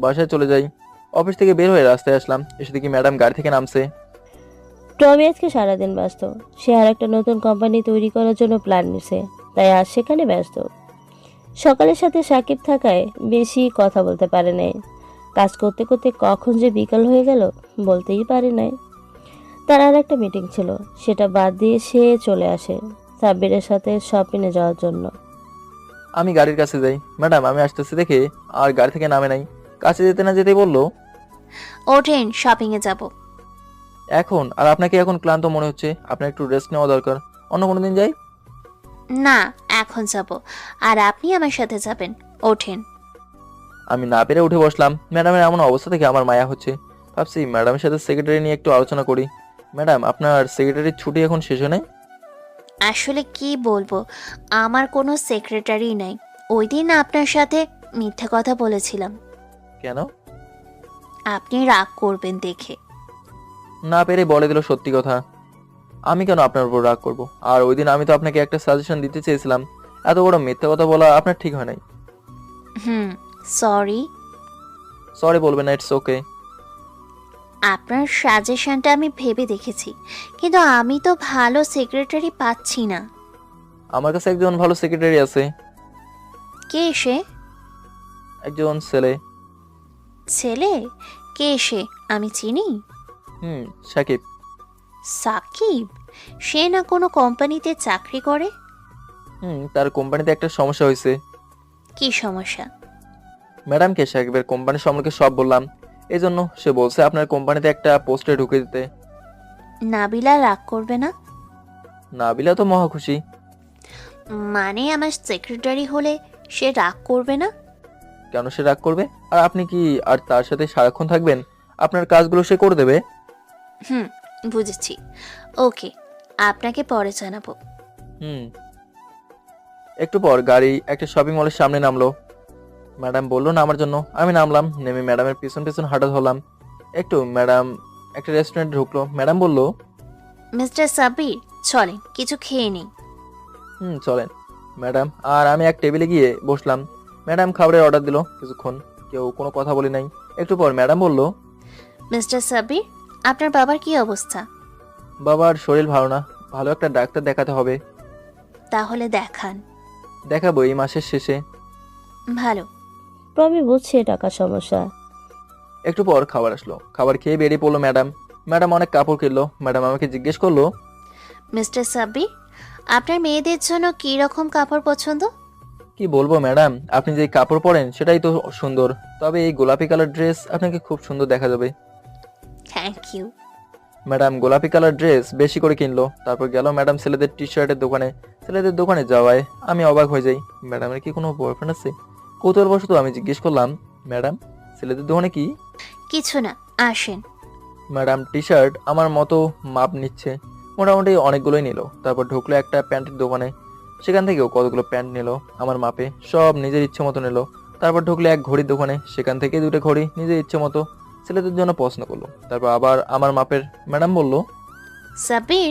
বাসায় চলে যাই। অফিস থেকে বের হয়ে রাস্তায় আসলাম। এসে দেখি ম্যাডাম গাড়ি থেকে নামছে। টমি আজকে সারাদিন ব্যস্ত। সে আর একটা নতুন কোম্পানি তৈরি করার জন্য প্ল্যান নিছে, তাই আজ সেখানে ব্যস্ত। সকালের সাথে সাকিব থাকায় বেশি কথা বলতে পারে নাই। কাজ করতে করতে কখন যে বিকাল হয়ে গেল বলতেই পারে নাই। তার আর একটা মিটিং ছিল, সেটা বাদ দিয়ে সে চলে আসে সাব্বিরের সাথে শপিংয়ে যাওয়ার জন্য। আমি গাড়ির কাছে যাই। ম্যাডাম আমি আসতেছি দেখে আর গাড়ি থেকে নামে নাই। কাছে যেতে না যেতেই বললো, ওঠেন, শপিং এ যাব। এখন? আর আপনাকে এখন ক্লান্ত মনে হচ্ছে, আপনার একটু রেস্ট নেওয়া দরকার। অন্য কোনো দিন যাই? না, এখন যাব। আর আপনি আমার সাথে যাবেন। ওঠেন। আমি না পেরে উঠে বসলাম। ম্যাডামের এমন অবস্থা থেকে আমার মায়া হচ্ছে। ভাবছি ম্যাডামের সাথে সেক্রেটারি নিয়ে একটু আলোচনা করি। ম্যাডাম আপনার সেক্রেটারির ছুটি এখন শেষ হয় নাই? আসলে কি বলবো, আমার কোনো সেক্রেটারি নাই। ওই দিন আপনার সাথে মিথ্যা কথা বলেছিলাম। কেন? আপনি রাগ করবেন দেখে। না পেরে বলে দিল সত্যি কথা। আমি কেন আপনার উপর রাগ করব? আর ওই দিন আমি তো আপনাকে একটা সাজেশন দিতে চেয়েছিলাম। এত বড় মিথ্যা কথা বলা আপনার ঠিক হয় নাই। সরি। সরি বলবেন না, ইটস ওকে। আপনার সাজেশনটা আমি ভেবে দেখেছি, কিন্তু আমি তো ভালো সেক্রেটারি পাচ্ছি না। আমার কাছে একজন ভালো সেক্রেটারি আছে। কে সে? একজন ছেলে। ছেলে? কে সে? আমি চিনি। সাকিব। সাকিব? সে না কোনো কোম্পানিতে চাকরি করে? তার কোম্পানিতে একটা সমস্যা হয়েছে। কি সমস্যা? ম্যাডামকে সাকিবের কোম্পানি সম্পর্কে সব বললাম। এই জন্য সে বলছে আপনার কোম্পানিতে একটা পোস্টে ঢুকে দিতে। নাবিলা রাগ করবে না? নাবিলা তো মহা খুশি। মানে আমার সেক্রেটারি হলে সে রাগ করবে না? কেন সে রাগ করবে? আর আপনি কি আর তার সাথে সারাক্ষণ থাকবেন? আপনার কাজগুলো সে করে দেবে। বুঝেছি। ওকে, আপনাকে পরে জানাবো। একটু পর গাড়ি একটা শপিং মলের সামনে নামলো। ম্যাডাম বললো নামার জন্য। আমি নামলাম। নেমে ম্যাডামের পিছন পিছন হাঁটা ধরলাম। একটু ম্যাডাম একটা রেস্টুরেন্টে ঢুকলো। ম্যাডাম বলল, মিস্টার সাব্বির চলেন কিছু খেয়ে নিই। চলেন। ম্যাডাম আর আমি এক টেবিলে গিয়ে বসলাম। ম্যাডাম খাবারের অর্ডার দিল। কিছুক্ষণ কেউ কোনো কথা বলি নাই। একটু পর ম্যাডাম বলল, মিস্টার সাব্বির আপনার বাবার কি অবস্থা? বাবার শরীর ভালো না, ভালো একটা ডাক্তার দেখাতে হবে। তাহলে দেখান। দেখাবো এই মাসের শেষে। ভালো। প্রমি বুঝছে টাকার সমস্যা। একটু পর খাবার আসলো, খাবার খেয়ে বেরিয়ে পড়লো ম্যাডাম। ম্যাডাম অনেক কাপড় কিনলো। ম্যাডাম আমাকে জিজ্ঞেস করলো, মিস্টার সাব্বির, আপনার মেয়েদের জন্য কী রকম কাপড় পছন্দ? কি বলবো ম্যাডাম, আপনি যে কাপড় পরেন সেটাই তো সুন্দর, তবে এই গোলাপি কালার ড্রেস আপনাকে খুব সুন্দর দেখা যাবে। Thank you. ম্যাডাম গোলাপি কালার ড্রেস বেশি করে কিনলো। তারপর গেল ম্যাডাম ছেলেদের টি শার্টের দোকানে। ছেলেদের দোকানে যাওয়ায় আমি অবাক হয়ে যাই, ম্যাডামের কি কোনো বয়ফ্রেন্ড আছে? কৌতূহলবশত আমি জিজ্ঞেস করলাম, ম্যাডাম ছেলেদের দোকানে কি? কিছু না, আসেন। ম্যাডাম টি শার্ট আমার মতো মাপ নিচ্ছে, মোটামুটি অনেকগুলোই নিল। তারপর ঢুকলো একটা প্যান্টের দোকানে, সেখান থেকেও কতগুলো প্যান্ট নিল আমার মাপে, সব নিজের ইচ্ছে মতো নিল। তারপর ঢুকলো এক ঘড়ির দোকানে, সেখান থেকে দুটো ঘড়ি নিজের ইচ্ছে মতো ছেলেদের জন্য পছন্দ করলো। তারপর আবার আমার মাপের। ম্যাডাম বলল, সাব্বির,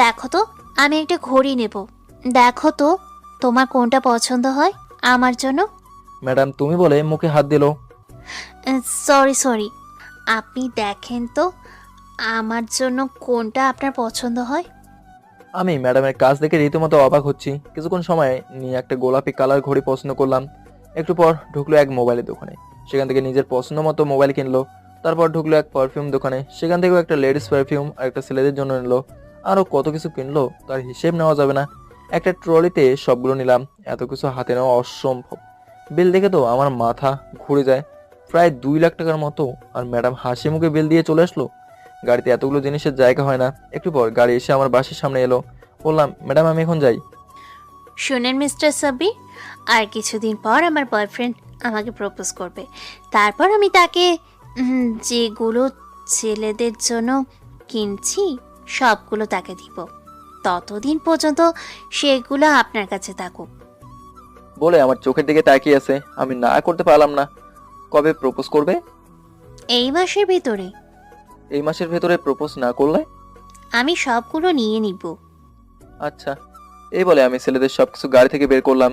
দেখো তো, আমি একটা ঘড়ি নেব। দেখো তো তোমার কোনটা পছন্দ হয় আমার জন্য। ম্যাডাম তুমি বলে মুখে হাত দিল। সরি, আপনি দেখেন তো আমার জন্য কোনটা আপনার পছন্দ হয়। আমি ম্যাডামের কাজ দেখে রীতিমতো অবাক হচ্ছি। কিছুক্ষণ সময় নিয়ে একটা গোলাপি কালার ঘড়ি পছন্দ করলাম। একটু পর ঢুকলো এক মোবাইলের দোকানে, সেখান থেকে নিজের পছন্দ মতো মোবাইল কিনলো। তারপর ঢুকলো এক পারফিউম দোকানে, সেখান থেকেও একটা লেডিস পারফিউম আর একটা ছেলেদের জন্য নিল। আরও কত কিছু কিনলো তার হিসেব নেওয়া যাবে না। একটা ট্রলিতে সবগুলো নিলাম, এত কিছু হাতে নেওয়া অসম্ভব। বিল দেখে তো আমার মাথা ঘুরে যায়, প্রায় 2 লাখ টাকার মতো। আর ম্যাডাম হাসি মুখে বিল দিয়ে চলে আসলো। গাড়িতে এতগুলো জিনিসের জায়গা হয় না। একটু পর গাড়ি এসে আমার বাসের সামনে এলো। বললাম, ম্যাডাম আমি এখন যাই। শুনেন মিস্টার সাব্বির, আর কিছুদিন পর আমার বয়ফ্রেন্ড আমাকে প্রপোজ করবে। তারপর আমি তাকে যেগুলো ছেলেদের জন্য কিনছি সবগুলো তাকে দিব। ততদিন পর্যন্ত সেগুলো আপনার কাছে থাকুক। বলে আমার চোখের দিকে তাকিয়ে আছে। আমি না করতে পারলাম না। কবে প্রপোজ করবে? এই মাসের ভিতরে। এই মাসের ভেতরে প্রপোজ না করলে? আমি সবগুলো নিয়ে নিব। আচ্ছা। এই বলে আমি ছেলেদের সবকিছু গাড়ি থেকে বের করলাম।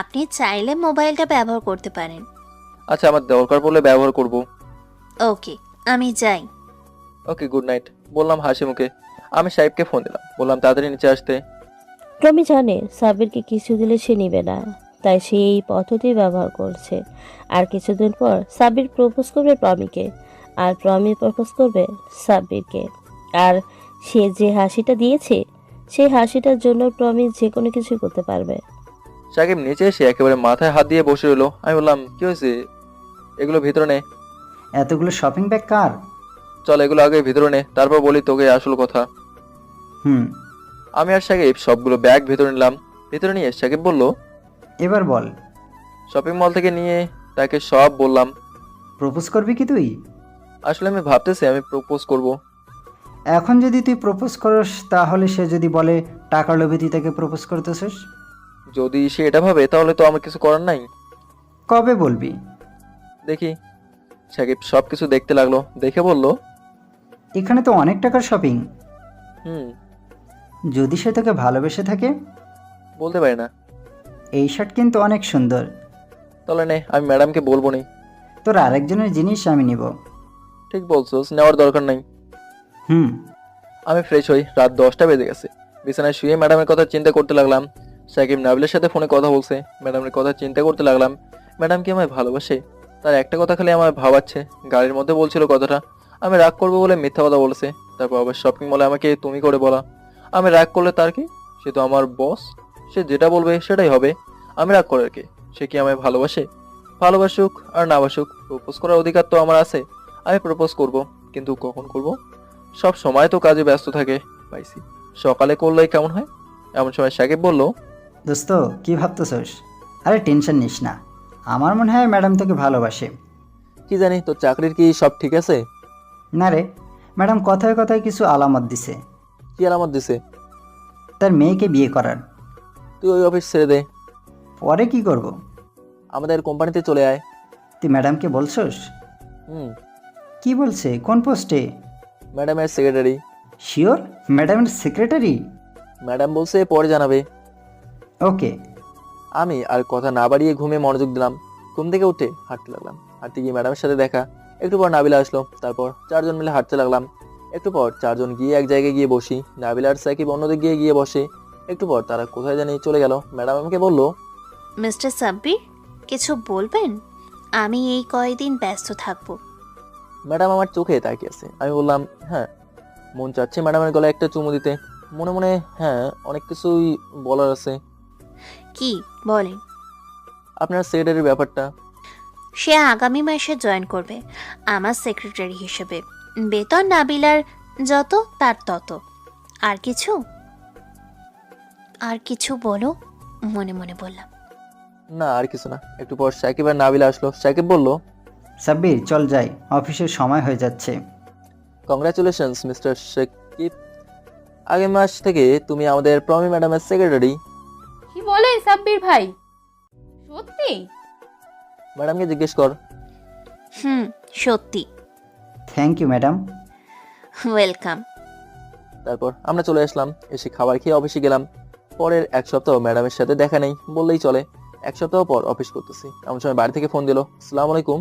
আপনি চাইলে মোবাইলটা ব্যবহার করতে পারেন। আচ্ছা, আমার দরকার পড়লে ব্যবহার করব। ওকে, আমি যাই। ওকে, গুড নাইট বললাম হাসি মুখে। আমি সাহেবকে ফোন দিলাম, বললাম তাড়াতাড়ি নিচে আসতে। প্রমি জানে সাব্বিরকে কিছু দিলে সে নিবে না, তাই সে এই পদ্ধতি ব্যবহার করছে। আর কিছুদিন পর সাব্বির প্রপোজ করবে প্রমিকে, আর প্রমি প্রপোজ করবে সাব্বিরকে। আর সে যে হাসিটা দিয়েছে, সেই হাসিটার জন্য প্রমি যে কোনো কিছুই করতে পারবে। সাকিব নিচে এসে একেবারে মাথায় হাত দিয়ে বসে রইলো। আমি বললাম, কি হয়েছে? এগুলো ভিতরে নে। এতগুলো শপিং ব্যাগ কার? চল এগুলো আগে ভিতরে নে, তারপর বলি তোকে আসল কথা। হুম, আমি আর সাকিব সবগুলো ব্যাগ ভিতরে নিলাম। ভিতরে নিয়ে সাকিব বলল, এবার বল, শপিং মল থেকে নিয়ে তাকে সব বললাম। প্রপোজ করবি কি তুই? আসলে আমি ভাবতেছি আমি প্রপোজ করব। এখন যদি তুই প্রপোজ করস, তাহলে সে যদি বলে টাকার লোভে তুই তাকে প্রপোজ করতেছিস? যদি সে এটা ভাবে তাহলে তো আমার কিছু করার নাই। কবে বলবি? দেখি। সাকিব সবকিছু দেখতে লাগলো, দেখে বলল, এখানে তো অনেক টাকার শপিং। হুম। যদি সে তোকে ভালোবেসে থাকে? বলতে পারি না। এই শার্ট কিন্তু অনেক সুন্দর। তাহলে নে, আমি ম্যাডামকে বলবো নি। তোর আরেকজনের জিনিস আমি নিব। ঠিক বলছোস, নেওয়ার দরকার নাই। হুম। আমি ফ্রেশ হই, রাত 10টা বেজে গেছে। বিছানায় শুয়ে ম্যাডামের কথা চিন্তা করতে লাগলাম। সাকিব নাবিলের সাথে ফোনে কথা বলছে, ম্যাডামের কথা চিন্তা করতে লাগলাম। ম্যাডাম কি আমায় ভালোবাসে? তার একটা কথা খালি আমার ভাবাচ্ছে। গাড়ির মধ্যে বলছিল কথাটা, আমি রাগ করবো বলে মিথ্যা কথা বলেছে। তারপর আবার শপিং মলে আমাকে তুমি করে বলা। আমি রাগ করলে তার কি? সে তো আমার বস, সে যেটা বলবে সেটাই হবে। আমি রাগ করার কি? সে কি আমায় ভালোবাসে? ভালোবাসুক আর না বাসুক, প্রপোজ করার অধিকার তো আমার আছে। আমি প্রপোজ করব, কিন্তু কখন করব? সব সময় তো কাজে ব্যস্ত থাকে। পাইছি, সকালে করলেই কেমন হয়? এমন সময় সাকিব বলল, দোস্ত কি ভাবতেছস? আরে টেনশন নিস না, আমার মনে হয় ম্যাডাম তোকে ভালোবাসে। কি জানি, তোর চাকরির কি সব ঠিক আছে? না রে, ম্যাডাম কথায় কথায় কিছু আলামত দিছে। কি আলামত দিছে? তার মেয়েকে বিয়ে করার। তুই ওই অফিস ছেড়ে দে। পরে কি করব? আমাদের কোম্পানিতে চলে আয়। তুই ম্যাডামকে বলছস? হুম। কি বলছে? কোন পোস্টে? ম্যাডামের সেক্রেটারি। শিওর? ম্যাডামের সেক্রেটারি? ম্যাডাম বলছে পরে জানাবে। ওকে। আমি আর কথা না বাড়িয়ে ঘুমে মনোযোগ দিলাম। ঘুম থেকে উঠে হাঁটতে লাগলাম। হাঁটতে গিয়ে ম্যাডামের সাথে দেখা। একটু পর নাবিলা আসলো, তারপর চারজন মিলে হাঁটতে লাগলাম। একটু পর চারজন গিয়ে এক জায়গায় গিয়ে বসি, নাবিলা আর সাকিব অন্যদিকে গিয়ে গিয়ে বসে। একটু পর তারা কোথায় জানি চলে গেল। ম্যাডাম আমাকে বললো, মিস্টার সাব্বির, কিছু বলবেন? আমি এই কয়দিন ব্যস্ত থাকবো। ম্যাডাম আমার চোখে তাকিয়ে আছে। আমি বললাম, হ্যাঁ, মন চাচ্ছে ম্যাডামের গলায় একটা চুমু দিতে। মনে মনে হ্যাঁ, অনেক কিছুই বলার আছে। কি বলেন? আপনার সেক্রেটারির ব্যাপারটা। সে আগামী মাসে জয়েন করবে আমার সেক্রেটারি হিসেবে। বেতন নাবিলার যত তার তত। আর কিছু? আর কিছু বলো, মনে মনে বললাম। না, আর কিছু না। একটু পর সাকিব আর নাবিলা আসলো। সাকিব বলল, সাব্বির চল যাই, অফিসের সময় হয়ে যাচ্ছে। কংগ্রাচুলেশনস মিস্টার সাকিব, আগামী মাস থেকে তুমি আমাদের প্রমি ম্যাডামের সেক্রেটারি। কি বলেন সাব্বির ভাই? সত্যি? ম্যাডামকে জিজ্ঞেস কর। সত্যি। Thank you madam. ওয়েলকাম। তারপর আমরা চলে আসলাম। এসে খাবার খেয়ে অফিসে গেলাম। পরের এক সপ্তাহ ম্যাডামের সাথে দেখা নেই বললেই চলে। এক সপ্তাহ পর অফিস করতেছি, এমন সময় বাড়ি থেকে ফোন দিল। আসসালামু আলাইকুম।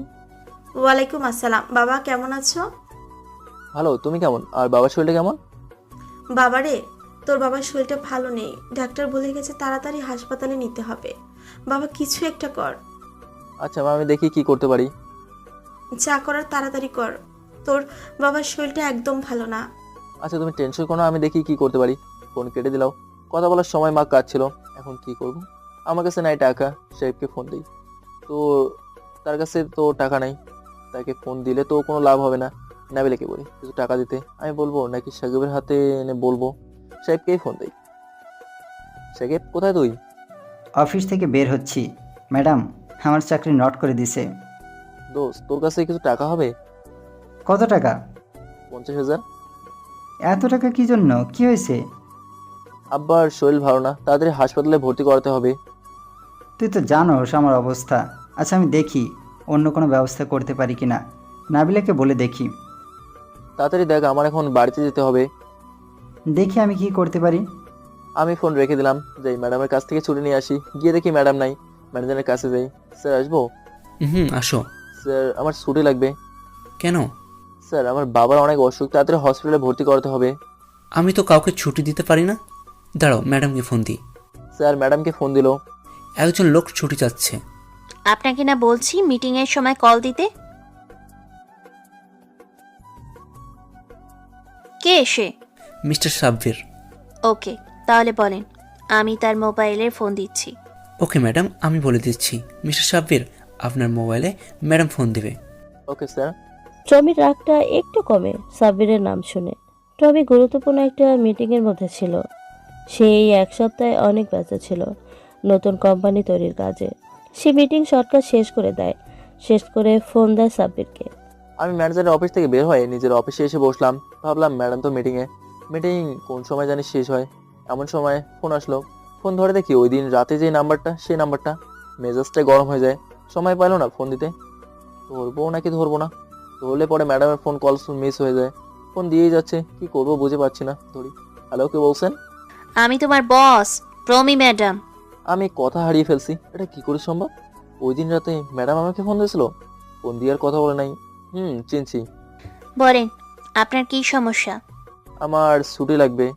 ওয়ালাইকুম আসসালাম। বাবা কেমন আছো? ভালো, তুমি কেমন? আর বাবার শরীরটা কেমন? বাবারে, তোর বাবার শরীরটা ভালো নেই, ডাক্তার বলে গেছে তাড়াতাড়ি হাসপাতালে নিতে হবে। বাবা কিছু একটা কর। আচ্ছা মা, আমি দেখি কি করতে পারি। যা করার তাড়াতাড়ি কর, তোর বাবার শরীরটা একদম ভালো না। আচ্ছা তুমি টেনশন করো না, আমি দেখি কি করতে পারি। ফোন কেটে দিলাও। কথা বলার সময় মা কাঁদছিল। এখন কি করব? আমার কাছে নাই টাকা। সাহেবকে ফোন দিই, তো তার কাছে তো টাকা নাই। তাকে ফোন দিলে তো কোনো লাভ হবে না। নাবিলাকে বলি কিছু টাকা দিতে। আমি বলবো নাকি সাকিবের হাতে এনে বলবো? সাহেবকেই ফোন দিই। সাকিব, কোথায় তুই? অফিস থেকে বের হচ্ছি। ম্যাডাম আমার চাকরি নট করে দিছে। দোস্ত, তোর কাছে কিছু টাকা হবে? কত টাকা? 50,000। এত টাকা কি জন্য? কি হয়েছে? আব্বার শরীর ভালো না, তাড়াতাড়ি হাসপাতালে ভর্তি করাতে হবে। তুই তো জানোস আমার অবস্থা। আচ্ছা আমি দেখি অন্য কোনো ব্যবস্থা করতে পারি কি না। নাবিলাকে বলে দেখি। তাড়াতাড়ি দেখ, আমার এখন বাড়িতে যেতে হবে। দেখি আমি কি করতে পারি। আমি ফোন রেখে দিলাম। যাই ম্যাডামের কাছ থেকে ছুটি নিয়ে আসি। গিয়ে দেখি ম্যাডাম নাই। ম্যানেজারের কাছে যাই। স্যার আসবো? আসো। স্যার আমার ছুটি লাগবে। কেন? স্যার আমার বাবার অনেক অসুখ, তাড়াতাড়ি হসপিটালে ভর্তি করাতে হবে। আমি তো কাউকে ছুটি দিতে পারি না। দাঁড়াও, ম্যাডামকে ফোন দিই। স্যার ম্যাডামকে ফোন দিল। একজন লোক ছুটি চাচ্ছে। আপনাকে না বলছি মিটিংয়ের সময় কল দিতে? কে এসে? মিস্টার সাব্বির। ওকে, তাহলে বলেন, আমি তার মোবাইলে ফোন দিচ্ছি। ওকে ম্যাডাম, আমি বলে দিচ্ছি। মিস্টার সাব্বির, আপনার মোবাইলে ম্যাডাম ফোন দেবে। Okay sir. টমির রাগটা একটু কমে সাব্বিরের নাম শুনে। টমি গুরুত্বপূর্ণ একটা মিটিংয়ের মধ্যে ছিল। সেই এক সপ্তাহে অনেক ব্যস্ত ছিল নতুন কোম্পানি তৈরির কাজে। সে মিটিং শর্টকাট শেষ করে দেয়। শেষ করে ফোন দেয় সাব্বিরকে। আমি ম্যানেজারের অফিস থেকে বের হয়ে নিজের অফিসে এসে বসলাম। ভাবলাম ম্যাডাম তো মিটিং কোন সময় জানি শেষ হয়। এমন সময় ফোন আসলো। ফোন ধরে দেখি ওই দিন রাতে যে নাম্বারটা, সেই নাম্বারটা। মেজাজটা গরম হয়ে যায়। সময় পাইলো না ফোন দিতে। ধরবো নাকি ধরবো না? ধরলে পরে ম্যাডামের ফোন কল মিস হয়ে যায়। ফোন দিয়েই যাচ্ছে, কি করবো বুঝে পাচ্ছি না। ধরি। হ্যালো, কে বলছেন? আমি তোমার বস, প্রমি ম্যাডাম। আমি কথা হারিয়ে ফেলছি। এটা কি করে সম্ভব? ওই দিন রাতে ম্যাডাম আমাকে ফোন দিয়েছিল। ফোন দিয়ে আর কথা বলে নাই। চিনছি। বলেন, আপনার কি সমস্যা? আমার ছুটি লাগবে।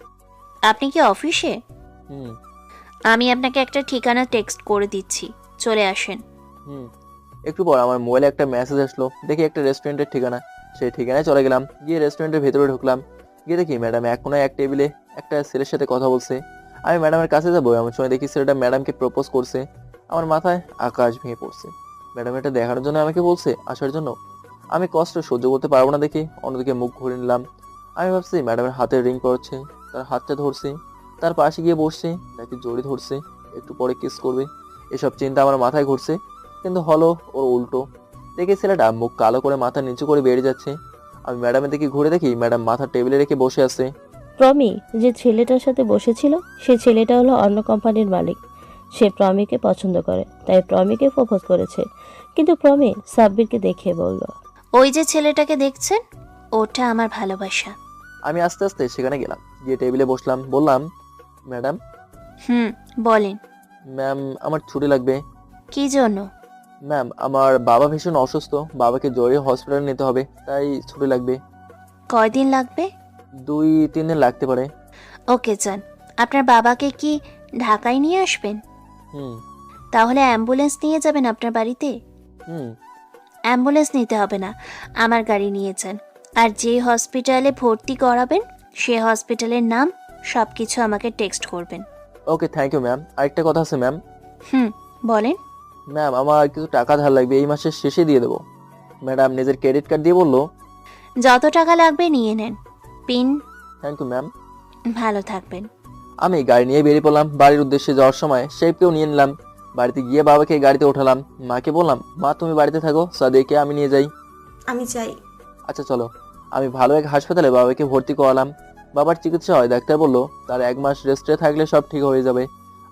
আপনি কি অফিসে? হুম আমি আপনাকে একটা ঠিকানা টেক্সট করে দিচ্ছি, চলে আসেন। হুম একটু পর আমার মোবাইলে একটা মেসেজ আসলো। দেখি একটা রেস্টুরেন্টের ঠিকানা। সেই ঠিকানায় চলে গেলাম। গিয়ে রেস্টুরেন্টের ভেতরে ঢুকলাম। গিয়ে দেখি ম্যাডাম এক কোনায় এক টেবিলে একটা ছেলের সাথে কথা বলছে। আমি ম্যাডামের কাছে যাবো, এমন সময় দেখি ছেলেটা ম্যাডামকে প্রপোজ করছে। আমার মাথায় আকাশ ভেঙে পড়ছে। ম্যাডাম এটা দেখানোর জন্য আমাকে বলছে আসার জন্য। আমি কষ্ট সহ্য করতে পারবো না দেখে অন্যদিকে মুখ ঘুরে নিলাম। আমি ভাবছি ম্যাডামের হাতের রিং পড়ছে, তার হাতটা ধরছে, তার পাশে গিয়ে বসছে, নাকি জড়ি ধরছে, একটু পরে কিস করবে। এসব চিন্তা আমার মাথায় ঘুরছে, কিন্তু হলো ওর উল্টো। দেখে ছেলেটা মুখ কালো করে মাথা নিচু করে বেরিয়ে যাচ্ছে। আমি ম্যাডামের দিকে ঘুরে দেখি ম্যাডাম মাথা টেবিলে রেখে বসে আছে। প্রমি যে ছেলেটার সাথে বসেছিল সে ছেলেটা হলো অন্য কোম্পানির মালিক। সে প্রমিকে পছন্দ করে, তাই প্রমিকে প্রপোজ করেছে। কিন্তু প্রমি সাব্বিরকে দেখে বলল, ওই যে ছেলেটাকে দেখছেন, ওটা আমার ভালোবাসা। আমি আস্তে আস্তে সেখানে গেলাম। গিয়ে টেবিলে বসলাম। বললাম, ম্যাডাম। বলেন। ম্যাম আমার ছুটি লাগবে। কি জন্য? ম্যাম আমার বাবা ভীষণ অসুস্থ, বাবাকে জরুরি হসপিটালে নিতে হবে, তাই ছুটি লাগবে। কয়দিন লাগবে? 2-3 দিন লাগতে পারে। ওকে যান। আপনার বাবাকে কি ঢাকায় নিয়ে আসবেন? হুম তাহলে অ্যাম্বুলেন্স নিয়ে যাবেন আপনার বাড়িতে? হুম অ্যাম্বুলেন্স নিতে হবে না, আমার গাড়ি নিয়ে যান। আর যে হসপিটালে ভর্তি করাবেন সে হসপিটালের নাম সব কিছু আমাকে টেক্সট করবেন। Okay thank you ma'am. আরেকটা কথা আছে ম্যাম। বলেন। ম্যাম আমার কিছু টাকা ধার লাগবে, এই মাসের শেষে দিয়ে দেবো। ম্যাডাম নিজের ক্রেডিট কার্ড দিয়ে বললো। যত টাকা লাগবে নিয়ে নেন। পিন। Thank you ma'am. ভালো থাকবেন। আমি গাড়ি নিয়ে বেরিয়ে পড়লাম বাড়ির উদ্দেশ্যে যাওয়ার সময় শেফকেও নিয়ে নিলাম। বাড়িতে গিয়ে বাবাকে গাড়িতে ওঠালাম, মাকে বললাম মা তুমি বাড়িতে থাকো, সাদিয়াকে আমি নিয়ে যাই। আমি চাই। আচ্ছা চলো। আমি ভালো এক হাসপাতালে বাবাকে ভর্তি করালাম। বাবার চিকিৎসা হয়, ডাক্তার বললো তার 1 মাস রেস্টে থাকলে সব ঠিক হয়ে যাবে।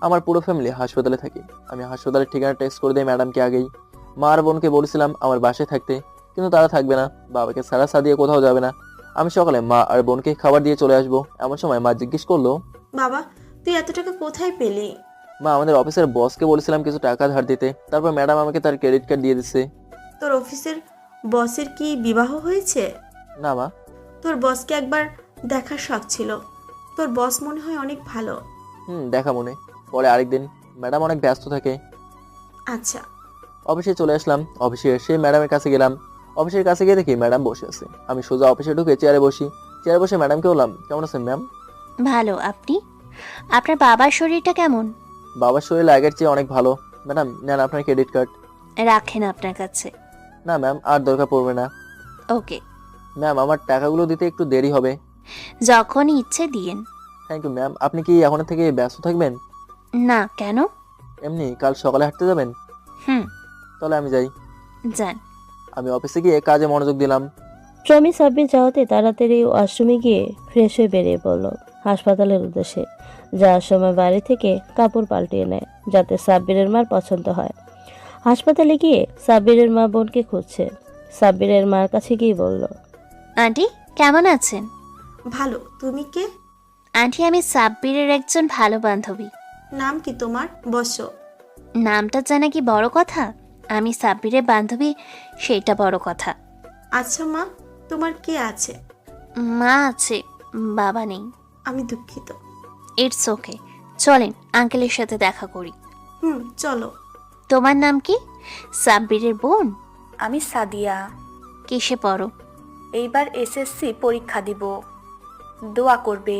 আমার পুরো ফ্যামিলি হাসপাতালে থাকি। আমি হাসপাতালের ঠিকানা টেক্সট করে দিই ম্যাডামকে আগেই। মা আর বোনকে বলেছিলাম আমার বাসায় থাকতে, কিন্তু তারা থাকবে না, বাবাকে ছাড়া সাদিয়া কোথাও যাবে না। আমি সকালে মা আর বোনকে খাবার দিয়ে চলে আসবো। এমন সময় মা জিজ্ঞেস করলো, বাবা তুই এত টাকা কোথায় পেলি? মা আমাদের অফিসের বসকে বলেছিলাম কিছু টাকা ধার দিতে, তারপর ম্যাডাম আমাকে তার ক্রেডিট কার্ড দিয়ে দিচ্ছে। তোর অফিসের বসের কি বিবাহ হয়েছে? না মা। তোর বসকে একবার দেখার শখ ছিল, তোর বস মনে হয় অনেক ভালো। দেখা মনে পরে আরেকদিন। ম্যাডাম অনেক ব্যস্ত থাকে। আচ্ছা। অফিসে চলে আসলাম। অফিসে এসে ম্যাডামের কাছে গেলাম। অফিসের কাছে গিয়ে দেখি ম্যাডাম বসে আছে। আমি সোজা অফিসে ঢুকে চেয়ারে বসি। চেয়ারে বসে ম্যাডামকে বললাম কেমন আছেন ম্যাম? ভালো। আপনি? আপনার বাবার শরীরটা কেমন? বাবার শরীর আগের চেয়ে অনেক ভালো। ম্যাডাম নেন আপনার ক্রেডিট কার্ড। রাখেন আপনার কাছে। না ম্যাম আর দরকার পড়বে না। ওকে। ম্যাম আমার টাকাগুলো দিতে একটু দেরি হবে। যখন ইচ্ছে দিয়েন। Thank you ma'am. আপনি কি এখন থেকে ব্যস্ত থাকবেন? না, কেন? এমনি কাল সকালে হাঁটতে যাবেন? তাহলে আমি যাই। যান। আমি অফিসে গিয়ে কাজে মনোযোগ দিলাম। প্রমি সাব্বির যাওয়াতে তাড়াতাড়ি ওয়াশরুমে গিয়ে ফ্রেশ হয়ে বেরিয়ে পড়ল হাসপাতালের উদ্দেশ্যে। যাওয়ার সময় বাড়ি থেকে কাপড় পাল্টিয়ে নেয় যাতে সাব্বিরের মার পছন্দ হয়। হাসপাতালে গিয়ে সাব্বিরের মা বোনকে খুঁজছে। সাব্বিরের মার কাছে গিয়ে বলল, আন্টি কেমন আছেন? ভালো। তুমি কে? আন্টি আমি সাব্বিরের একজন ভালো বান্ধবী। নাম কি তোমার? বসো। নামটা জানা কি বড় কথা? আমি সাব্বিরের বান্ধবী, সেইটা বড় কথা। আচ্ছা মা, তোমার কে আছে? মা আছে, বাবা নেই। আমি দুঃখিত। It's okay. চলেন আঙ্কেলের সাথে দেখা করি। চলো। তোমার নাম কি? সাব্বিরের বোন? আমি সাদিয়া। কিসে পড়ো? এইবার এসএসসি পরীক্ষা দিব, দোয়া করবে।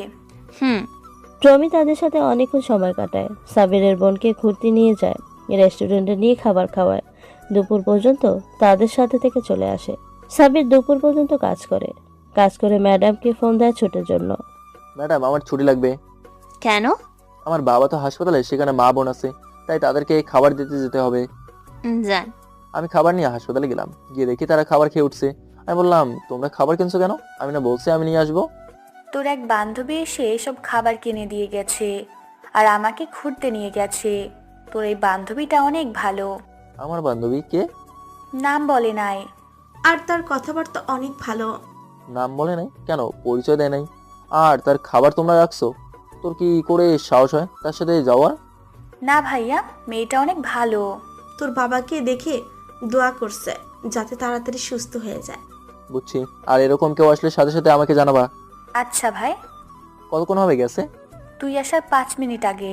প্রমি তাদের সাথে অনেকক্ষণ সময় কাটায়। সাব্বিরের বোনকে ঘুরতে নিয়ে যায়, রেস্টুরেন্টে নিয়ে খাবার খাওয়ায়। দুপুর পর্যন্ত তাদের সাথে থেকে চলে আসে। সাব্বির দুপুর পর্যন্ত কাজ করে ম্যাডামকে ফোন দেয় ছুটির জন্য। ম্যাডাম আমার ছুটি লাগবে। কেন? আমার বাবা তো হাসপাতালে, সেখানে মা বোন আছে, তাই তাদেরকে খাবার দিতে যেতে হবে। যান। আমি খাবার নিয়ে হাসপাতালে গেলাম। গিয়ে দেখি তারা খাবার খেয়ে উঠছে। আমি বললাম তোমরা খাবার কিনছো কেন? আমি না বলছি আমি নিয়ে আসবো। তোর এক বান্ধবী এসে সব খাবার কিনে দিয়ে গেছে আর আমাকে ঘুরতে নিয়ে গেছে। তোর এই বান্ধবীটা অনেক ভালো। আমার বান্ধবী কে? নাম বলে নাই। আর তার কথাবার্তা অনেক ভালো। নাম বলে নাই কেন? পরিচয় দেয় নাই। আর তার খাবার তোমরা রাখছো? তোর কি করে সাহস হয় তার সাথে যাওয়ার? না ভাইয়া, মেয়েটা অনেক ভালো। তোর বাবাকে দেখে দোয়া করছে যাতে তাড়াতাড়ি সুস্থ হয়ে যায়। বুঝছি। আর এরকম কেউ আসলে সাথে সাথে আমাকে জানাবা। আচ্ছা ভাই। কতক্ষণ হবে গেছে? তুই আসার 5 মিনিট আগে।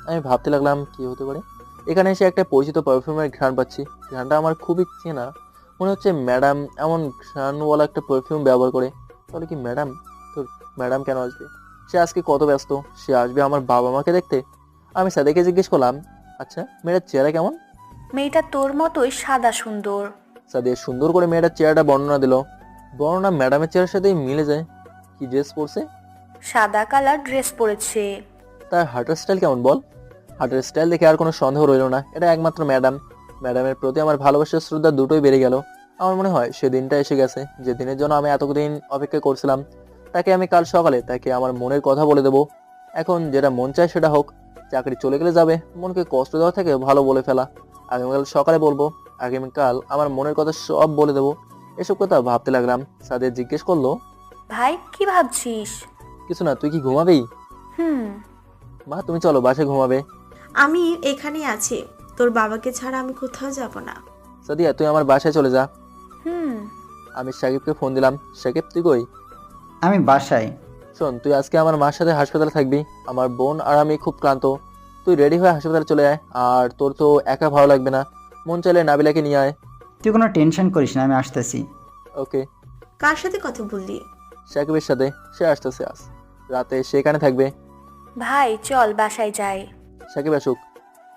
আমি ভাবতে লাগলাম কি হতে পারে। এখানে এসে একটা পরিচিত পারফিউমের ঘ্রাণ পাচ্ছি। ঘ্রাণটা আমার খুবই চেনা মনে হচ্ছে। ম্যাডাম এমন ঘ্রাণওয়ালা একটা পারফিউম ব্যবহার করে। তাহলে কি ম্যাডাম? তো ম্যাডাম কেন আসবে? সে আজকে কত ব্যস্ত, সে আসবে আমার বাবা মাকে দেখতে। আমি সাদিয়াকে জিজ্ঞেস করলাম, আচ্ছা মেয়েটার চেহারা কেমন? মেয়েটা তোর মতোই সাদা সুন্দর। সাদিয়া সুন্দর করে মেয়েটার চেহারাটা বর্ণনা দিল। বর্ণনা ম্যাডামের চেহারার সাথেই মিলে যায়। কি ড্রেস পরছে? সাদা কালার ড্রেস পরেছে। তার হাঁটার স্টাইল কেমন বল? হাঁটার স্টাইল দেখে আর কোনো সন্দেহ রইল না, এটা একমাত্র ম্যাডাম। ম্যাডামের প্রতি আমার ভালোবাসার শ্রদ্ধা দুটোই বেড়ে গেল। আমার মনে হয় সে দিনটা এসে গেছে, যে দিনের জন্য আমি এতদিন অপেক্ষা করছিলাম। তাকে আমি কাল সকালে তাকে আমার মনের কথা বলে দেবো। এখন যেটা মন চায় সেটা হোক। চাকরি চলে গেলে যাবে, মনকে কষ্ট দেওয়া থেকে ভালো বলে ফেলা। আগামীকাল সকালে বলবো, আগামীকাল আমার মনের কথা সব বলে দেবো। এসব কথা ভাবতে লাগলাম। সাদিয়া জিজ্ঞেস করলো, ভাই কি ভাবছিস? কিছু না, তুই কি ঘুমাবেই? মা তুমি চলো বাসায় ঘুমাবে। আমি এখানেই আছি, তোর বাবাকে ছাড়া আমি কোথাও যাব না। সাদিয়া তুই আমার বাসায় চলে যা। হুম। আমি সাকিবকে ফোন দিলাম। সাকিব তুই কই? আমি বাসায়। শোন, তুই আজকে আমার মার সাথে হাসপাতালে থাকবি। আমার বোন আর আমি খুব ক্লান্ত। তুই রেডি হয়ে হাসপাতালে চলে আয়। আর তোর তো একা ভালো লাগবে না, মন চাইলে নাবিলাকে নিয়ে আয়। তুই কোনো টেনশন করিস না, আমি আসতেছি। ওকে। কার সাথে কথা বললি? সাকিবের সাথে, সে আসতেছে আজ রাতে, সে এখানে থাকবে। ভাই চল বাসায় যাই। সাকিব আসুক।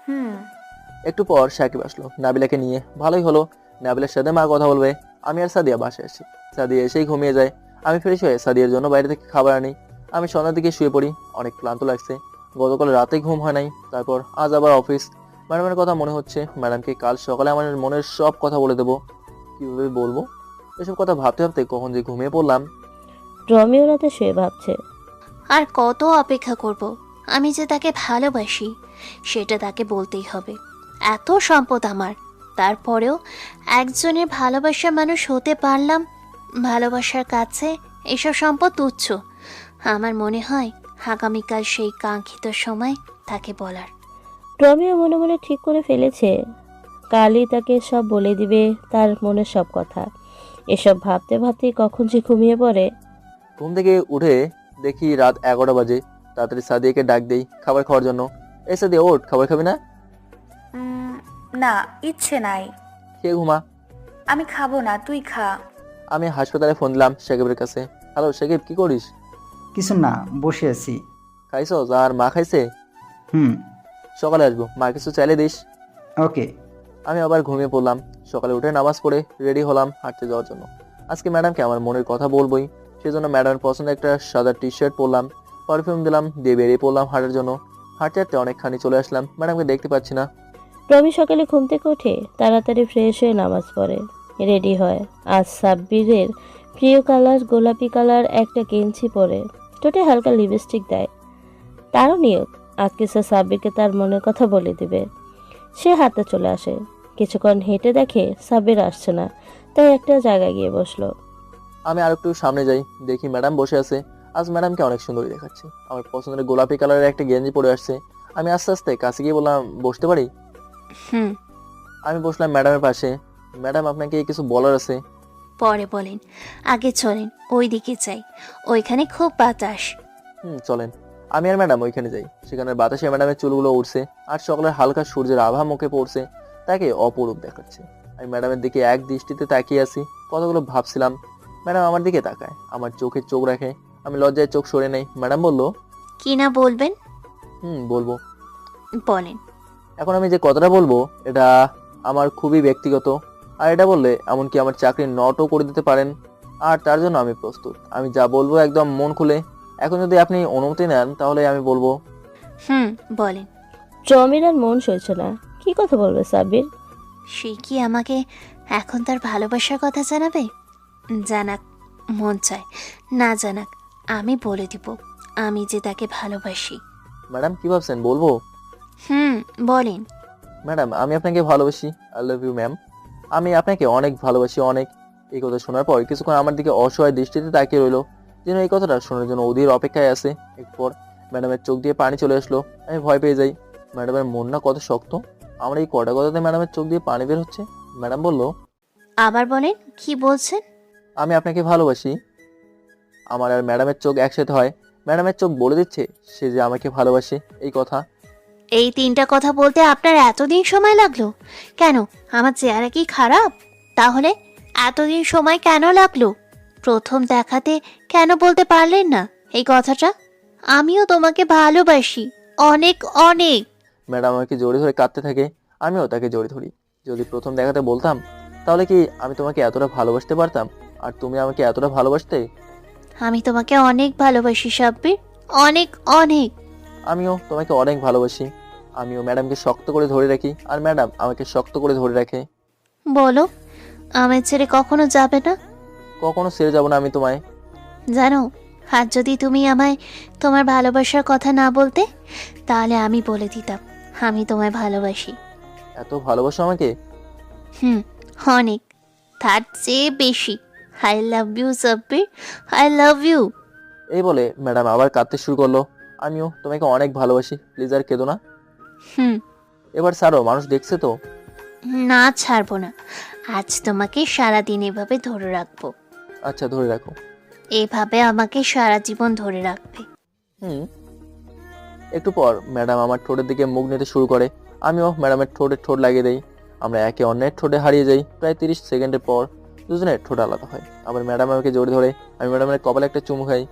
হুম। একটু পর সাকিব আসলো নাবিলাকে নিয়ে। ভালোই হলো, নাবিলার সাথে মা কথা বলবে। আমি আর সাদিয়া বাসায় আসি। সাদিয়া এসেই ঘুমিয়ে যায়। আমি ফ্রেশ হয়ে সাদিয়ার জন্য বাইরে থেকে খাবার আনি। আমি সন্ধ্যার দিকে শুয়ে পড়ি, অনেক ক্লান্ত লাগছে। গতকাল রাতে ঘুম হয় নাই। তারপর আজ আবার অফিস। ম্যাডামের কথা মনে হচ্ছে। ম্যাডামকে কাল সকালে আমার মনের সব কথা বলে দেবো। কীভাবে বলবো? এসব কথা ভাবতে ভাবতে কখন যে ঘুমিয়ে পড়লাম। রমিও রাতে শুয়ে ভাবছে, আর কত অপেক্ষা করব? আমি যে তাকে ভালোবাসি সেটা তাকে বলতেই হবে। এত সম্পদ আমার, তারপরেও একজনের ভালোবাসার মানুষ হতে পারলাম। ভালোবাসার কাছে এসব সম্পদ তুচ্ছ। আমার মনে হয় আগামীকাল সেই কাঙ্ক্ষিত সময় তাকে বলার। রমিও মনে মনে ঠিক করে ফেলেছে কালই তাকে সব বলে দিবে, তার মনের সব কথা। এসব ভাবতে ভাবতেই কখন যে ঘুমিয়ে পড়ে। ঘুম থেকে উঠে দেখি রাত 11টা বাজে। তাড়াতাড়ি সাদিয়াকে ডাক দেই খাবার খাওয়ার জন্য। এই সাদিয়া ওঠ, খাবার খাবি না? না, ইচ্ছে নাই। খেয়ে ঘুমা। আমি খাবো না, তুই খা। আমি হাসপাতালে ফোন দিলাম সাকিবের কাছে। হ্যালো সাকিব, কি করিস? কিছু না, বসে আছি। খাইছস? আর মা খাইছে? হুম। সকালে আসবো, মা কিছু চাইলে দিস। ওকে। আমি আবার ঘুমিয়ে পড়লাম। সকালে উঠে নামাজ পড়ে রেডি হলাম হাঁটতে যাওয়ার জন্য। আজকে ম্যাডামকে আমার মনের কথা বলবোই, সেজন্য ম্যাডামের পছন্দের একটা সাদা টি শার্ট পরলাম, পারফিউম দিলাম, দিয়ে বেরিয়ে পড়লাম হাঁটার জন্য। হাঁটতে হাঁটতে অনেকখানি চলে আসলাম। ম্যাডামকে দেখতে পাচ্ছি না। রমি সকালে ঘুম থেকে উঠে তাড়াতাড়ি ফ্রেশ হয়ে নামাজ পড়ে, রেডি হয়। আজ সাব্বিরের প্রিয় কালার গোলাপি কালার একটা গেঞ্জি পরে, ঠোঁটে হালকা লিপস্টিক দেয়। তারও নিয়ত আজকে সে সাব্বিরকে তার মনের কথা বলে দিবে। সে হাঁটতে চলে আসে। কিছুক্ষণ হেঁটে দেখে সাব্বির আসছে না, তাই একটা জায়গায় গিয়ে বসলো। আমি আর একটু সামনে যাই, দেখি ম্যাডাম বসে আছে। আজ ম্যাডামকে অনেক সুন্দরী দেখাচ্ছে। আমার পছন্দের গোলাপি কালারের একটা গেঞ্জি পরে আসছে। আমি আস্তে আস্তে কাছে গিয়ে বললাম, বসতে পারি? হুম। আমি বসলাম ম্যাডামের পাশে। ম্যাডাম, আপনাকে কিছু বলার আছে। পরে বলেন, আগে চলেন, ওই দিকে যাই, ওইখানে খুব বাতাস। চলেন। আমি আর ম্যাডাম ওইখানে যাই। সেখানে বাতাসে ম্যাডামের চুলগুলো উঠছে, আর সকালের হালকা সূর্যের আভা মুখে পড়ছে, তাকে অপরূপ দেখাচ্ছে। আমি ম্যাডামের দিকে এক দৃষ্টিতে তাকিয়ে আছি, কতগুলো ভাবছিলাম। ম্যাডাম আমার দিকে তাকায়, আমার চোখে চোখ রাখে। আমি লজ্জায় চোখ সরে নেই। ম্যাডাম বলল, কি না বলবেন? বলবো। বলেন। এখন আমি যে কথাটা বলবো এটা আমার খুবই ব্যক্তিগত, আর এটা বললে এমনকি আমার চাকরি নটও করে দিতে পারেন, আর তার জন্য আমি প্রস্তুত। আমি যা বলবো একদম মন খুলে। এখন যদি আপনি অনুমতি নেন তাহলে আমি বলবো। বলেন। রমির আর মন সইছে না, কি কথা বলবে সাব্বির? সে কি আমাকে এখন তার ভালোবাসার কথা জানাবে? জানাক, মন চায়, না জানাক, আমি বলে দিব আমি যে তাকে ভালোবাসি। ম্যাডাম কি ভাবছেন, বলবো? বলেন। ম্যাডাম, আমি আপনাকে ভালোবাসি। I love you ma'am. আমি আপনাকে অনেক ভালোবাসি, অনেক। এই কথা শোনার পর কিছুক্ষণ আমার দিকে অসহায় দৃষ্টিতে তাকিয়ে রইলো, যেন এই কথাটা শোনার জন্য অধীর অপেক্ষায় আছে। এরপর ম্যাডামের চোখ দিয়ে পানি চলে আসলো। আমি ভয় পেয়ে যাই। ম্যাডামের মন না কত শক্ত। আমার এই কটা কথাতে ম্যাডামের চোখ দিয়ে পানি বের হচ্ছে। ম্যাডাম বলল, আবার বলেন, কি বলছেন? আমি আপনাকে ভালোবাসি। আমার আর ম্যাডামের চোখ একসাথে হয়। ম্যাডামের চোখ বলে দিচ্ছে সে যে আমাকে ভালোবাসে এই কথা। এই 3টা কথা বলতে আপনার এতদিন সময় লাগলো কেন? আমার চেহারা কি খারাপ? তাহলে এতদিন সময় কেন লাগলো? প্রথম দেখাতে কেন বলতে পারলেন না এই কথাটা? আমিও তোমাকে ভালোবাসি, অনেক অনেক। ম্যাডাম আমাকে জড়িয়ে ধরে কাঁদতে থাকে। আমিও তাকে জড়িয়ে ধরি। যদি প্রথম দেখাতে বলতাম তাহলে কি আমি তোমাকে এতটা ভালোবাসতে পারতাম, আর তুমি আমাকে এতটা ভালোবাসতে? আমি তোমাকে অনেক ভালোবাসি সাব্বির, অনেক অনেক। আমিও তোমাকে অনেক ভালোবাসি। আমিও ম্যাডামকে শক্ত করে ধরে রাখি, আর ম্যাডাম আমাকে শক্ত করে ধরে রাখে। বলো, আমায় ছেড়ে কখনো যাবে না? কখনো ছেড়ে যাব না আমি তোমায়। জানো, আর যদি তুমি আমায় তোমার ভালোবাসার কথা না বলতে, তাহলে আমি বলে দিতাম আমি তোমায় ভালোবাসি। এত ভালোবাসো আমাকে? অনেক, তার চেয়ে বেশি। I love you Sabbir, I love you. এই বলে ম্যাডাম আবার কাঁদতে শুরু করলো। আমিও তোমাকে অনেক ভালোবাসি, প্লিজ আর কেঁদো না। এবার ছাড়ো, মানুষ দেখছে তো। না, ছাড়বো না। আজ তোমাকে সারাদিন এভাবে ধরে রাখবো। আচ্ছা, ধরে রাখো। এভাবে আমাকে সারা জীবন ধরে রাখবে। হুম। একটু পর ম্যাডাম আমার ঠোঁটের দিকে মুখ নিতে শুরু করে। আমিও ম্যাডামের ঠোঁটে ঠোঁট লাগিয়ে দেই। আমরা একে অন্যের ঠোঁটে হারিয়ে যাই। প্রায় 30 সেকেন্ডের পর দুজনের ঠোঁট আলাদা হয়। আবার ম্যাডাম আমাকে জড়িয়ে ধরে। আমি ম্যাডামের কপালে একটা চুমু খাই।